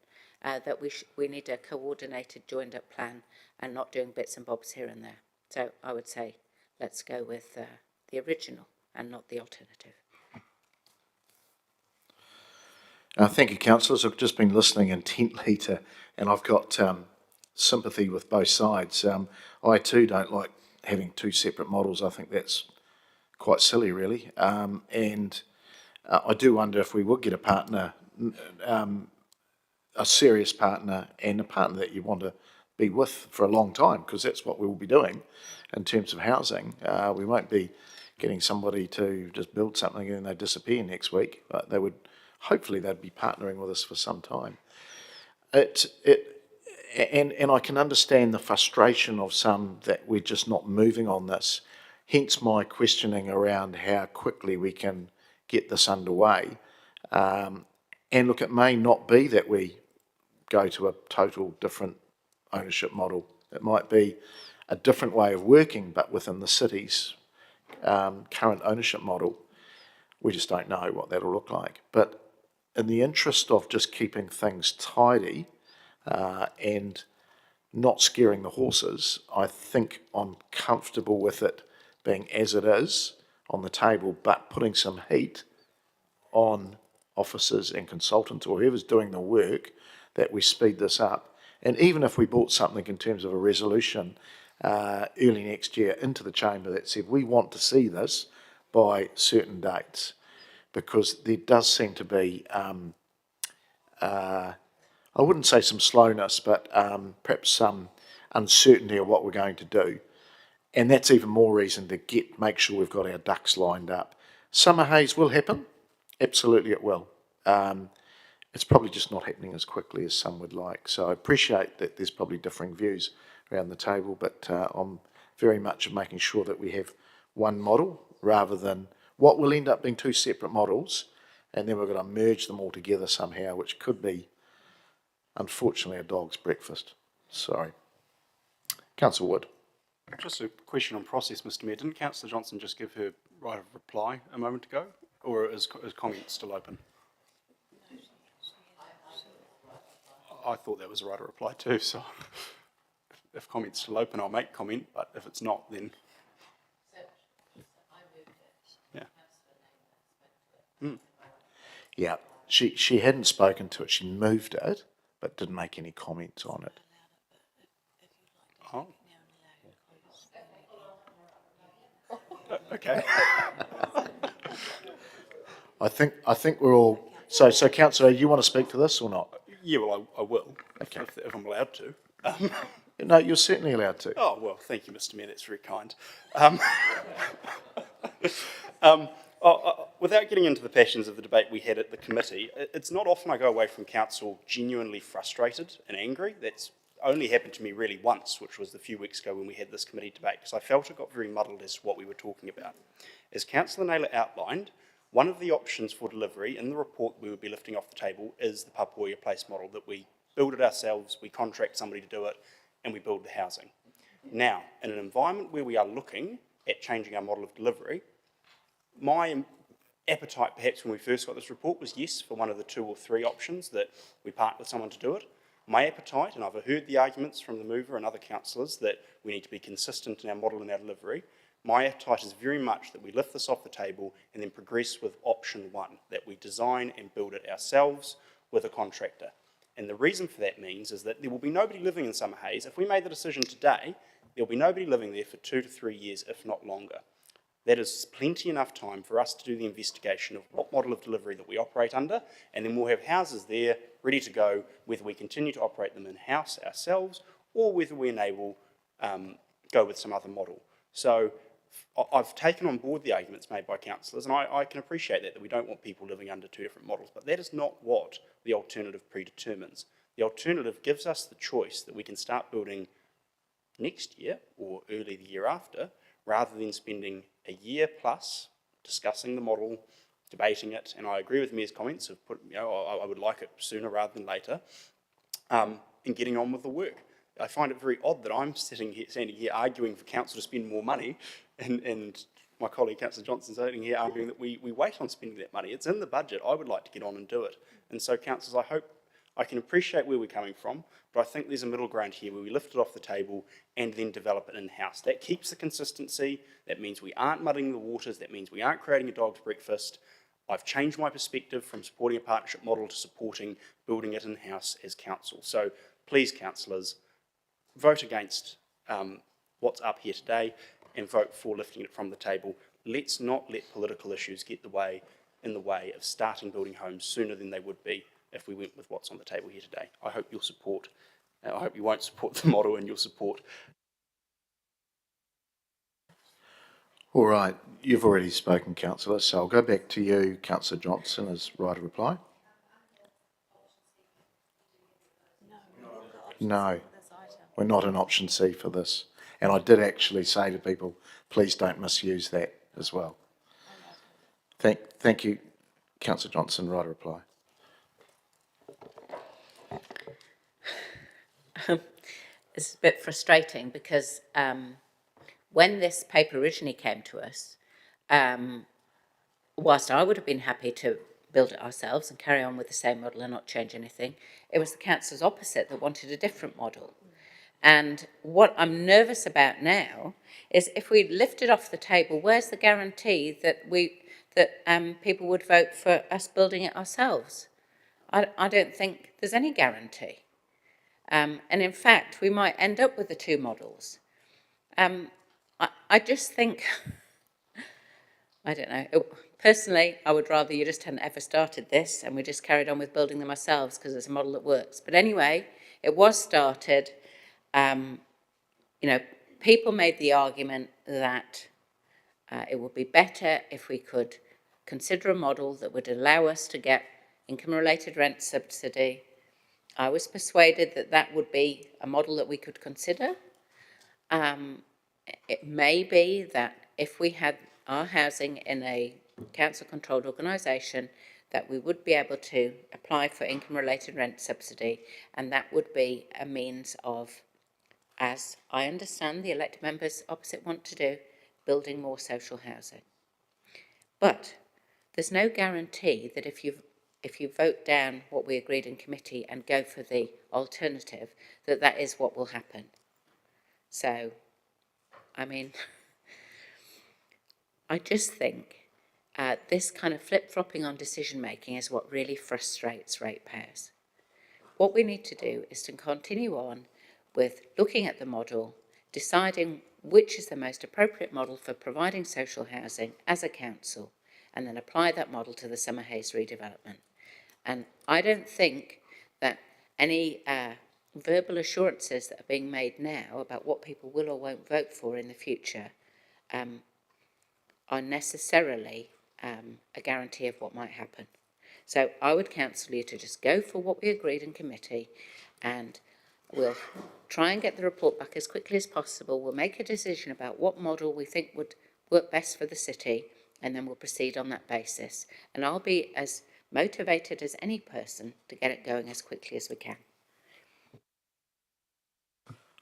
that we need a coordinated, joined-up plan and not doing bits and bobs here and there. So I would say let's go with the original and not the alternative. Thank you, councillors. I've just been listening intently and I've got sympathy with both sides. I too don't like having two separate models. I think that's quite silly, really. And I do wonder if we would get a partner, a serious partner, and a partner that you want to be with for a long time, because that's what we will be doing in terms of housing. We won't be getting somebody to just build something and then they disappear next week. But hopefully they'd be partnering with us for some time. And I can understand the frustration of some that we're just not moving on this. Hence my questioning around how quickly we can get this underway. And look, it may not be that we go to a total different ownership model. It might be a different way of working, but within the city's current ownership model. We just don't know what that'll look like. But in the interest of just keeping things tidy and not scaring the horses, I think I'm comfortable with it being as it is on the table, but putting some heat on officers and consultants or whoever's doing the work, that we speed this up. And even if we brought something in terms of a resolution early next year into the chamber that said we want to see this by certain dates, because there does seem to be, I wouldn't say some slowness, but perhaps some uncertainty of what we're going to do. And that's even more reason to make sure we've got our ducks lined up. Summerhays will happen. Absolutely it will. It's probably just not happening as quickly as some would like. So I appreciate that there's probably differing views around the table, but I'm very much of making sure that we have one model rather than what will end up being two separate models, and then we're going to merge them all together somehow, which could be, unfortunately, a dog's breakfast. Sorry. Councillor Wood. Just a question on process, Mr Mayor. Didn't Councillor Johnson just give her right of reply a moment ago, or is comment still open? I thought that was a right of reply too, so if comment's still open, I'll make comment, but if it's not, then... Yeah. Yeah, she hadn't spoken to it. She moved it, but didn't make any comments on it. Oh. Okay. I think we're all... So Councillor, you want to speak to this or not? Yeah, well, I will, okay. if I'm allowed to. No, you're certainly allowed to. Oh, well, thank you, Mr Mayor, that's very kind. Without getting into the passions of the debate we had at the committee, it's not often I go away from council genuinely frustrated and angry. That's only happened to me really once, which was a few weeks ago when we had this committee debate, because I felt it got very muddled as to what we were talking about. As Councillor Naylor outlined, one of the options for delivery in the report we would be lifting off the table is the Papuia Place model, that we build it ourselves, we contract somebody to do it, and we build the housing. Now, in an environment where we are looking at changing our model of delivery, my appetite perhaps when we first got this report was yes, for one of the 2 or 3 options that we partner with someone to do it. My appetite, and I've heard the arguments from the mover and other councillors that we need to be consistent in our model and our delivery, My appetite is very much that we lift this off the table and then progress with option one, that we design and build it ourselves with a contractor. And the reason for that means is that there will be nobody living in Summerhays. If we made the decision today, there will be nobody living there for 2 to 3 years, if not longer. That is plenty enough time for us to do the investigation of what model of delivery that we operate under, and then we'll have houses there ready to go, whether we continue to operate them in-house ourselves or whether we enable go with some other model. So I've taken on board the arguments made by councillors, and I can appreciate that we don't want people living under 2 different models, but that is not what the alternative predetermines. The alternative gives us the choice that we can start building next year or early the year after, rather than spending a year plus discussing the model, debating it, and I agree with Mayor's comments of I would like it sooner rather than later, and getting on with the work. I find it very odd that I'm standing here arguing for council to spend more money, and my colleague Councillor Johnson sitting here arguing that we wait on spending that money. It's in the budget. I would like to get on and do it. And so, councillors, I hope I can appreciate where we're coming from, but I think there's a middle ground here where we lift it off the table and then develop it in-house. That keeps the consistency. That means we aren't muddying the waters. That means we aren't creating a dog's breakfast. I've changed my perspective from supporting a partnership model to supporting building it in-house as council. So please, councillors, vote against what's up here today and vote for lifting it from the table. Let's not let political issues get in the way of starting building homes sooner than they would be if we went with what's on the table here today. I hope you'll support, I hope you won't support the model and you'll support. All right, you've already spoken, councillor, so I'll go back to you, Councillor Johnson, as right of reply. No, we're not in option C for this. And I did actually say to people, please don't misuse that as well. Thank you, Councillor Johnson, right of reply. It's a bit frustrating because when this paper originally came to us, whilst I would have been happy to build it ourselves and carry on with the same model and not change anything, it was the councillors opposite that wanted a different model. And what I'm nervous about now is if we lift it off the table, where's the guarantee that people would vote for us building it ourselves? I don't think there's any guarantee. And in fact, we might end up with the 2 models. I just think, I don't know, personally, I would rather you just hadn't ever started this and we just carried on with building them ourselves because it's a model that works. But anyway, it was started. People made the argument that it would be better if we could consider a model that would allow us to get income-related rent subsidy. I was persuaded that that would be a model that we could consider. It may be that if we had our housing in a council-controlled organisation, that we would be able to apply for income-related rent subsidy, and that would be a means of, as I understand the elected members opposite want to do, building more social housing. But there's no guarantee that if you vote down what we agreed in committee and go for the alternative, that is what will happen. So, I mean, I just think this kind of flip-flopping on decision-making is what really frustrates ratepayers. What we need to do is to continue on with looking at the model, deciding which is the most appropriate model for providing social housing as a council, and then apply that model to the Summerhays redevelopment. And I don't think that any verbal assurances that are being made now about what people will or won't vote for in the future are necessarily a guarantee of what might happen. So I would counsel you to just go for what we agreed in committee, and we'll try and get the report back as quickly as possible. We'll make a decision about what model we think would work best for the city, and then we'll proceed on that basis. And I'll be as motivated as any person to get it going as quickly as we can.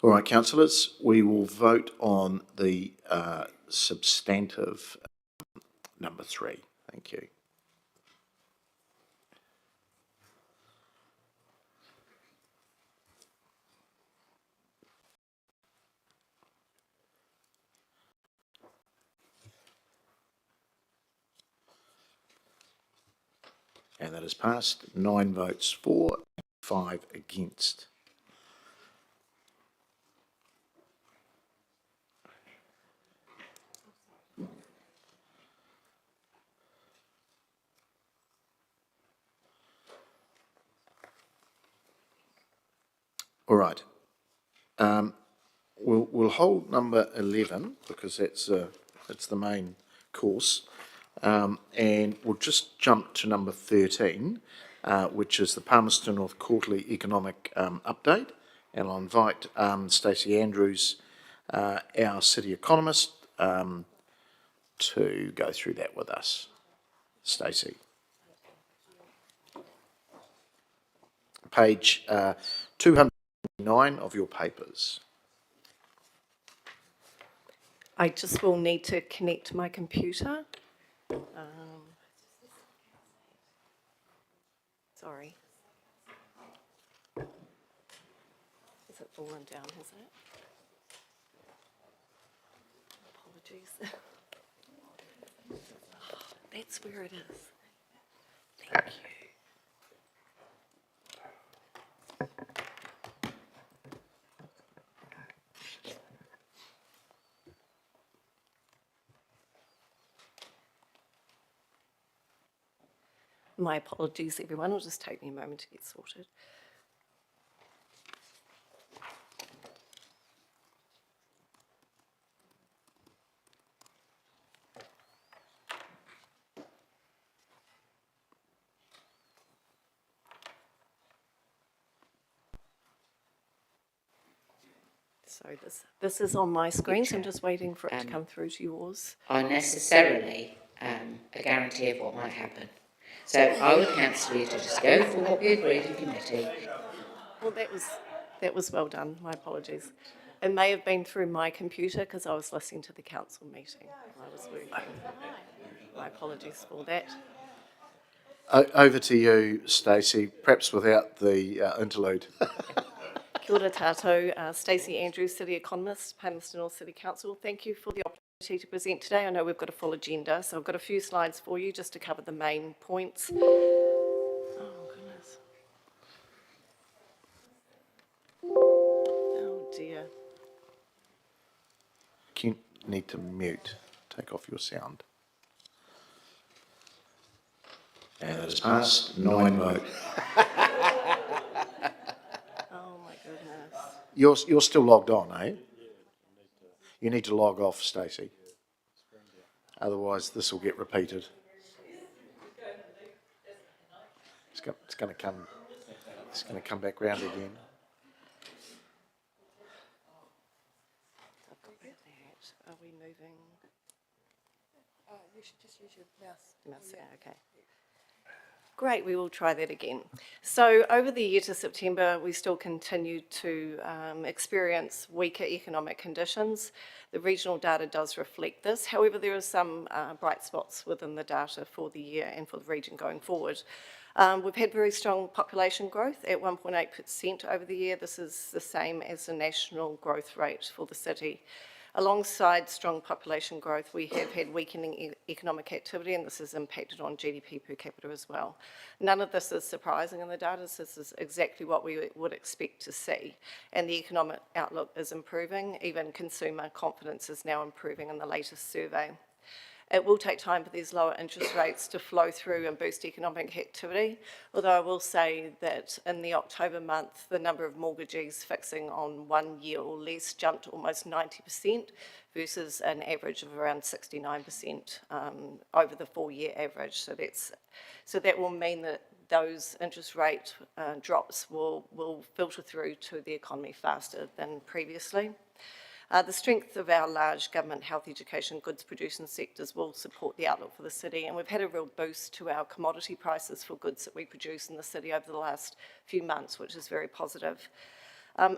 All right, councillors, we will vote on the substantive number 3. Thank you. And that is passed. 9 votes for, 5 against. All right. We'll hold number 11 because it's the main course, and we'll just jump to number 13, which is the Palmerston North Quarterly Economic Update, and I'll invite Stacey Andrews, our city economist, to go through that with us. Stacey. Page 209 of your papers. I just will need to connect my computer. Sorry. Has it fallen down, has it? Apologies. That's where it is. Thank you. My apologies, everyone. It'll just take me a moment to get sorted. So this is on my screen, so I'm just waiting for it to come through to yours. Are necessarily a guarantee of what might happen. So I would counsel you to just go for what we agreed in committee. Well, that was well done. My apologies. It may have been through my computer because I was listening to the council meeting. I was working. My apologies for that. Over to you, Stacey, perhaps without the interlude. Kia ora tātou, Stacey Andrews, City Economist, Palmerston North City Council. Thank you for the opportunity to present today. I know we've got a full agenda, so I've got a few slides for you just to cover the main points. Oh, goodness. Oh, dear. You need to mute, take off your sound. And that is passed, 9 vote. Oh, my goodness. You're still logged on, eh? You need to log off, Stacey. Otherwise, this will get repeated. It's going to come back round again. Are we moving? You should just use your mouse. Yeah, okay. Great, we will try that again. So over the year to September, we still continued to experience weaker economic conditions. The regional data does reflect this. However, there are some bright spots within the data for the year and for the region going forward. We've had very strong population growth at 1.8% over the year. This is the same as the national growth rate for the city. Alongside strong population growth, we have had weakening economic activity, and this has impacted on GDP per capita as well. None of this is surprising in the data. This is exactly what we would expect to see. And the economic outlook is improving. Even consumer confidence is now improving in the latest survey. It will take time for these lower interest rates to flow through and boost economic activity, although I will say that in the October month, the number of mortgagees fixing on 1 year or less jumped almost 90% versus an average of around 69% over the 4-year average. So that will mean that those interest rate drops will filter through to the economy faster than previously. The strength of our large government, health, education, goods producing sectors will support the outlook for the city, and we've had a real boost to our commodity prices for goods that we produce in the city over the last few months, which is very positive.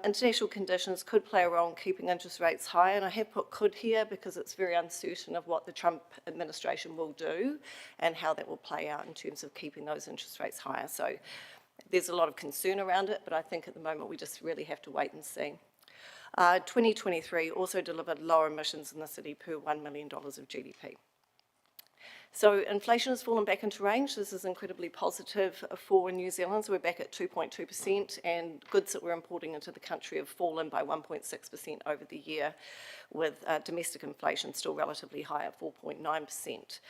International conditions could play a role in keeping interest rates high, and I have put could here because it's very uncertain of what the Trump administration will do and how that will play out in terms of keeping those interest rates higher. So there's a lot of concern around it, but I think at the moment we just really have to wait and see. 2023 also delivered lower emissions in the city per $1 million of GDP. So inflation has fallen back into range. This is incredibly positive for New Zealand. So we're back at 2.2%, and goods that we're importing into the country have fallen by 1.6% over the year, with domestic inflation still relatively high at 4.9%.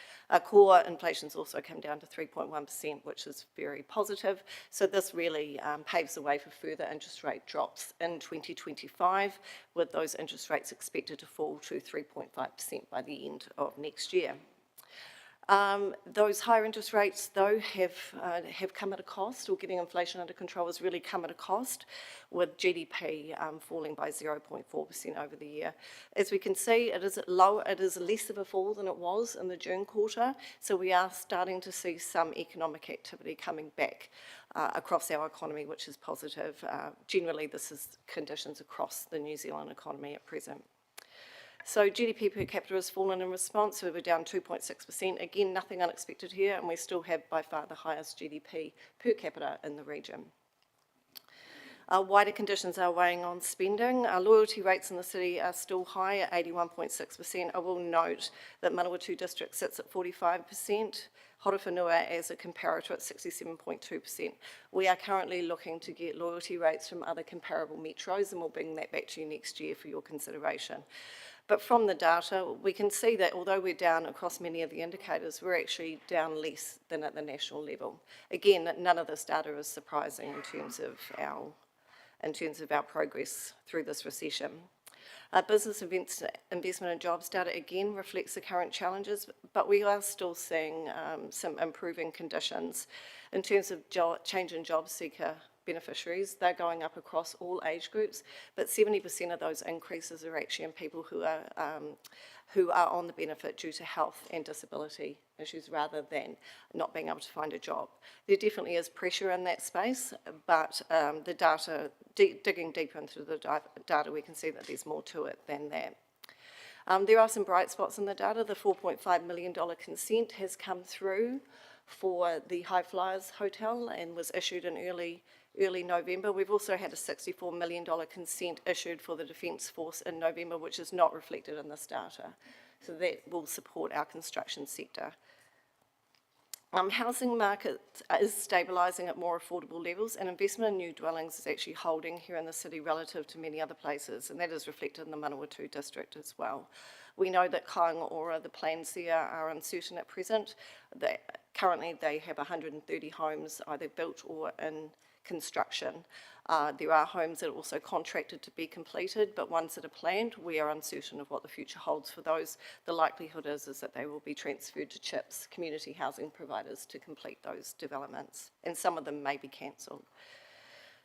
Core inflation's also come down to 3.1%, which is very positive. So this really paves the way for further interest rate drops in 2025, with those interest rates expected to fall to 3.5% by the end of next year. Those higher interest rates, though, have come at a cost, or getting inflation under control has really come at a cost, with GDP falling by 0.4% over the year. As we can see, it is less of a fall than it was in the June quarter, so we are starting to see some economic activity coming back across our economy, which is positive. Generally, this is conditions across the New Zealand economy at present. So GDP per capita has fallen in response, so we're down 2.6%. Again, nothing unexpected here, and we still have by far the highest GDP per capita in the region. Wider conditions are weighing on spending. Loyalty rates in the city are still high at 81.6%. I will note that Manawatu district sits at 45%. Horowhenua as a comparator at 67.2%. We are currently looking to get loyalty rates from other comparable metros, and we'll bring that back to you next year for your consideration. But from the data, we can see that although we're down across many of the indicators, we're actually down less than at the national level. Again, none of this data is surprising in terms of our progress through this recession. Business investment and jobs data again reflects the current challenges, but we are still seeing some improving conditions. In terms of change in job seeker beneficiaries, they're going up across all age groups, but 70% of those increases are actually in people who are on the benefit due to health and disability issues rather than not being able to find a job. There definitely is pressure in that space, but the data, digging deeper into the data, we can see that there's more to it than that. There are some bright spots in the data. The $4.5 million consent has come through for the High Flyers Hotel and was issued in early November. We've also had a $64 million consent issued for the Defence Force in November, which is not reflected in this data. So that will support our construction sector. Housing market is stabilising at more affordable levels, and investment in new dwellings is actually holding here in the city relative to many other places, and that is reflected in the Manawatu district as well. We know that Kāinga Ora, the plans there are uncertain at present. Currently they have 130 homes either built or in construction. There are homes that are also contracted to be completed, but ones that are planned, we are uncertain of what the future holds for those. The likelihood is that they will be transferred to CHIPS, community housing providers, to complete those developments, and some of them may be cancelled.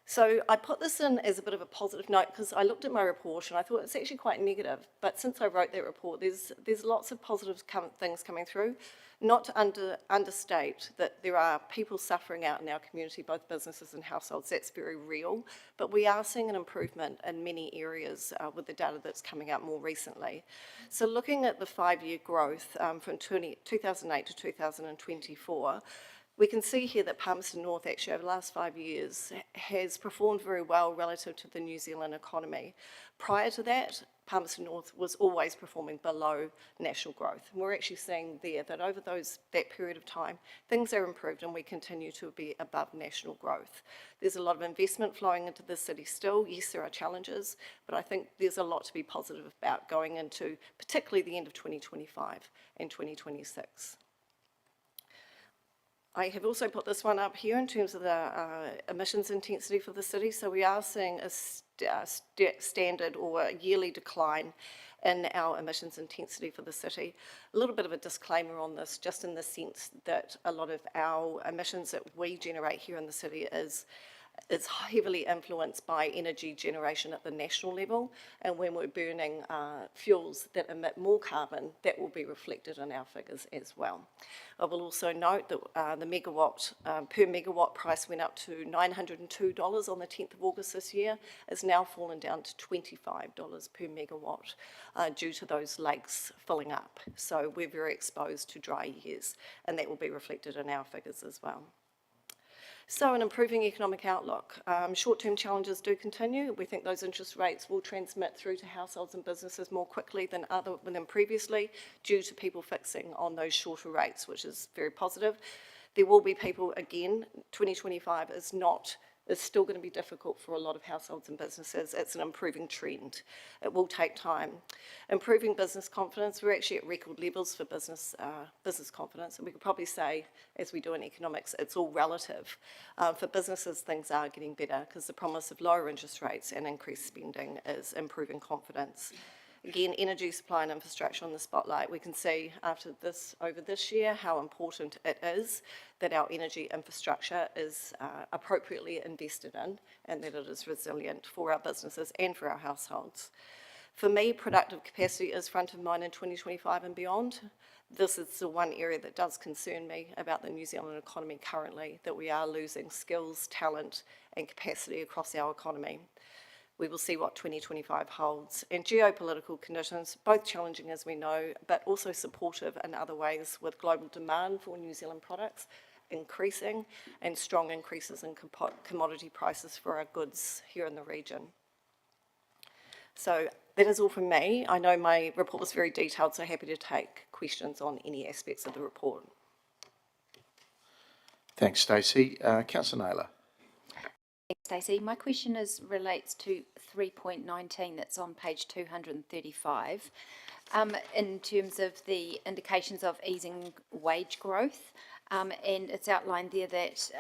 So I put this in as a bit of a positive note because I looked at my report and I thought it's actually quite negative, but since I wrote that report, there's lots of positive things coming through. Not to understate that there are people suffering out in our community, both businesses and households, that's very real, but we are seeing an improvement in many areas with the data that's coming out more recently. So looking at the 5-year growth from 2008 to 2024, we can see here that Palmerston North actually over the last 5 years has performed very well relative to the New Zealand economy. Prior to that, Palmerston North was always performing below national growth. And we're actually seeing there that over that period of time, things are improved and we continue to be above national growth. There's a lot of investment flowing into the city still. Yes, there are challenges, but I think there's a lot to be positive about going into particularly the end of 2025 and 2026. I have also put this one up here in terms of the emissions intensity for the city. So we are seeing a standard or a yearly decline in our emissions intensity for the city. A little bit of a disclaimer on this, just in the sense that a lot of our emissions that we generate here in the city is heavily influenced by energy generation at the national level, and when we're burning fuels that emit more carbon, that will be reflected in our figures as well. I will also note that the megawatt per megawatt price went up to $902 on the 10th of August this year. It's now fallen down to $25 per megawatt due to those lakes filling up. So we're very exposed to dry years, and that will be reflected in our figures as well. So an improving economic outlook. Short-term challenges do continue. We think those interest rates will transmit through to households and businesses more quickly than previously due to people fixing on those shorter rates, which is very positive. There will be people, again, 2025 is still going to be difficult for a lot of households and businesses. It's an improving trend. It will take time. Improving business confidence. We're actually at record levels for business confidence, and we could probably say, as we do in economics, it's all relative. For businesses, things are getting better because the promise of lower interest rates and increased spending is improving confidence. Again, energy supply and infrastructure on the spotlight. We can see over this year how important it is that our energy infrastructure is appropriately invested in and that it is resilient for our businesses and for our households. For me, productive capacity is front of mind in 2025 and beyond. This is the one area that does concern me about the New Zealand economy currently, that we are losing skills, talent and capacity across our economy. We will see what 2025 holds. And geopolitical conditions, both challenging as we know, but also supportive in other ways, with global demand for New Zealand products increasing and strong increases in commodity prices for our goods here in the region. So that is all from me. I know my report was very detailed, so happy to take questions on any aspects of the report. Thanks, Stacey. Councillor Naylor. Thanks, Stacey. My question relates to 3.19 that's on page 235 in terms of the indications of easing wage growth, and it's outlined there that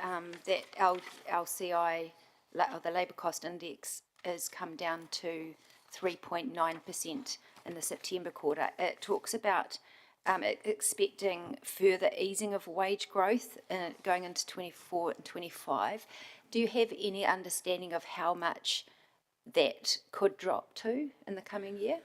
LCI, or the labour cost index, has come down to 3.9% in the September quarter. It talks about expecting further easing of wage growth going into 24 and 25. Do you have any understanding of how much that could drop to in the coming year?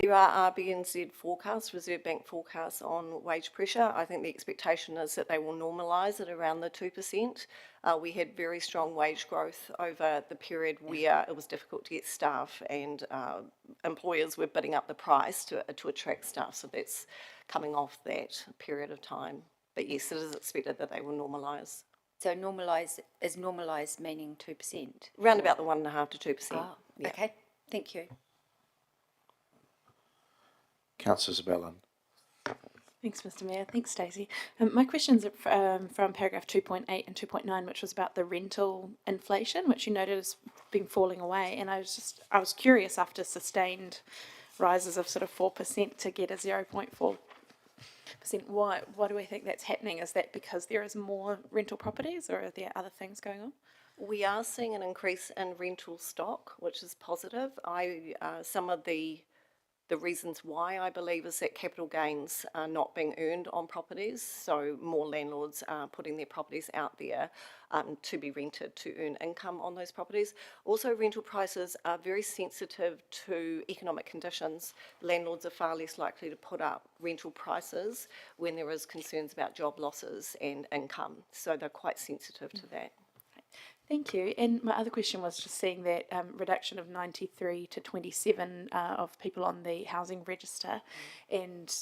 There are RBNZ forecasts, Reserve Bank forecasts on wage pressure. I think the expectation is that they will normalise at around the 2%. We had very strong wage growth over the period where it was difficult to get staff, and employers were bidding up the price to attract staff, so that's coming off that period of time. But yes, it is expected that they will normalise. So normalised meaning 2%? Around about the 1.5% to 2%. Oh, yeah. Okay, thank you. Councillor Zabellan. Thanks, Mr Mayor. Thanks, Stacey. My questions are from paragraph 2.8 and 2.9, which was about the rental inflation, which you noted has been falling away. And I was curious, after sustained rises of sort of 4% to get a 0.4%, why do we think that's happening? Is that because there is more rental properties, or are there other things going on? We are seeing an increase in rental stock, which is positive. Some of the reasons why, I believe, is that capital gains are not being earned on properties, so more landlords are putting their properties out there to be rented to earn income on those properties. Also, rental prices are very sensitive to economic conditions. Landlords are far less likely to put up rental prices when there is concerns about job losses and income, so they're quite sensitive to that. Thank you. And my other question was just seeing that reduction of 93 to 27 of people on the housing register, and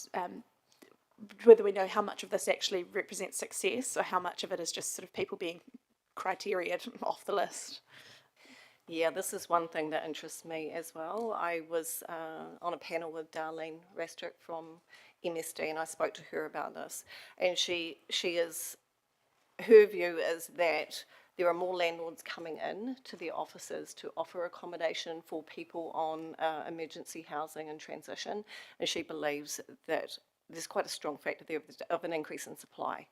whether we know how much of this actually represents success, or how much of it is just sort of people being criteriaed off the list. Yeah, this is one thing that interests me as well. I was on a panel with Darlene Rastrick from MSD, and I spoke to her about this, and her view is that there are more landlords coming in to their offices to offer accommodation for people on emergency housing and transition, and she believes that there's quite a strong factor there of an increase in supply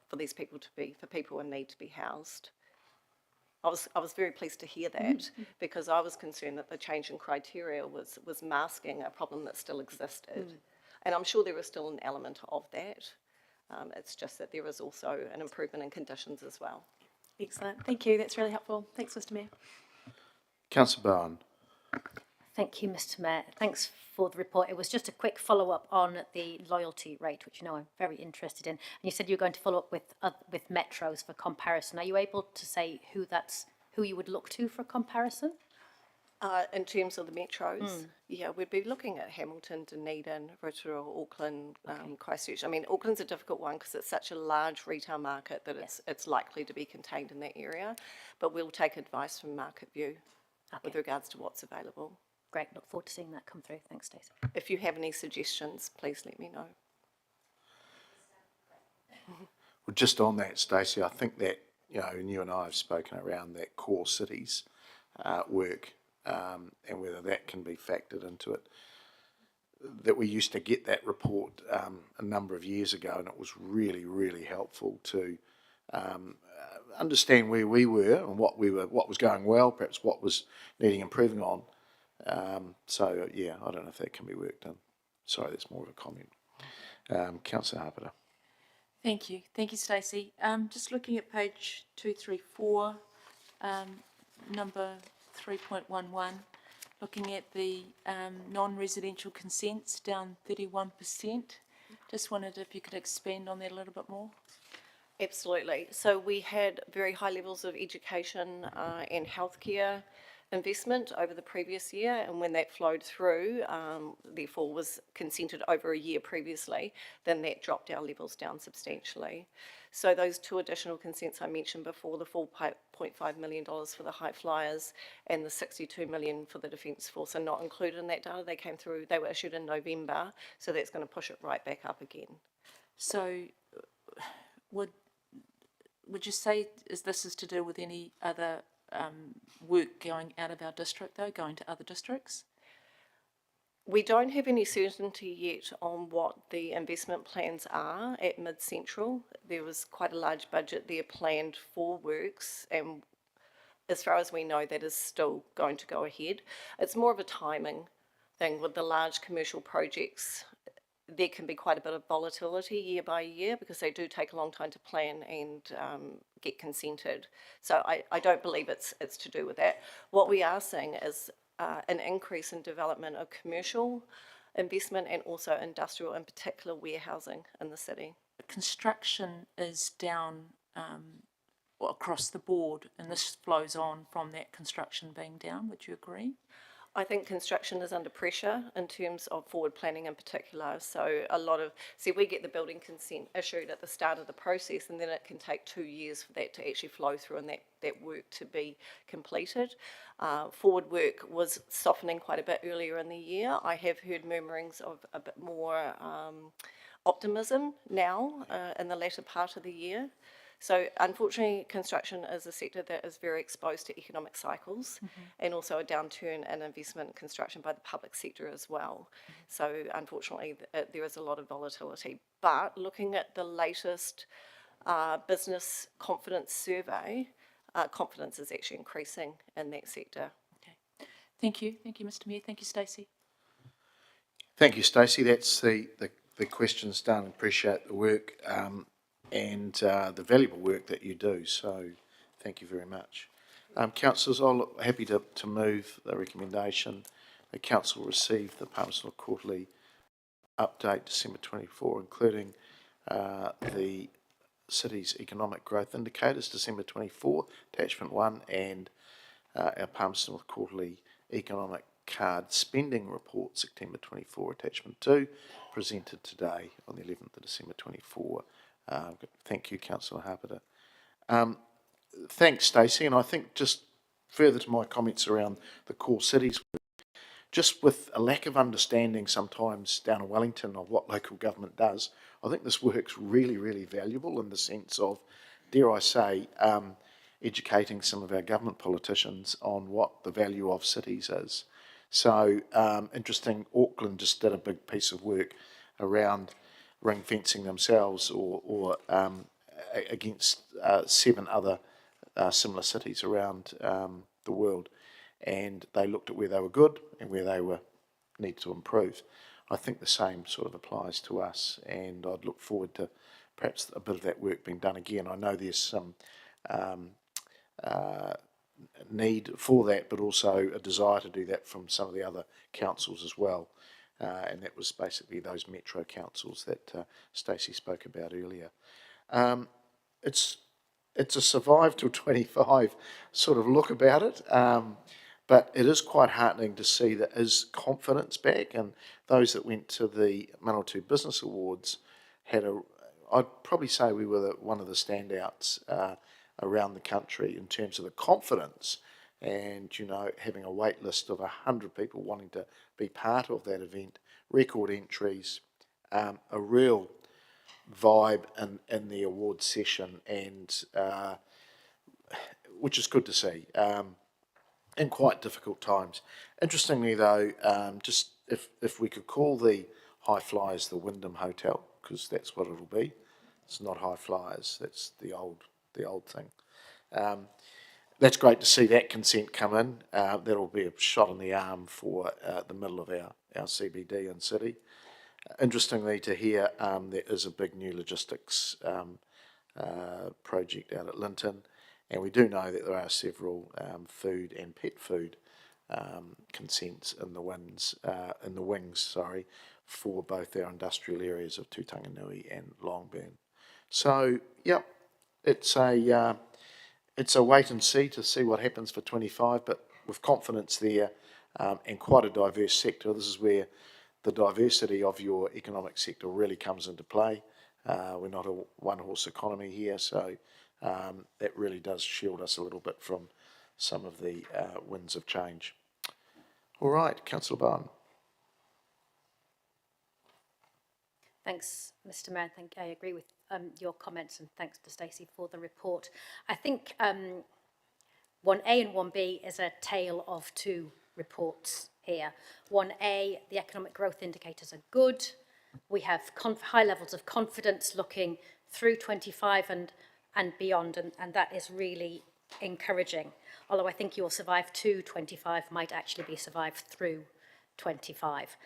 for these people for people in need to be housed. I was very pleased to hear that, because I was concerned that the change in criteria was masking a problem that still existed, and I'm sure there is still an element of that. It's just that there is also an improvement in conditions as well. Excellent. Thank you. That's really helpful. Thanks, Mr Mayor. Councillor Bowen. Thank you, Mr Mayor. Thanks for the report. It was just a quick follow-up on the loyalty rate, which you know I'm very interested in. And you said you were going to follow up with metros for comparison. Are you able to say who you would look to for comparison? In terms of the metros, yeah, we'd be looking at Hamilton, Dunedin, Rotorua, Auckland, Christchurch. I mean, Auckland's a difficult one because it's such a large retail market that it's likely to be contained in that area. But we'll take advice from Market View with regards to what's available. Great, look forward to seeing that come through. Thanks, Stacey. If you have any suggestions, please let me know. Well, just on that, Stacey, I think that, and you and I have spoken around that core cities work, and whether that can be factored into it. That we used to get that report a number of years ago, and it was really, really helpful to understand where we were and what was going well, perhaps what was needing improving on. So yeah, I don't know if that can be worked on. Sorry, that's more of a comment. Councillor Harper. Thank you, Stacey. Just looking at page 234, number 3.11, looking at the non-residential consents down 31%. Just wondered if you could expand on that a little bit more. Absolutely. So we had very high levels of education and healthcare investment over the previous year, and when that flowed through, therefore was consented over a year previously, then that dropped our levels down substantially. So those two additional consents I mentioned before, the $4.5 million for the high flyers and the $62 million for the Defence Force, are not included in that data. They came through, they were issued in November, so that's going to push it right back up again. So would you say this is to do with any other work going out of our district, though, going to other districts? We don't have any certainty yet on what the investment plans are at Mid-Central. There was quite a large budget there planned for works, and as far as we know, that is still going to go ahead. It's more of a timing thing with the large commercial projects. There can be quite a bit of volatility year by year because they do take a long time to plan and get consented. So I don't believe it's to do with that. What we are seeing is an increase in development of commercial investment and also industrial, in particular warehousing in the city. Construction is down across the board, and this flows on from that construction being down. Would you agree? I think construction is under pressure in terms of forward planning in particular. So a lot of, we get the building consent issued at the start of the process, and then it can take 2 years for that to actually flow through and that work to be completed. Forward work was softening quite a bit earlier in the year. I have heard murmurings of a bit more optimism now in the latter part of the year. So unfortunately, construction is a sector that is very exposed to economic cycles and also a downturn in investment in construction by the public sector as well. So unfortunately, there is a lot of volatility. But looking at the latest business confidence survey, confidence is actually increasing in that sector. Okay. Thank you, Mr. Mayor. Thank you, Stacey. Thank you, Stacey. That's the questions done. Appreciate the work. And the valuable work that you do. So thank you very much. Councillors, I'm happy to move the recommendation. The Council received the Palmerston Quarterly Update December 24, including the City's Economic Growth Indicators December 24, Attachment 1, and our Palmerston Quarterly Economic Card Spending Report September 24, Attachment 2, presented today on the 11th of December 24. Thank you, Councillor Harper. Thanks, Stacey. And I think just further to my comments around the core cities, just with a lack of understanding sometimes down in Wellington of what local government does, I think this work's really, really valuable in the sense of, dare I say, educating some of our government politicians on what the value of cities is. So interesting, Auckland just did a big piece of work around ring fencing themselves or against 7 other similar cities around the world, and they looked at where they were good and where they were need to improve. I think the same sort of applies to us, and I'd look forward to perhaps a bit of that work being done again. I know there's some need for that, but also a desire to do that from some of the other councils as well. And that was basically those metro councils that Stacey spoke about earlier. It's a survive till 25 sort of look about it, But it is quite heartening to see that is confidence back, and those that went to the Manawatu Business Awards had I'd probably say we were one of the standouts around the country in terms of the confidence and, you know, having a wait list of 100 people wanting to be part of that event, record entries, a real vibe in the award session, and which is good to see. In quite difficult times. Interestingly, though, just if we could call the High Flyers the Wyndham Hotel, because that's what it'll be. It's not High Flyers. That's the old thing. That's great to see that consent come in. That'll be a shot in the arm for the middle of our CBD and city. Interestingly, to hear there is a big new logistics project out at Linton. And we do know that there are several food and pet food consents in the wings, for both our industrial areas of Tutanganui and Longburn. So, yep, it's a wait and see to see what happens for 25, but with confidence there and quite a diverse sector. This is where the diversity of your economic sector really comes into play. We're not a one-horse economy here, so that really does shield us a little bit from some of the winds of change. All right, Councillor Barn. Thanks, Mr. Mayor. I agree with your comments, and thanks to Stacey for the report. I think 1A and 1B is a tale of two reports here. 1A, the economic growth indicators are good. We have high levels of confidence looking through 25 and beyond, and that is really encouraging. Although I think you'll survive to 25 might actually be survived through 25.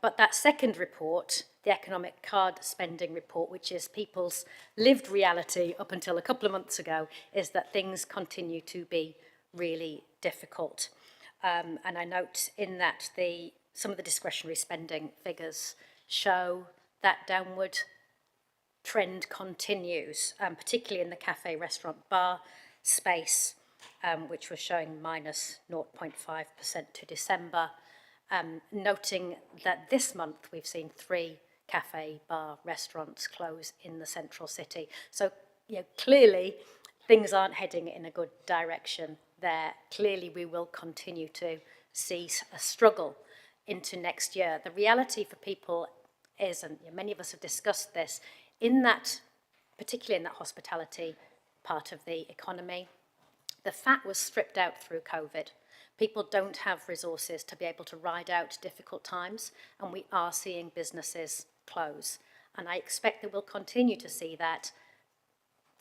But that second report, the economic card spending report, which is people's lived reality up until a couple of months ago, is that things continue to be really difficult. And I note in that some of the discretionary spending figures show that downward trend continues, particularly in the cafe, restaurant, bar space, which was showing minus 0.5% to December. Noting that this month we've seen 3 cafe, bar, restaurants close in the central city. So, clearly things aren't heading in a good direction there. Clearly we will continue to see a struggle into next year. The reality for people is, and many of us have discussed this, particularly in that hospitality part of the economy, the fat was stripped out through COVID. People don't have resources to be able to ride out difficult times, and we are seeing businesses close. And I expect that we'll continue to see that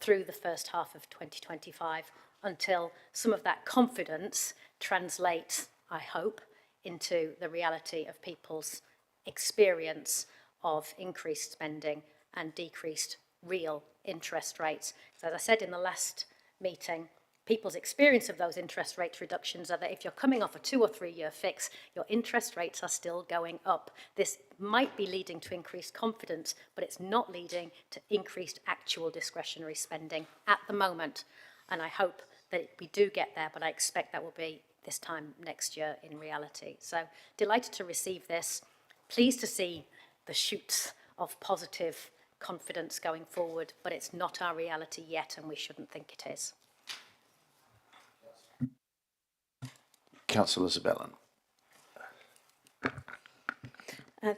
through the first half of 2025 until some of that confidence translates, I hope, into the reality of people's experience of increased spending and decreased real interest rates. So as I said in the last meeting, people's experience of those interest rate reductions are that if you're coming off a 2 or 3 year fix, your interest rates are still going up. This might be leading to increased confidence, but it's not leading to increased actual discretionary spending at the moment. And I hope that we do get there, but I expect that will be this time next year in reality. So delighted to receive this. Pleased to see the shoots of positive confidence going forward, but it's not our reality yet, and we shouldn't think it is. Councillor Isabella.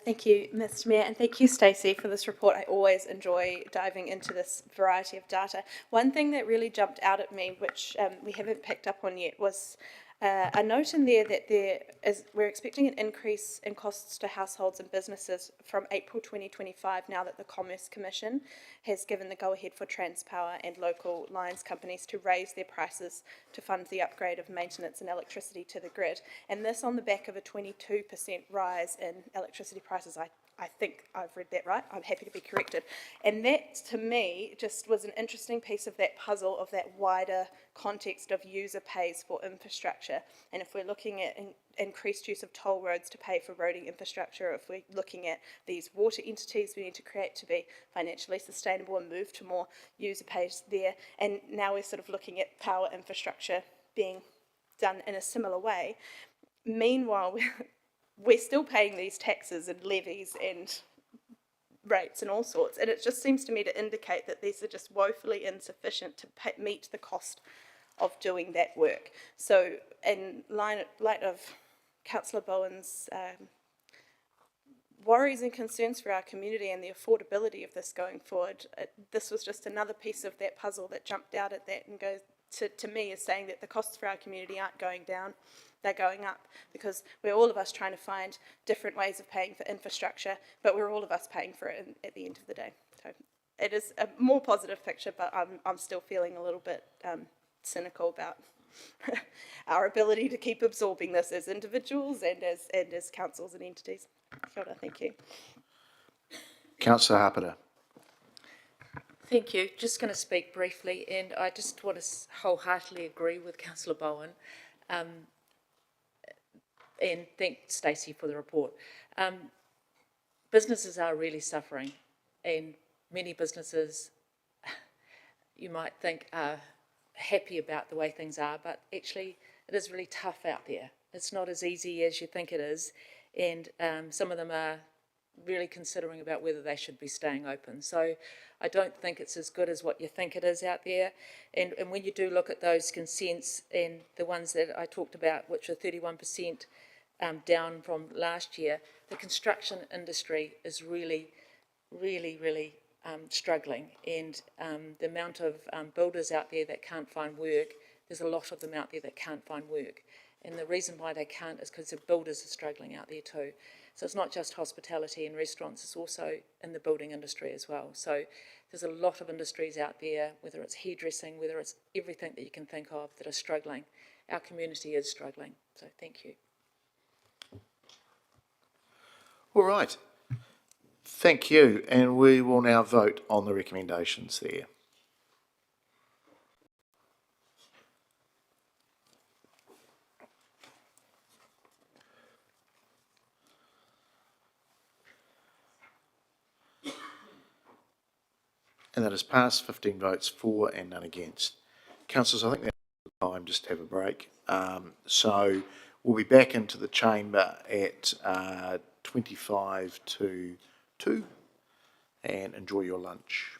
Thank you, Mr. Mayor, and thank you, Stacey, for this report. I always enjoy diving into this variety of data. One thing that really jumped out at me, which we haven't picked up on yet, was a note in there that we're expecting an increase in costs to households and businesses from April 2025, now that the Commerce Commission has given the go-ahead for Transpower and local lines companies to raise their prices to fund the upgrade of maintenance and electricity to the grid. And this on the back of a 22% rise in electricity prices. I think I've read that right. I'm happy to be corrected. And that, to me, just was an interesting piece of that puzzle of that wider context of user pays for infrastructure. And if we're looking at increased use of toll roads to pay for roading infrastructure, if we're looking at these water entities we need to create to be financially sustainable and move to more user pays there, and now we're sort of looking at power infrastructure being done in a similar way. Meanwhile, we're still paying these taxes and levies and rates and all sorts, and it just seems to me to indicate that these are just woefully insufficient to meet the cost of doing that work. So in light of Councillor Bowen's worries and concerns for our community and the affordability of this going forward, this was just another piece of that puzzle that jumped out at that and goes to me is saying that the costs for our community aren't going down, they're going up, because we're all of us trying to find different ways of paying for infrastructure, but we're all of us paying for it at the end of the day. So it is a more positive picture, but I'm still feeling a little bit cynical about our ability to keep absorbing this as individuals and as councils and entities. Kia ora, thank you. Councillor Hapeta. Thank you. Just going to speak briefly, and I just want to wholeheartedly agree with Councillor Bowen, and thank Stacey for the report. Businesses are really suffering, and many businesses, you might think, are happy about the way things are, but actually it is really tough out there. It's not as easy as you think it is, and some of them are really considering about whether they should be staying open. So I don't think it's as good as what you think it is out there. And when you do look at those consents and the ones that I talked about, which are 31% down from last year, the construction industry is really struggling. And the amount of builders out there that can't find work, there's a lot of them out there that can't find work. And the reason why they can't is because the builders are struggling out there too. So it's not just hospitality and restaurants, it's also in the building industry as well. So there's a lot of industries out there, whether it's hairdressing, whether it's everything that you can think of, that are struggling. Our community is struggling. So thank you. All right. Thank you. And we will now vote on the recommendations there. And that is passed, 15 votes for and none against. Councillors, I think that's time just to have a break. So we'll be back into the chamber at 25 to 2 and enjoy your lunch.